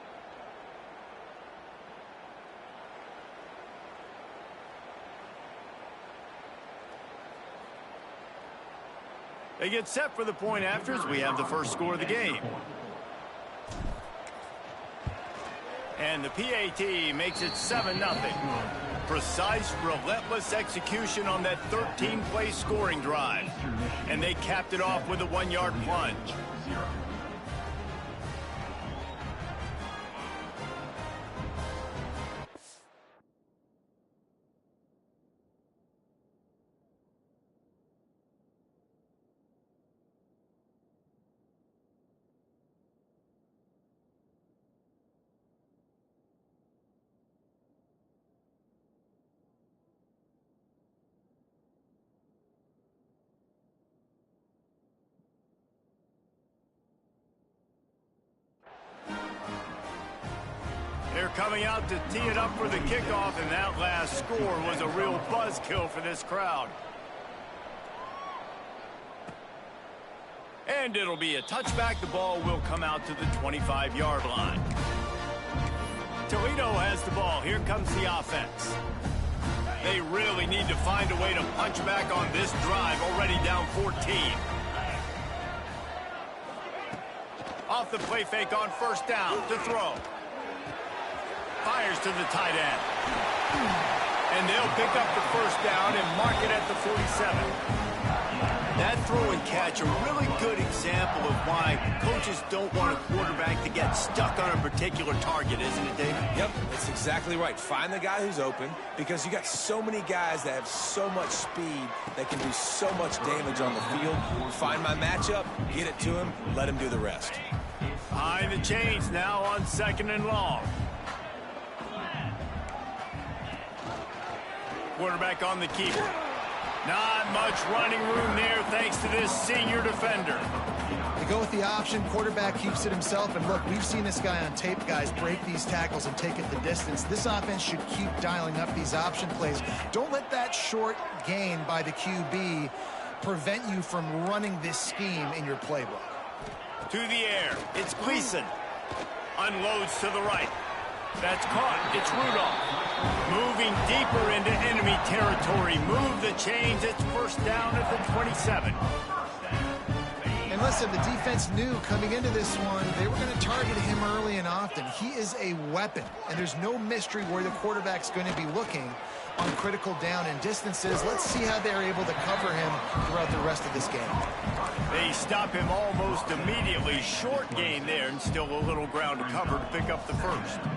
They get set for the point afters. We have the first score of the game. And the PAT makes it 7-0. Precise, relentless execution on that 13-play scoring drive. And they capped it off with a 1-yard plunge. They're coming out to tee it up for the kickoff, and that last score was a real buzzkill for this crowd. And it'll be a touchback. The ball will come out to the 25-yard line. Toledo has the ball. Here comes the offense. They really need to find a way to punch back on this drive, already down 14. Off the play fake on 1st down to throw. Fires to the tight end. And they'll pick up the 1st down and mark it at the 47. That throw and catch, a really good example of why coaches don't want a quarterback to get stuck on a particular target, isn't it, David? Yep, that's exactly right. Find the guy who's open, because you got so many guys that have so much speed that can do so much damage on the field. Find my matchup, get it to him, let him do the rest. Behind the chains now on 2nd and long. Quarterback on the keeper. Not much running room there thanks to this senior defender. They go with the option. Quarterback keeps it himself. And look, we've seen this guy on tape, guys, break these tackles and take it the distance. This offense should keep dialing up these option plays. Don't let that short gain by the QB prevent you from running this scheme in your playbook. To the air. It's Gleason. Unloads to the right. That's caught. It's Rudolph. Moving deeper into enemy territory. Move the chains. It's 1st down at the 27. And listen, the defense knew coming into this one, they were going to target him early and often. He is a weapon, and there's no mystery where the quarterback's going to be looking on critical down and distances. Let's see how they're able to cover him throughout the rest of this game. They stop him almost immediately. Short gain there, and still a little ground to cover to pick up the 1st.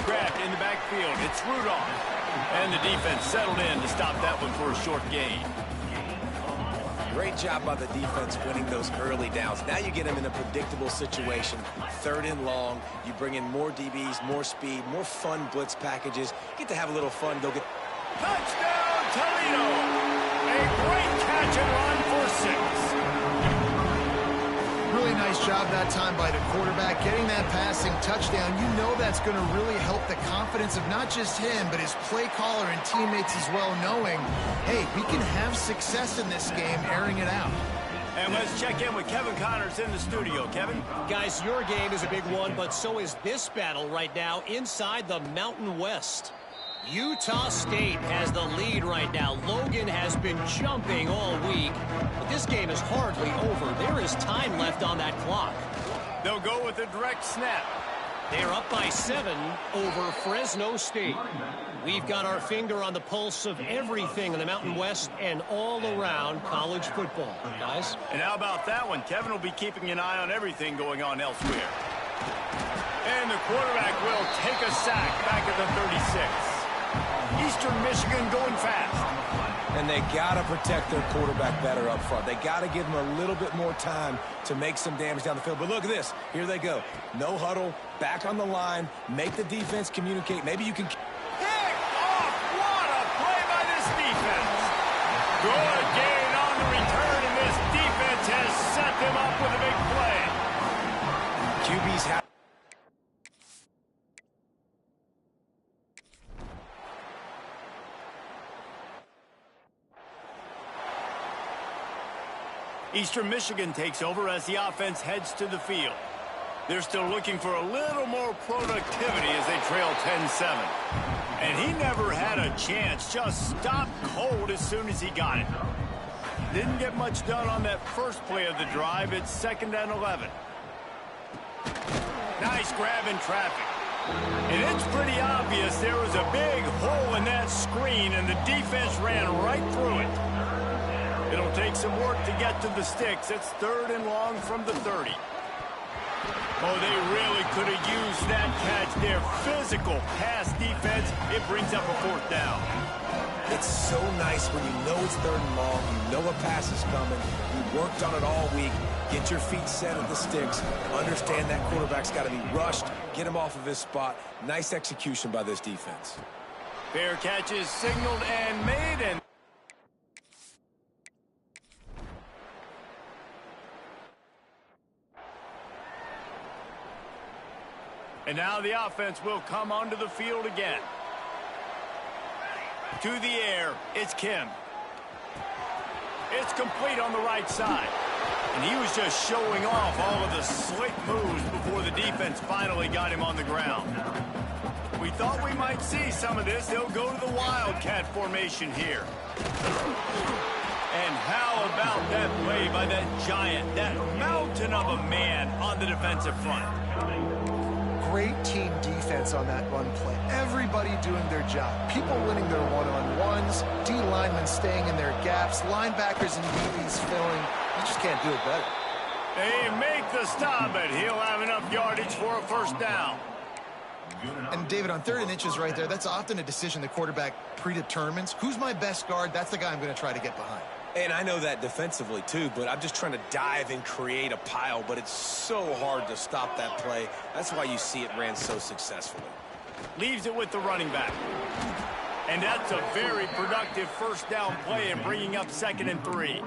Grabbed in the backfield. It's Rudolph. And the defense settled in to stop that one for a short gain. Great job by the defense winning those early downs. Now you get them in a predictable situation. 3rd and long. You bring in more DBs, more speed, more fun blitz packages. Get to have a little fun. Go get... Touchdown, Toledo! A great catch and run for 6. Really nice job that time by the quarterback, getting that passing touchdown. You know that's going to really help the confidence of not just him, but his play caller and teammates as well, knowing, hey, we can have success in this game, airing it out. And let's check in with Kevin Connors in the studio. Kevin? Guys, your game is a big one, but so is this battle right now inside the Mountain West. Utah State has the lead right now. Logan has been jumping all week, but this game is hardly over. There is time left on that clock. They'll go with a direct snap. They're up by 7 over Fresno State. We've got our finger on the pulse of everything in the Mountain West and all around college football, guys. And how about that one? Kevin will be keeping an eye on everything going on elsewhere. And the quarterback will take a sack back at the 36. Eastern Michigan going fast. And they got to protect their quarterback better up front. They got to give him a little bit more time to make some damage down the field. But look at this. Here they go. No huddle, back on the line, make the defense communicate. Maybe you can... Pick off! What a play by this defense. Good gain on the return, and this defense has set them up with a big play. QB's have... Eastern Michigan takes over as the offense heads to the field. They're still looking for a little more productivity as they trail 10-7. And he never had a chance, just stopped cold as soon as he got it. Didn't get much done on that first play of the drive. It's 2nd and 11. Nice grab in traffic. And it's pretty obvious there was a big hole in that screen, and the defense ran right through it. It'll take some work to get to the sticks. It's 3rd and long from the 30. Oh, they really could have used that catch. Their physical pass defense, it brings up a 4th down. It's so nice when you know it's 3rd and long, you know a pass is coming, you worked on it all week, get your feet set at the sticks, understand that quarterback's got to be rushed, get him off of his spot. Nice execution by this defense. Fair catches signaled and made, and now the offense will come onto the field again. To the air, it's Kim. It's complete on the right side. And he was just showing off all of the slick moves before the defense finally got him on the ground. We thought we might see some of this. They'll go to the Wildcat formation here. And how about that play by that giant, that mountain of a man on the defensive front? Great team defense on that run play. Everybody doing their job. People winning their one-on-ones, D linemen staying in their gaps, linebackers and DBs filling. You just can't do it better. They make the stop, but he'll have enough yardage for a 1st down. And David, on 3rd and inches right there, that's often a decision the quarterback predetermines. Who's my best guard? That's the guy I'm going to try to get behind. And I know that defensively, too, but I'm just trying to dive and create a pile, but it's so hard to stop that play. That's why you see it ran so successfully. Leaves it with the running back. And that's a very productive 1st down play and bringing up 2nd and 3.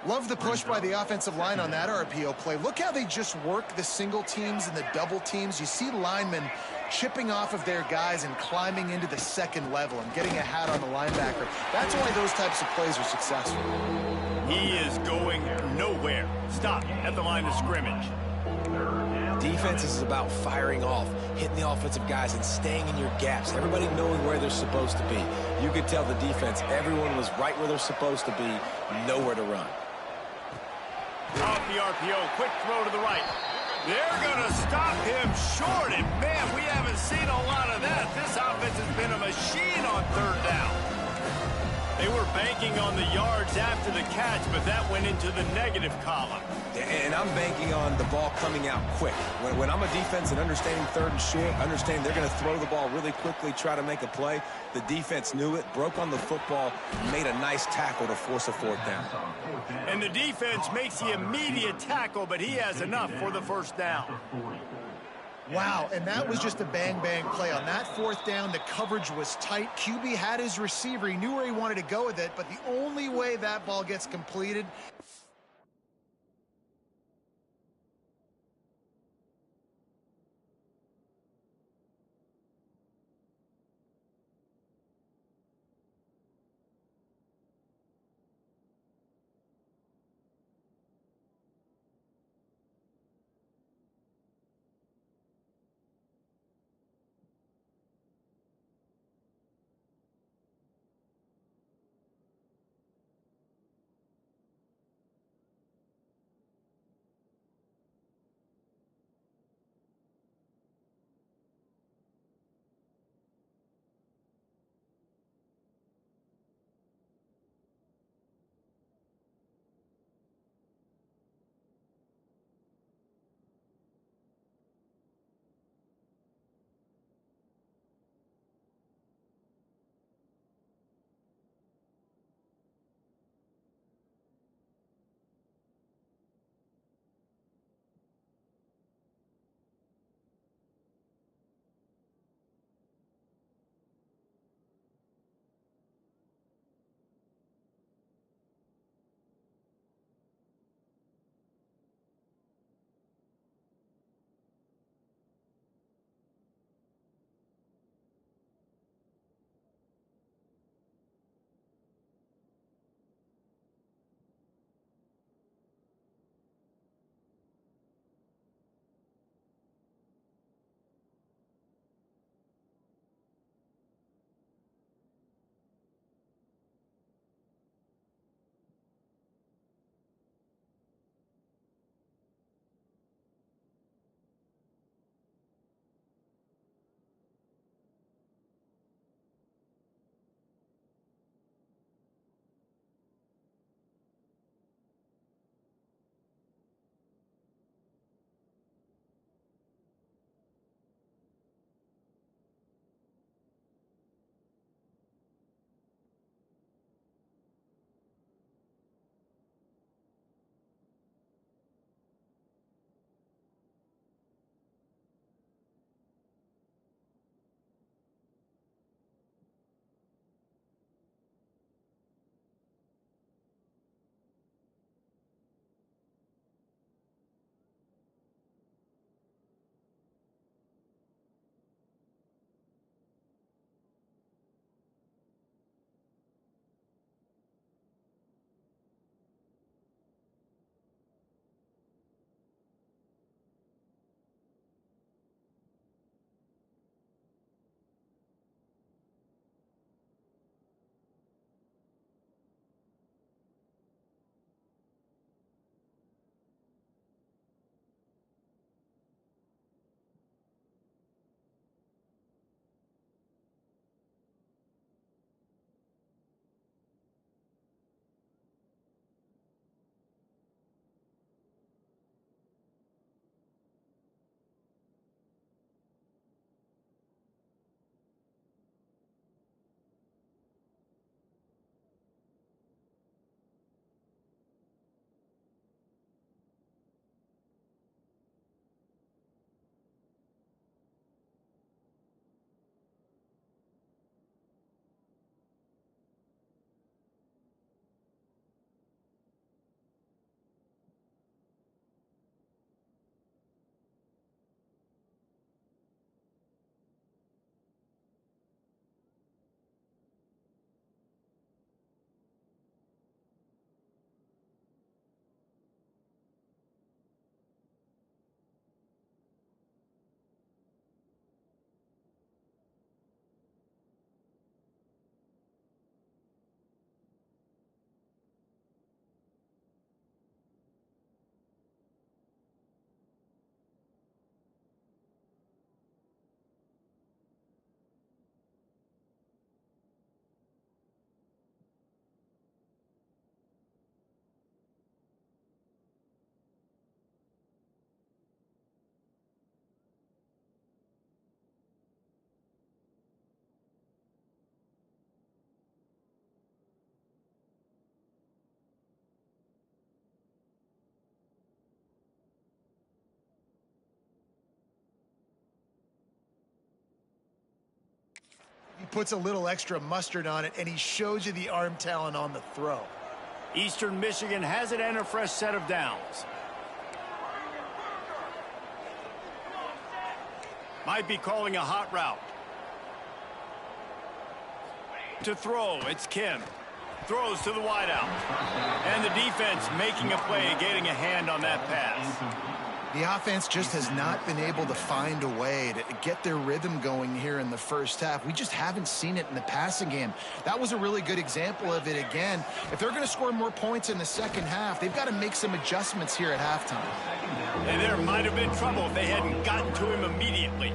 Love the push by the offensive line on that RPO play. Look how they just work the single teams and the double teams. You see linemen chipping off of their guys and climbing into the 2nd level and getting a hat on the linebacker. That's why those types of plays are successful. He is going nowhere. Stop at the line of scrimmage. Defense is about firing off, hitting the offensive guys, and staying in your gaps. Everybody knowing where they're supposed to be. You could tell the defense, everyone was right where they're supposed to be, nowhere to run. Off the RPO, quick throw to the right. They're going to stop him short, and man, we haven't seen a lot of that. This offense has been a machine on 3rd down. They were banking on the yards after the catch, but that went into the negative column. And I'm banking on the ball coming out quick. When I'm a defense and understanding third and short, understand they're going to throw the ball really quickly, try to make a play. The defense knew it, broke on the football, made a nice tackle to force a fourth down. And the defense makes the immediate tackle, but he has enough for the first down. Wow, and that was just a bang-bang play. On that fourth down, the coverage was tight. QB had his receiver. He knew where he wanted to go with it, but the only way that ball gets completed puts a little extra mustard on it, and he shows you the arm talent on the throw. Eastern Michigan has it and a fresh set of downs. Might be calling a hot route. To throw, it's Kim. Throws to the wideout. And the defense making a play, getting a hand on that pass. The offense just has not been able to find a way to get their rhythm going here in the first half. We just haven't seen it in the passing game. That was a really good example of it again. If they're going to score more points in the second half, they've got to make some adjustments here at halftime. And there might have been trouble if they hadn't gotten to him immediately.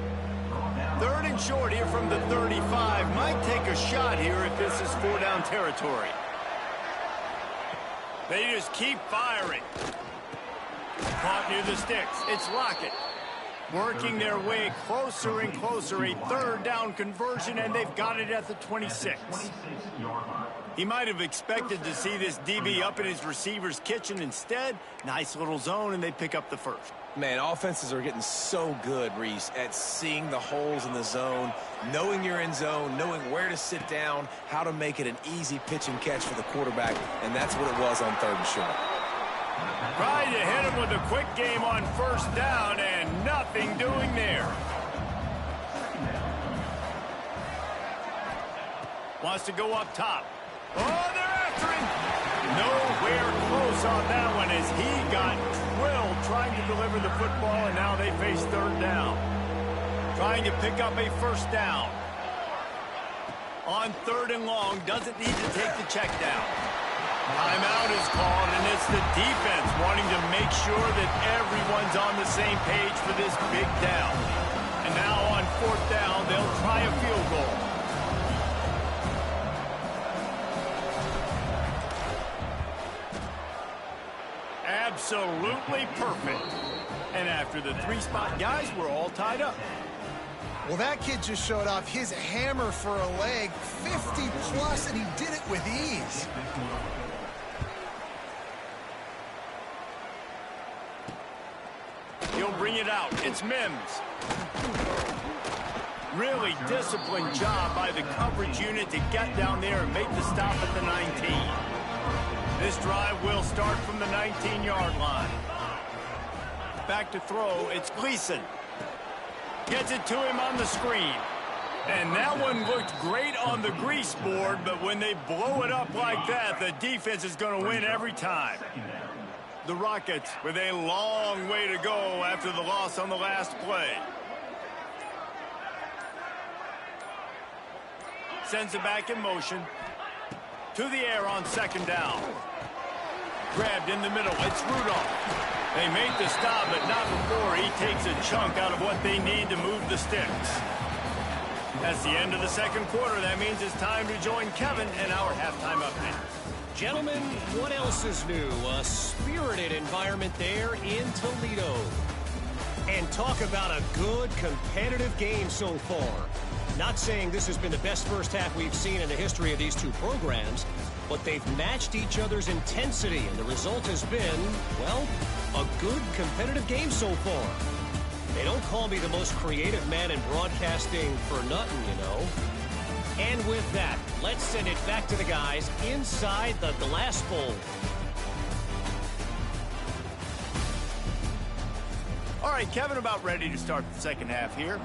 3rd and short here from the 35. Might take a shot here if this is 4-down territory. They just keep firing. Caught near the sticks. It's Lockett. Working their way closer and closer. A 3rd down conversion, and they've got it at the 26. He might have expected to see this DB up in his receiver's kitchen. Instead, nice little zone, and they pick up the first. Man, offenses are getting so good, Reese, at seeing the holes in the zone, knowing you're in zone, knowing where to sit down, how to make it an easy pitch and catch for the quarterback, and that's what it was on 3rd and short. Tried to hit him with a quick game on 1st down, and nothing doing there. Wants to go up top. Oh, they're after him. Nowhere close on that one as he got drilled trying to deliver the football, and now they face 3rd down. Trying to pick up a 1st down. On 3rd and long, doesn't need to take the check down. Timeout is called, and it's the defense wanting to make sure that everyone's on the same page for this big down. And now on 4th down, they'll try a field goal. Absolutely perfect. And after the 3-spot guys, we're all tied up. Well, that kid just showed off his hammer for a leg, 50+, and he did it with ease. He'll bring it out. It's Mims. Really disciplined job by the coverage unit to get down there and make the stop at the 19. This drive will start from the 19-yard line. Back to throw. It's Gleason. Gets it to him on the screen. And that one looked great on the grease board, but when they blow it up like that, the defense is going to win every time. The Rockets with a long way to go after the loss on the last play. Sends it back in motion. To the air on 2nd down. Grabbed in the middle. It's Rudolph. They make the stop, but not before he takes a chunk out of what they need to move the sticks. That's the end of the 2nd quarter. That means it's time to join Kevin in our halftime update. Gentlemen, what else is new? A spirited environment there in Toledo. And talk about a good competitive game so far. Not saying this has been the best first half we've seen in the history of these two programs, but they've matched each other's intensity, and the result has been, well, a good competitive game so far. They don't call me the most creative man in broadcasting for nothing, you know. And with that, let's send it back to the guys inside the glass bowl. All right, Kevin, about ready to start the 2nd half here.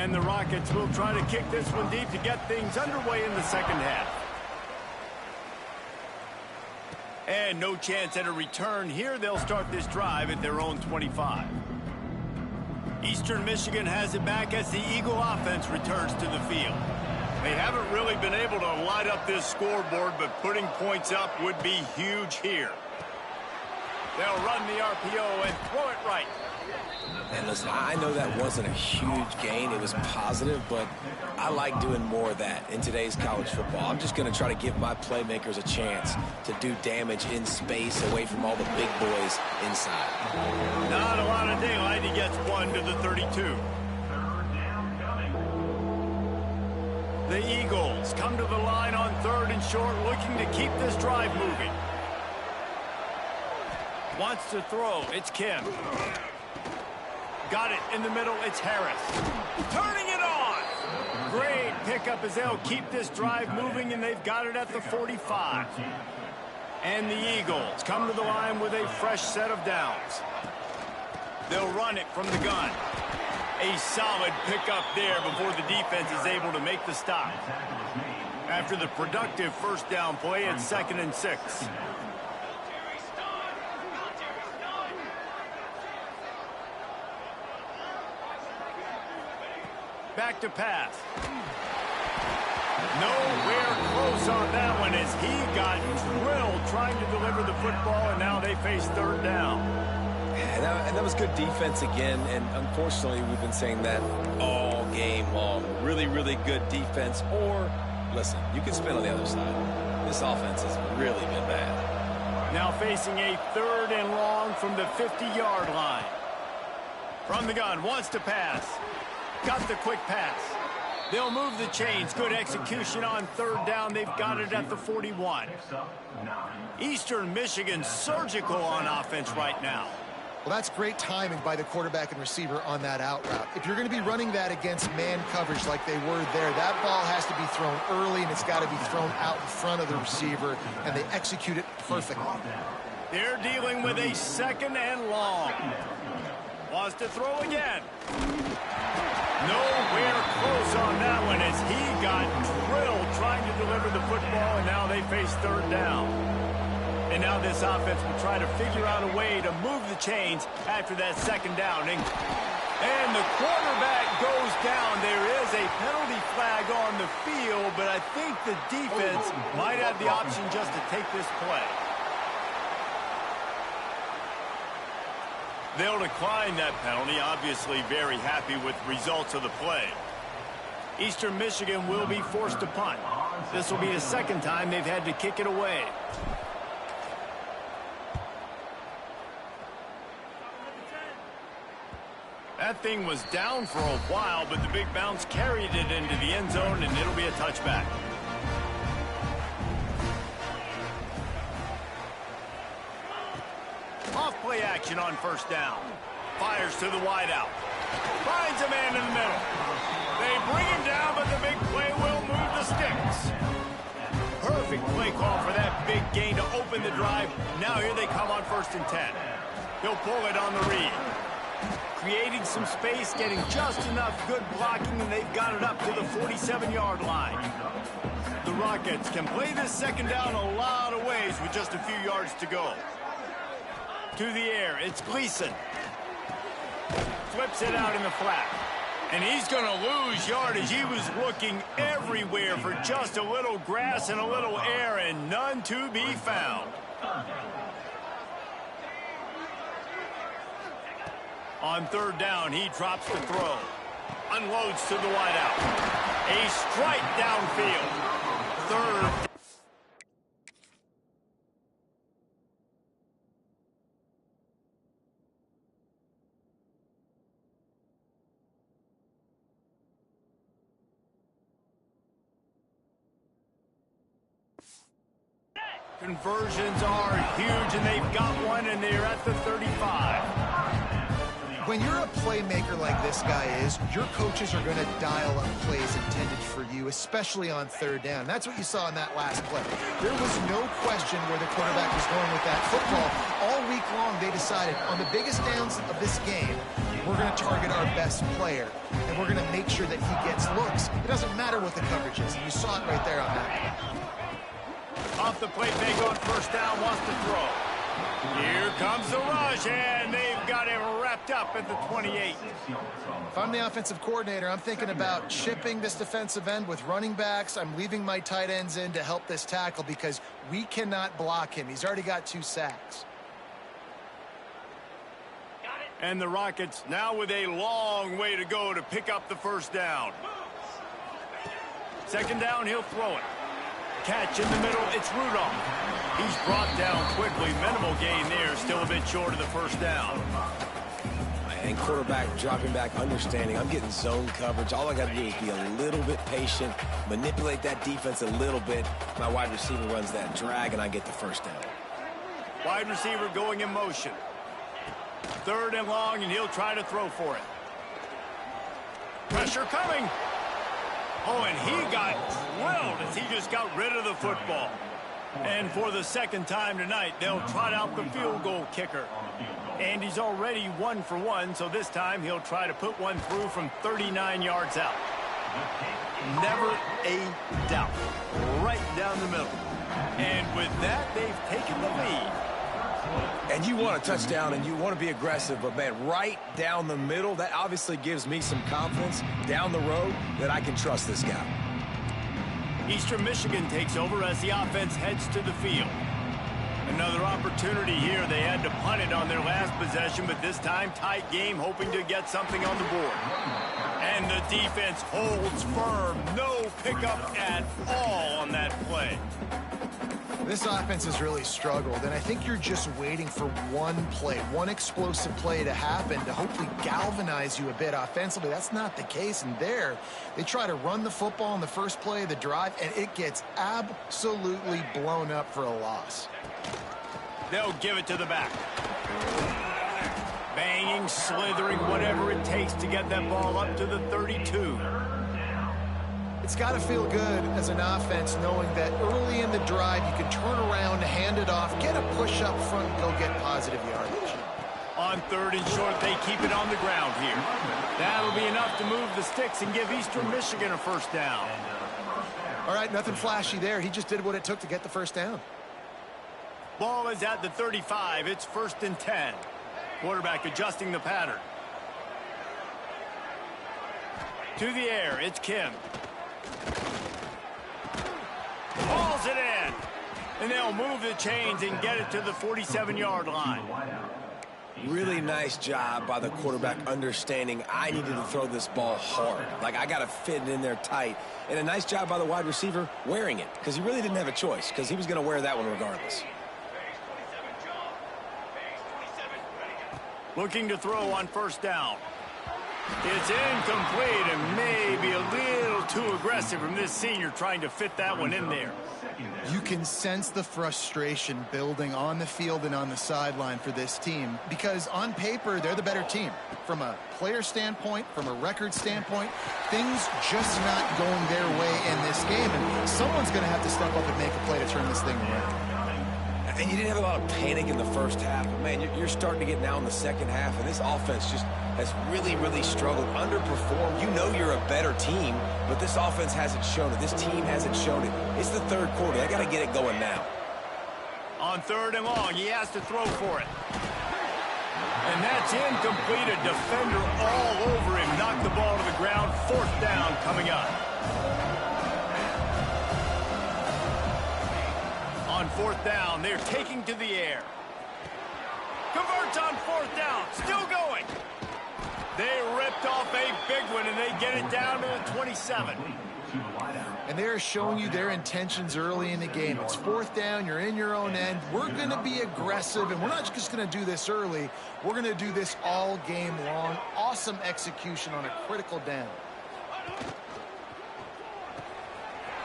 And the Rockets will try to kick this one deep to get things underway in the second half. And no chance at a return here. They'll start this drive at their own 25. Eastern Michigan has it back as the Eagle offense returns to the field. They haven't really been able to light up this scoreboard, but putting points up would be huge here. They'll run the RPO and throw it right. And listen, I know that wasn't a huge gain. It was positive, but I like doing more of that in today's college football. I'm just going to try to give my playmakers a chance to do damage in space away from all the big boys inside. Not a lot of daylight. He gets one to the 32. Third down coming. The Eagles come to the line on 3rd and short, looking to keep this drive moving. Wants to throw. It's Kim. Got it in the middle. It's Harris. Turning it on. Great pickup as they'll keep this drive moving, and they've got it at the 45. And the Eagles come to the line with a fresh set of downs. They'll run it from the gun. A solid pickup there before the defense is able to make the stop. After the productive first down play, it's 2nd and 6. Back to pass. Nowhere close on that one as he got drilled trying to deliver the football, and now they face 3rd down. And that was good defense again, and unfortunately we've been saying that all game long. Really, really good defense, or, listen, you can spin on the other side. This offense has really been bad. Now facing a 3rd and long from the 50-yard line. From the gun, wants to pass. Got the quick pass. They'll move the chains. Good execution on 3rd down. They've got it at the 41. Eastern Michigan surgical on offense right now. Well, that's great timing by the quarterback and receiver on that out route. If you're going to be running that against man coverage like they were there, that ball has to be thrown early, and it's got to be thrown out in front of the receiver, and they execute it perfectly. They're dealing with a 2nd and long. Wants to throw again. Nowhere close on that one as he got drilled trying to deliver the football, and now they face 3rd down. And now this offense will try to figure out a way to move the chains after that 2nd down. And the quarterback goes down. There is a penalty flag on the field, but I think the defense might have the option just to take this play. They'll decline that penalty, obviously very happy with the results of the play. Eastern Michigan will be forced to punt. This will be the 2nd time they've had to kick it away. That thing was down for a while, but the big bounce carried it into the end zone, and it'll be a touchback. Off play action on 1st down. Fires to the wideout. Finds a man in the middle. They bring him down, but the big play will move the sticks. Perfect play call for that big gain to open the drive. Now here they come on 1st and 10. He'll pull it on the read. Creating some space, getting just enough good blocking, and they've got it up to the 47-yard line. The Rockets can play this 2nd down a lot of ways with just a few yards to go. To the air, it's Gleason. Flips it out in the flat. And he's going to lose yardage. He was looking everywhere for just a little grass and a little air, and none to be found. On 3rd down, he drops the throw. Unloads to the wideout. A strike downfield. 3rd. Conversions are huge, and they've got one, and they're at the 35. When you're a playmaker like this guy is, your coaches are going to dial up plays intended for you, especially on 3rd down. That's what you saw in that last play. There was no question where the quarterback was going with that football. All week long, they decided on the biggest downs of this game, we're we're going to target our best player, and we're going to make sure that he gets looks. It doesn't matter what the coverage is. You saw it right there on that. Off the play fake on first down, wants to throw. Here comes the rush, and they've got him wrapped up at the 28. If I'm the offensive coordinator, I'm thinking about chipping this defensive end with running backs. I'm leaving my tight ends in to help this tackle because we cannot block him. He's already got 2 sacks. And the Rockets now with a long way to go to pick up the first down. Second down, he'll throw it. Catch in the middle, it's Rudolph. He's brought down quickly. Minimal gain there, still a bit short of the first down. And quarterback dropping back, understanding I'm getting zone coverage. All I got to do is be a little bit patient, manipulate that defense a little bit. My wide receiver runs that drag, and I get the first down. Wide receiver going in motion. Third and long, and he'll try to throw for it. Pressure coming. Oh, and he got drilled as he just got rid of the football. And for the second time tonight, they'll trot out the field goal kicker. And he's already 1 for 1, so this time he'll try to put one through from 39 yards out. Never a doubt. Right down the middle. And with that, they've taken the lead. And you want a touchdown, and you want to be aggressive, but, man, right down the middle, that obviously gives me some confidence down the road that I can trust this guy. Eastern Michigan takes over as the offense heads to the field. Another opportunity here. They had to punt it on their last possession, but this time tight game, hoping to get something on the board. And the defense holds firm. No pickup at all on that play. This offense has really struggled, and I think you're just waiting for one play, one explosive play to happen to hopefully galvanize you a bit offensively. That's not the case, and there they try to run the football in the first play of the drive, and it gets absolutely blown up for a loss. They'll give it to the back. Banging, slithering, whatever it takes to get that ball up to the 32. It's got to feel good as an offense knowing that early in the drive you can turn around, hand it off, get a push up front, and go get positive yardage. On third and short, they keep it on the ground here. That'll be enough to move the sticks and give Eastern Michigan a first down. All right, nothing flashy there. He just did what it took to get the first down. Ball is at the 35. It's 1st and 10. Quarterback adjusting the pattern. To the air, it's Kim. Balls it in. And they'll move the chains and get it to the 47-yard line. Really nice job by the quarterback understanding I needed to throw this ball hard. Like, I got to fit it in there tight. And a nice job by the wide receiver wearing it, because he really didn't have a choice, because he was going to wear that one regardless. Looking to throw on first down. It's incomplete and maybe a little too aggressive from this senior trying to fit that one in there. You can sense the frustration building on the field and on the sideline for this team because on paper, they're the better team. From a player standpoint, from a record standpoint, things just not going their way in this game. And someone's going to have to step up and make a play to turn this thing around. And you didn't have a lot of panic in the first half, but, man, you're starting to get now in the second half, and this offense just has really, really struggled, underperformed. You know you're a better team, but this offense hasn't shown it. This team hasn't shown it. It's the third quarter. They got to get it going now. On third and long, he has to throw for it. And that's incomplete. A defender all over him. Knocked the ball to the ground. 4th down coming up. On 4th down, they're taking to the air. Converts on 4th down. Still going. They ripped off a big one, and they get it down to the 27. And they're showing you their intentions early in the game. It's 4th down. You're in your own end. We're going to be aggressive, and we're not just going to do this early. We're going to do this all game long. Awesome execution on a critical down.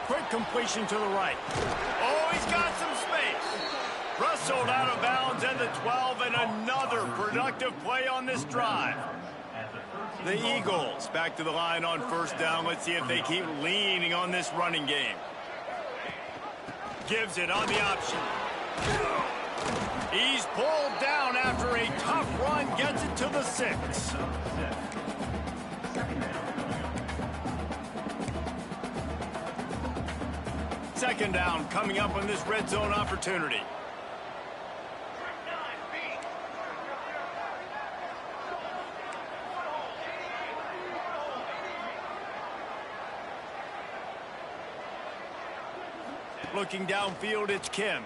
Quick completion to the right. Oh, he's got some space. Rustled out of bounds at the 12, and another productive play on this drive. The Eagles back to the line on first down. Let's see if they keep leaning on this running game. Gives it on the option. He's pulled down after a tough run. Gets it to the 6. Second down coming up on this red zone opportunity. Looking downfield, it's Kim.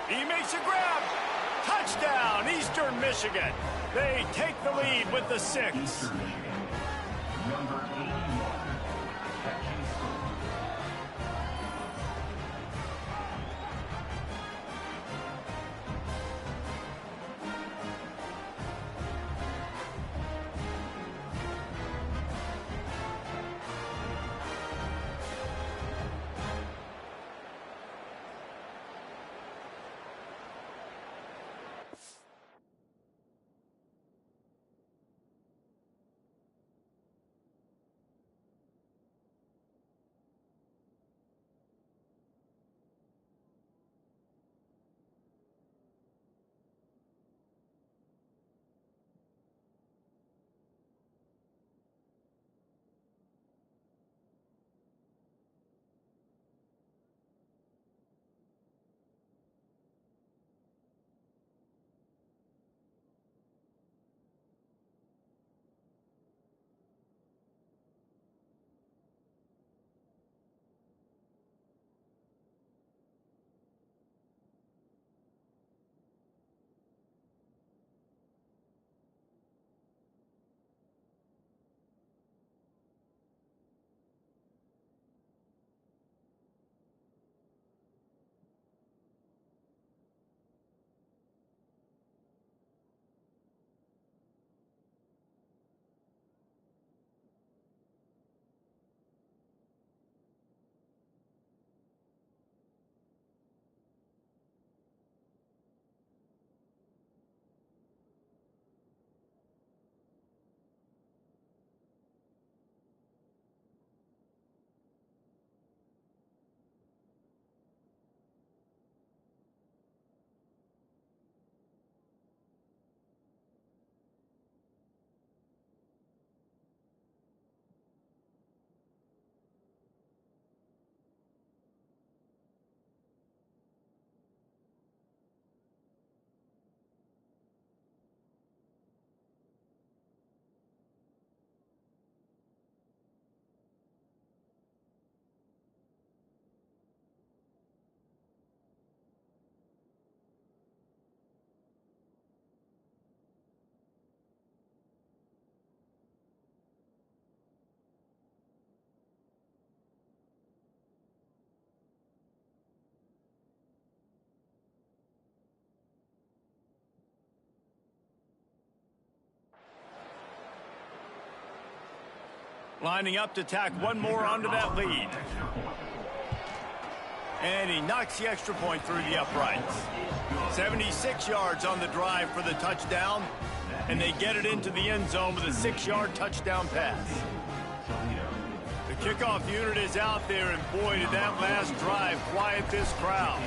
He makes a grab. Touchdown, Eastern Michigan. They take the lead with the 6. Eastern Michigan, number 81, catching school. Lining up to tack one more onto that lead. And he knocks the extra point through the uprights. 76 yards on the drive for the touchdown. And they get it into the end zone with a 6-yard touchdown pass. The kickoff unit is out there, and boy, did that last drive quiet this crowd.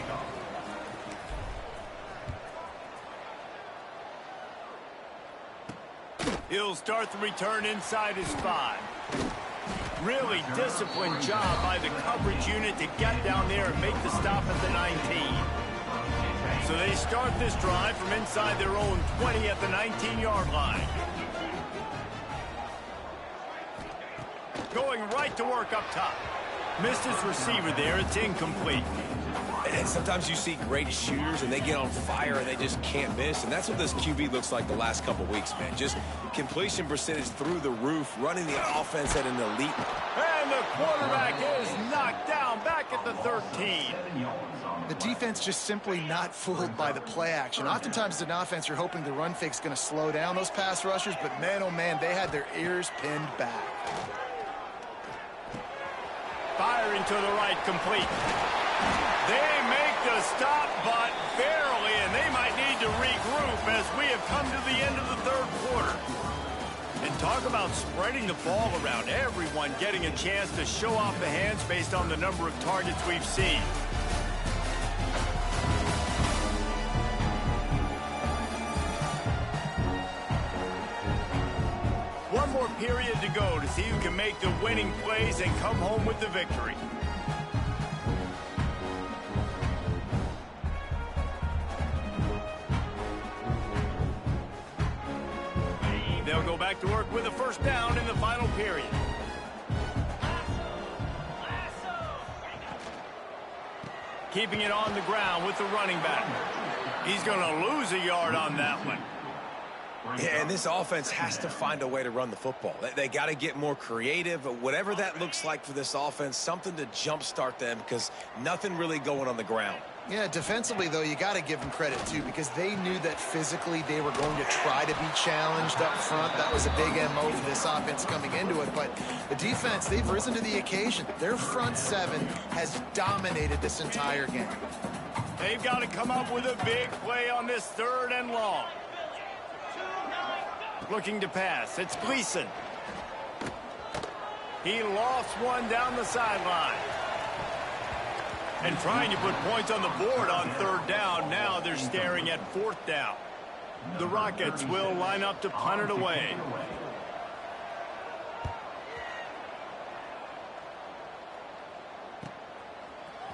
He'll start the return inside his 5. Really disciplined job by the coverage unit to get down there and make the stop at the 19. So they start this drive from inside their own 20 at the 19-yard line. Going right to work up top. Missed his receiver there. It's incomplete. And sometimes you see great shooters and they get on fire and they just can't miss. And that's what this QB looks like the last couple weeks, man. Just completion percentage through the roof, running the offense at an elite. And the quarterback is knocked down back at the 13. The defense just simply not fooled by the play action. Oftentimes, as an offense, you're hoping the run fake's going to slow down those pass rushers, but man, oh man, they had their ears pinned back. Firing to the right, complete. They make the stop, but barely, and they might need to regroup as we have come to the end of the third quarter. And talk about spreading the ball around. Everyone getting a chance to show off the hands based on the number of targets we've seen. one more period to go to see who can make the winning plays and come home with the victory. They'll go back to work with a first down in the final period. Keeping it on the ground with the running back. He's going to lose a yard on that one. Yeah, and this offense has to find a way to run the football. They got to get more creative, but whatever that looks like for this offense, something to jumpstart them because nothing really going on the ground. Yeah, defensively, though, you got to give them credit, too, because they knew that physically they were going to try to be challenged up front. That was a big MO for this offense coming into it. But the defense, they've risen to the occasion. Their front seven has dominated this entire game. They've got to come up with a big play on this 3rd and long. Looking to pass. It's Gleason. He lost one down the sideline. And trying to put points on the board on 3rd down. Now they're staring at 4th down. The Rockets will line up to punt it away.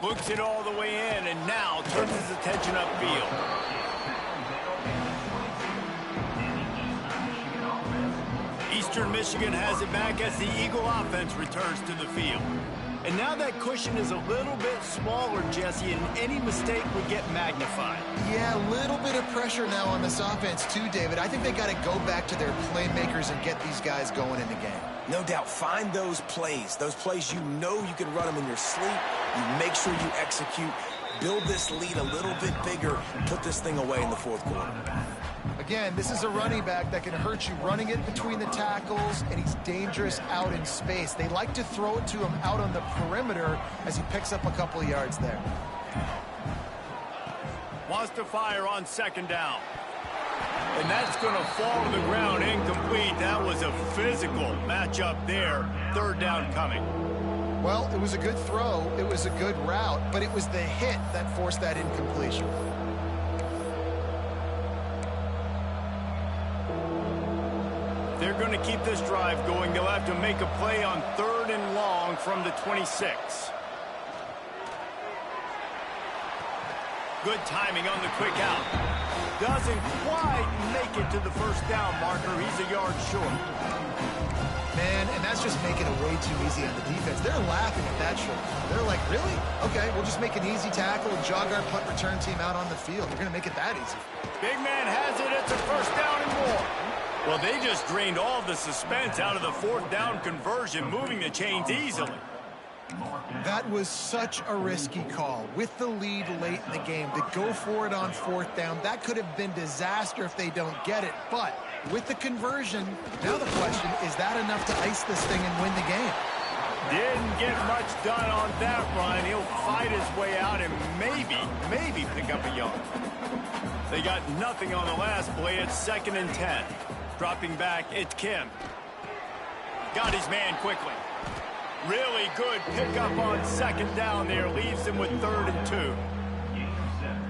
Looks it all the way in and now turns his attention upfield. Eastern Michigan has it back as the Eagle offense returns to the field. And now that cushion is a little bit smaller, Jesse, and any mistake would get magnified. Yeah, a little bit of pressure now on this offense too, David. I think they got to go back to their playmakers and get these guys going in the game. No doubt, find those plays you know you can run them in your sleep. You make sure you execute, build this lead a little bit bigger, put this thing away in the 4th quarter. Again, this is a running back that can hurt you running it between the tackles, and he's dangerous out in space. They like to throw it to him out on the perimeter as he picks up a couple of yards there. Wants to fire on 2nd down. And that's going to fall to the ground incomplete. That was a physical matchup there. 3rd down coming. Well, it was a good throw. It was a good route, but it was the hit that forced that incompletion. They're going to keep this drive going. They'll have to make a play on 3rd and long from the 26. Good timing on the quick out. Doesn't quite make it to the 1st down marker. He's a yard short. Man, and that's just making it way too easy on the defense. They're laughing at that short. They're like, really? Okay, we'll just make an easy tackle and jog our punt return team out on the field. They're going to make it that easy. Big man has it. It's a 1st down and more. Well, they just drained all the suspense out of the 4th down conversion, moving the chains easily. That was such a risky call. With the lead late in the game, to go for it on 4th down, that could have been disaster if they don't get it. But with the conversion, now the question, is that enough to ice this thing and win the game? Didn't get much done on that run. He'll fight his way out and maybe pick up a yard. They got nothing on the last play. It's 2nd and 10. Dropping back, it's Kim. Got his man quickly. Really good pickup on 2nd down there. Leaves him with 3rd and 2.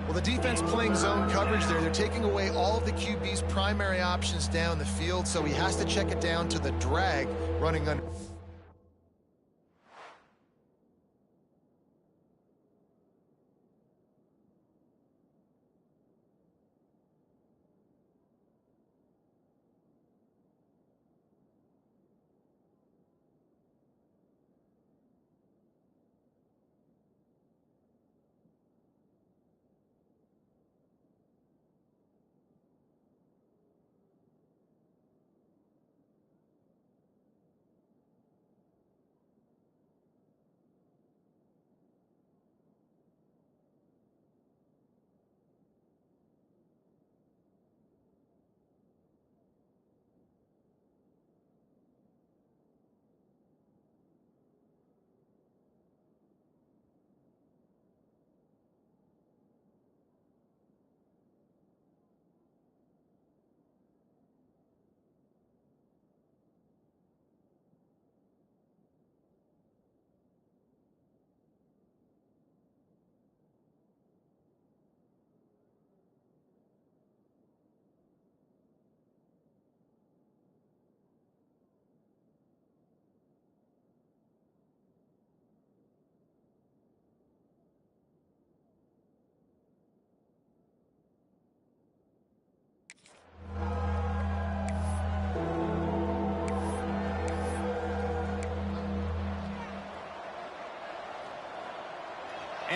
Well, the defense playing zone coverage there. They're taking away all of the QB's primary options down the field, so he has to check it down to the drag running under.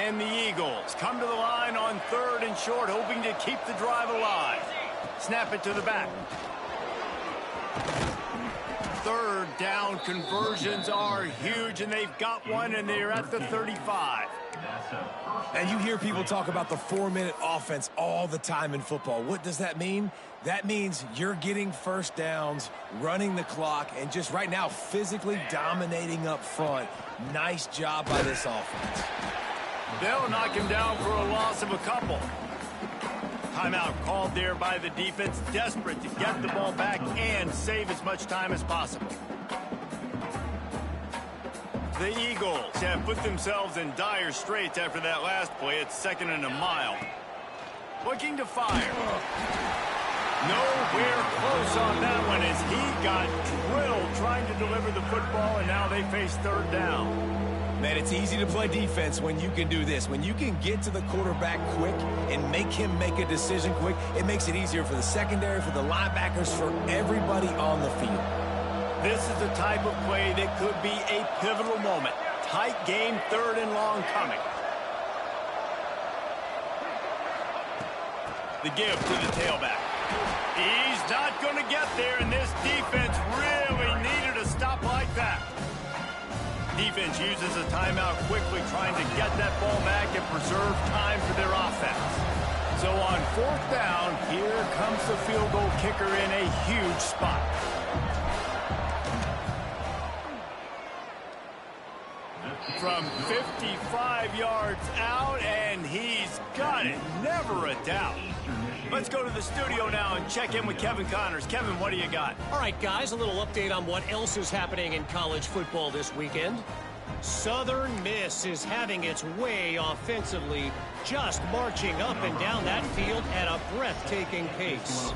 And the Eagles come to the line on 3rd and short, hoping to keep the drive alive. Snap it to the back. 3rd down conversions are huge, and they've got one, and they're at the 35. And you hear people talk about the 4-minute offense all the time in football. What does that mean? That means you're getting first downs, running the clock, and just right now physically dominating up front. Nice job by this offense. They'll knock him down for a loss of a couple. Timeout called there by the defense, desperate to get the ball back and save as much time as possible. The Eagles have put themselves in dire straits after that last play. It's 2nd and a mile. Looking to fire. Nowhere close on that one as he got drilled trying to deliver the football, and now they face 3rd down. Man, it's easy to play defense when you can do this. When you can get to the quarterback quick and make him make a decision quick, it makes it easier for the secondary, for the linebackers, for everybody on the field. This is the type of play that could be a pivotal moment. Tight game, 3rd and long coming. The give to the tailback. He's not going to get there, and this defense really needed a stop like that. Defense uses a timeout quickly, trying to get that ball back and preserve time for their offense. So on 4th down, here comes the field goal kicker in a huge spot. From 55 yards out, and he's got it. Never a doubt. Let's go to the studio now and check in with Kevin Connors. Kevin, what do you got? All right, guys, a little update on what else is happening in college football this weekend. Southern Miss is having its way offensively, just marching up and down that field at a breathtaking pace.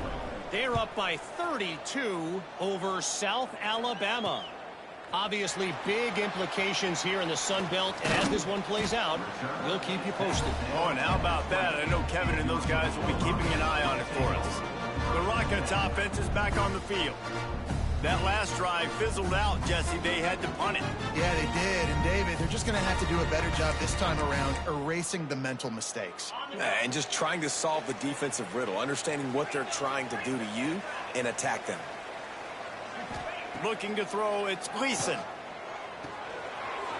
They're up by 32 over South Alabama. Obviously, big implications here in the Sun Belt, and as this one plays out, we'll keep you posted. Oh, and how about that? I know Kevin and those guys will be keeping an eye on it for us. The Rockets offense is back on the field. That last drive fizzled out, Jesse. They had to punt it. Yeah, they did. And, David, they're just going to have to do a better job this time around erasing the mental mistakes. And just trying to solve the defensive riddle, understanding what they're trying to do to you and attack them. Looking to throw, it's Gleason.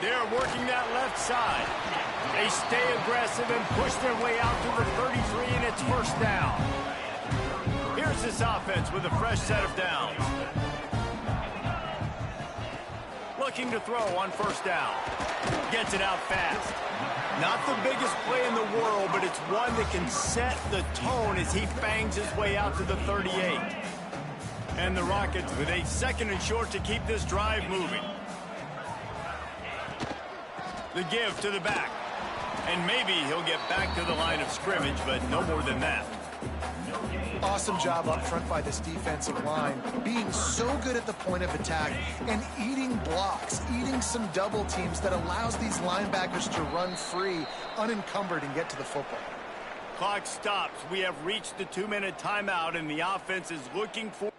They're working that left side. They stay aggressive and push their way out to the 33, and it's 1st down. Here's this offense with a fresh set of downs. Looking to throw on 1st down. Gets it out fast. Not the biggest play in the world, but it's one that can set the tone as he bangs his way out to the 38. And the Rockets with a 2nd and short to keep this drive moving. The give to the back. And maybe he'll get back to the line of scrimmage, but no more than that. Awesome job up front by this defensive line, being so good at the point of attack and eating blocks, eating some double teams that allows these linebackers to run free, unencumbered, and get to the football. Clock stops. We have reached the 2-minute timeout, and the offense is looking for...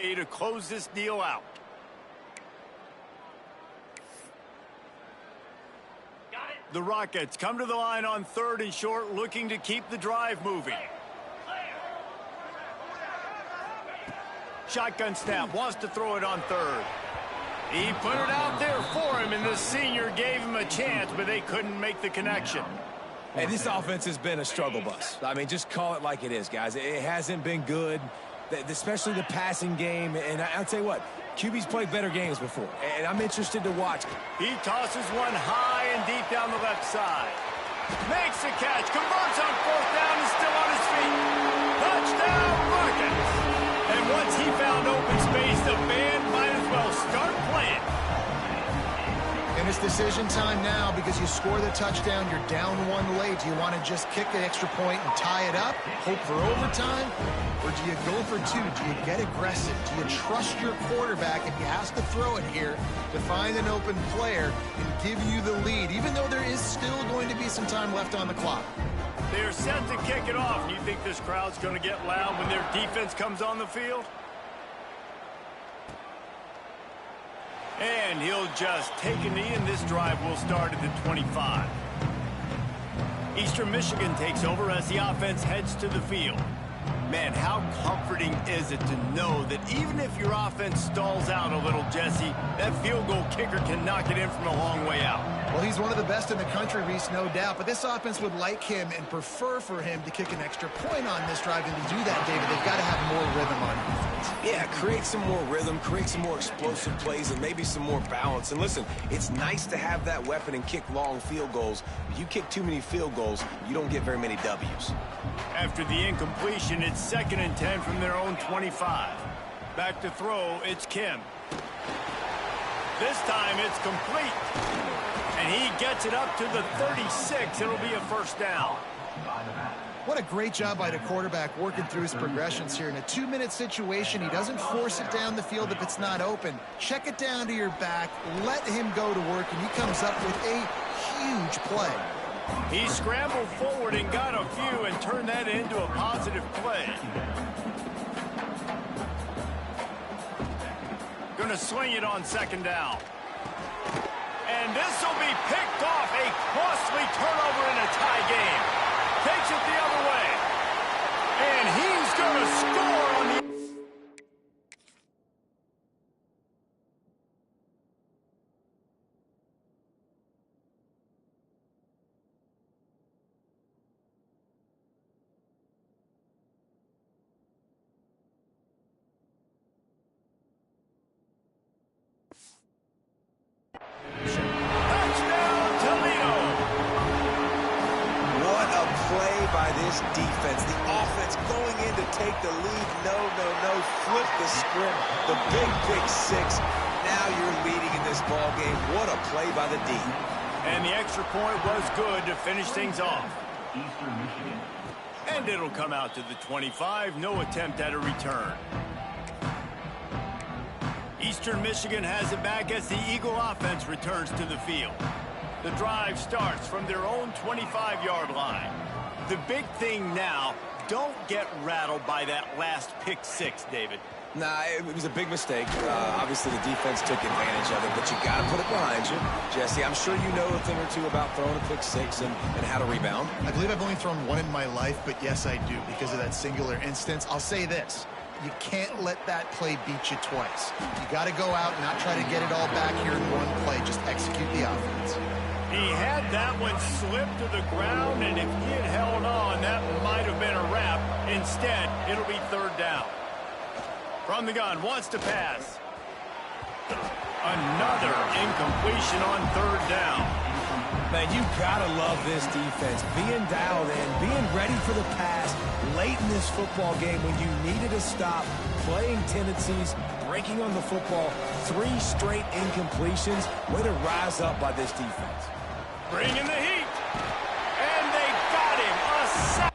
to close this deal out. The Rockets come to the line on 3rd and short, looking to keep the drive moving. Shotgun snap, wants to throw it on 3rd. He put it out there for him, and the senior gave him a chance, but they couldn't make the connection. Hey, this offense has been a struggle bus. I mean, just call it like it is, guys. It hasn't been good, especially the passing game. And I'll tell you what, QB's played better games before, and I'm interested to watch. He tosses one high and deep down the left side. Makes the catch, converts on 4th down, and still on his feet. Touchdown, Rockets! And once he found open space, the band might as well start playing. And it's decision time now because you score the touchdown, you're down 1 late. Do you want to just kick the extra point and tie it up, hope for overtime? Or do you go for 2? Do you get aggressive? Do you trust your quarterback if he has to throw it here to find an open player and give you the lead, even though there is still going to be some time left on the clock? They're set to kick it off. Do you think this crowd's going to get loud when their defense comes on the field? And he'll just take a knee, and this drive will start at the 25. Eastern Michigan takes over as the offense heads to the field. Man, how comforting is it to know that even if your offense stalls out a little, Jesse, that field goal kicker can knock it in from a long way out. Well, he's one of the best in the country, Reese, no doubt. But this offense would like him and prefer for him to kick an extra point on this drive. And to do that, David, they've got to have more rhythm on defense. Yeah, create some more rhythm, create some more explosive plays, and maybe some more balance. And listen, it's nice to have that weapon and kick long field goals. But you kick too many field goals, you don't get very many W's. After the incompletion, it's 2nd and 10 from their own 25. Back to throw, it's Kim. This time it's complete. And he gets it up to the 36. It'll be a 1st down. What a great job by the quarterback working through his progressions here. In a 2-minute situation, he doesn't force it down the field if it's not open. Check it down to your back, let him go to work, and he comes up with a huge play. He scrambled forward and got a few and turned that into a positive play. Going to swing it on 2nd down. And this will be picked off. A costly turnover in a tie game. Takes it the other way. And he's going to score on the... By this defense, the offense going in to take the lead. No, flip the script. The big 6. Now you're leading in this ball game. What a play by the D. And the extra point was good to finish things off. And it'll come out to the 25. No attempt at a return. Eastern Michigan has it back as the Eagle offense returns to the field. The drive starts from their own 25-yard line. The big thing now, don't get rattled by that last pick 6, David. Nah, it was a big mistake. Obviously, the defense took advantage of it, but you got to put it behind you. Jesse, I'm sure you know a thing or two about throwing a pick 6 and how to rebound. I believe I've only thrown one in my life, but yes, I do because of that singular instance. I'll say this. You can't let that play beat you twice. You got to go out and not try to get it all back here in one play. Just execute the offense. He had that one slip to the ground, and if he had held on, that might have been a wrap. Instead, it'll be 3rd down. From the gun, wants to pass. Another incompletion on 3rd down. Man, you gotta love this defense. Being dialed in, being ready for the pass late in this football game when you needed to stop, playing tendencies, breaking on the football, 3 straight incompletions. Way to rise up by this defense. Bringing the heat. And they got him. A sack.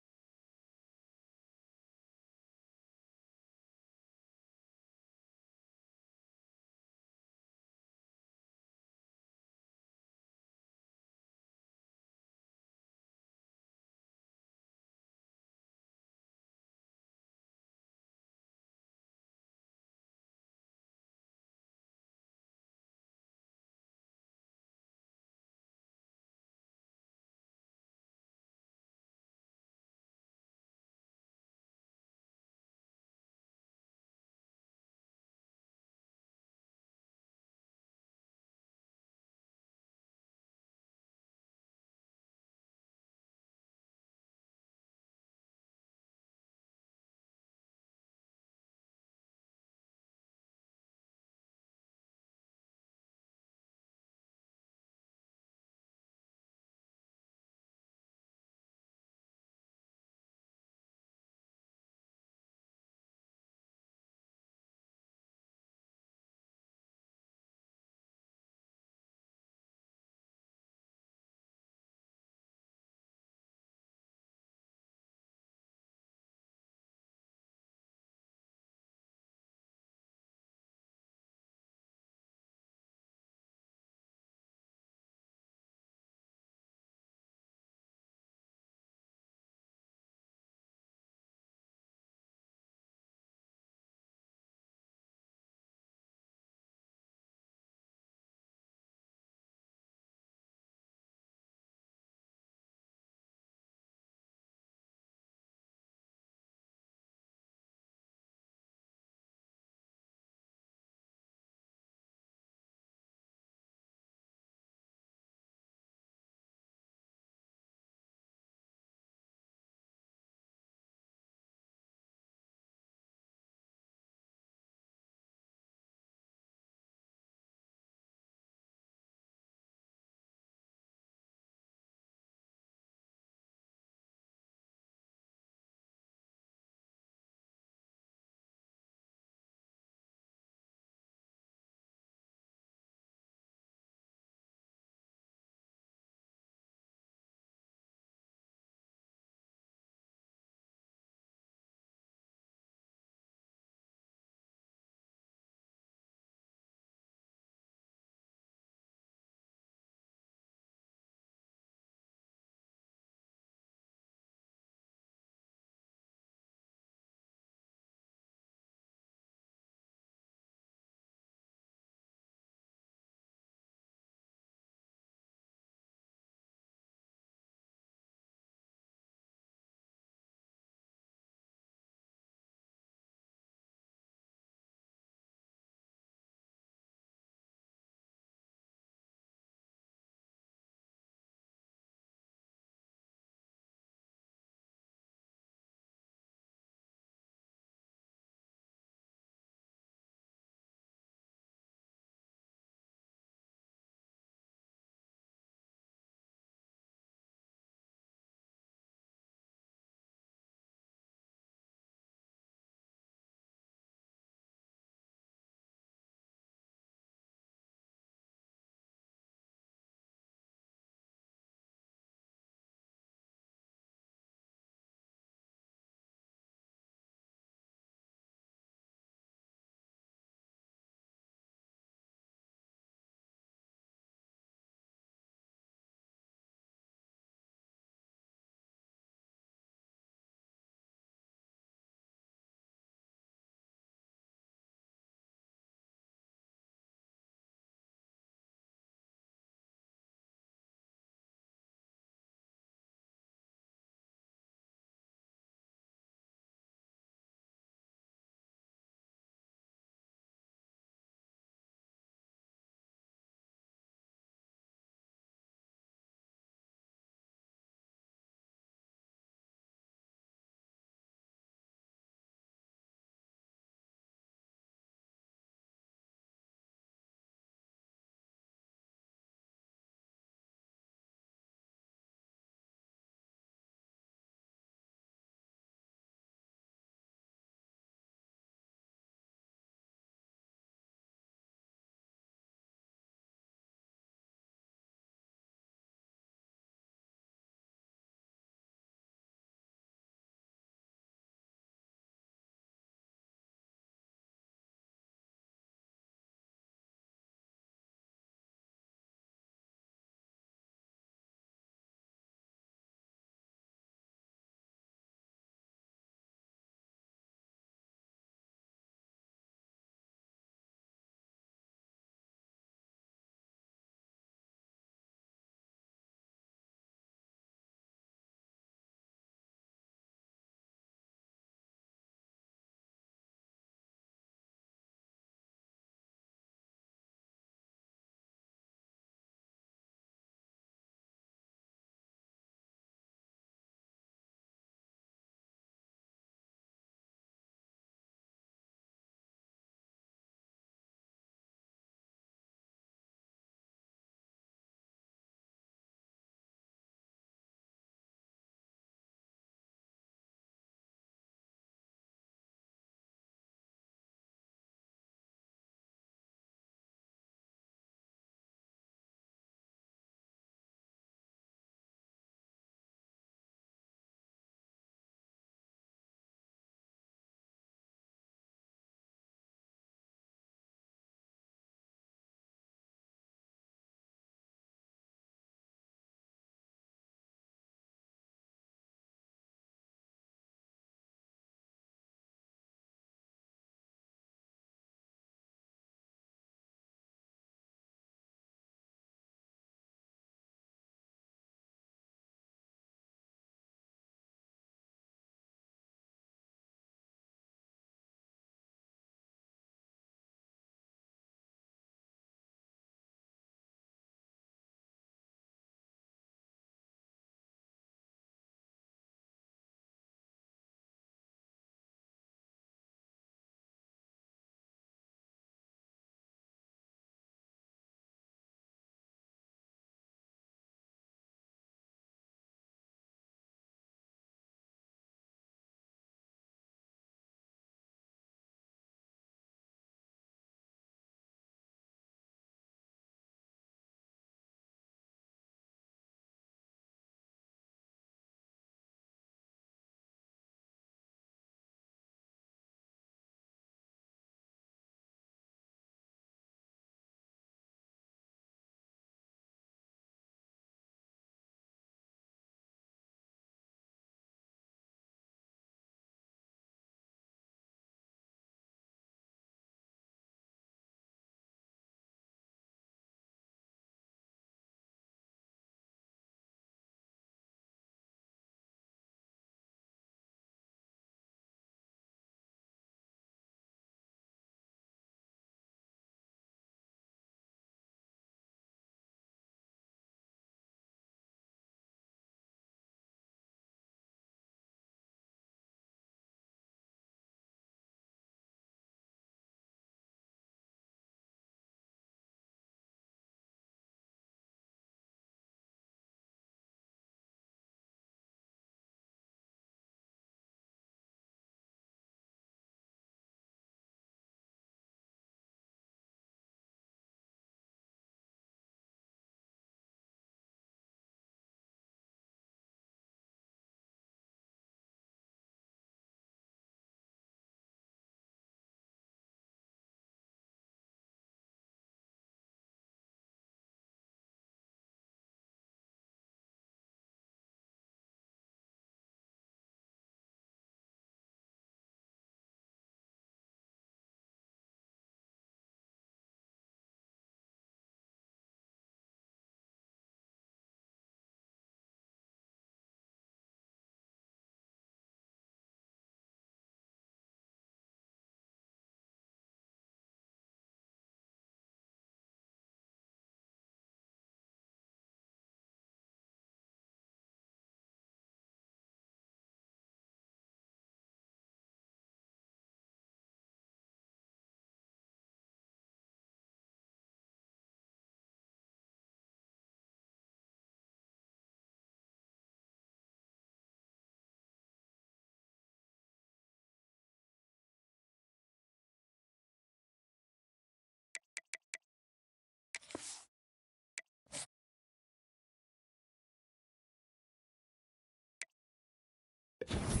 Dynasty.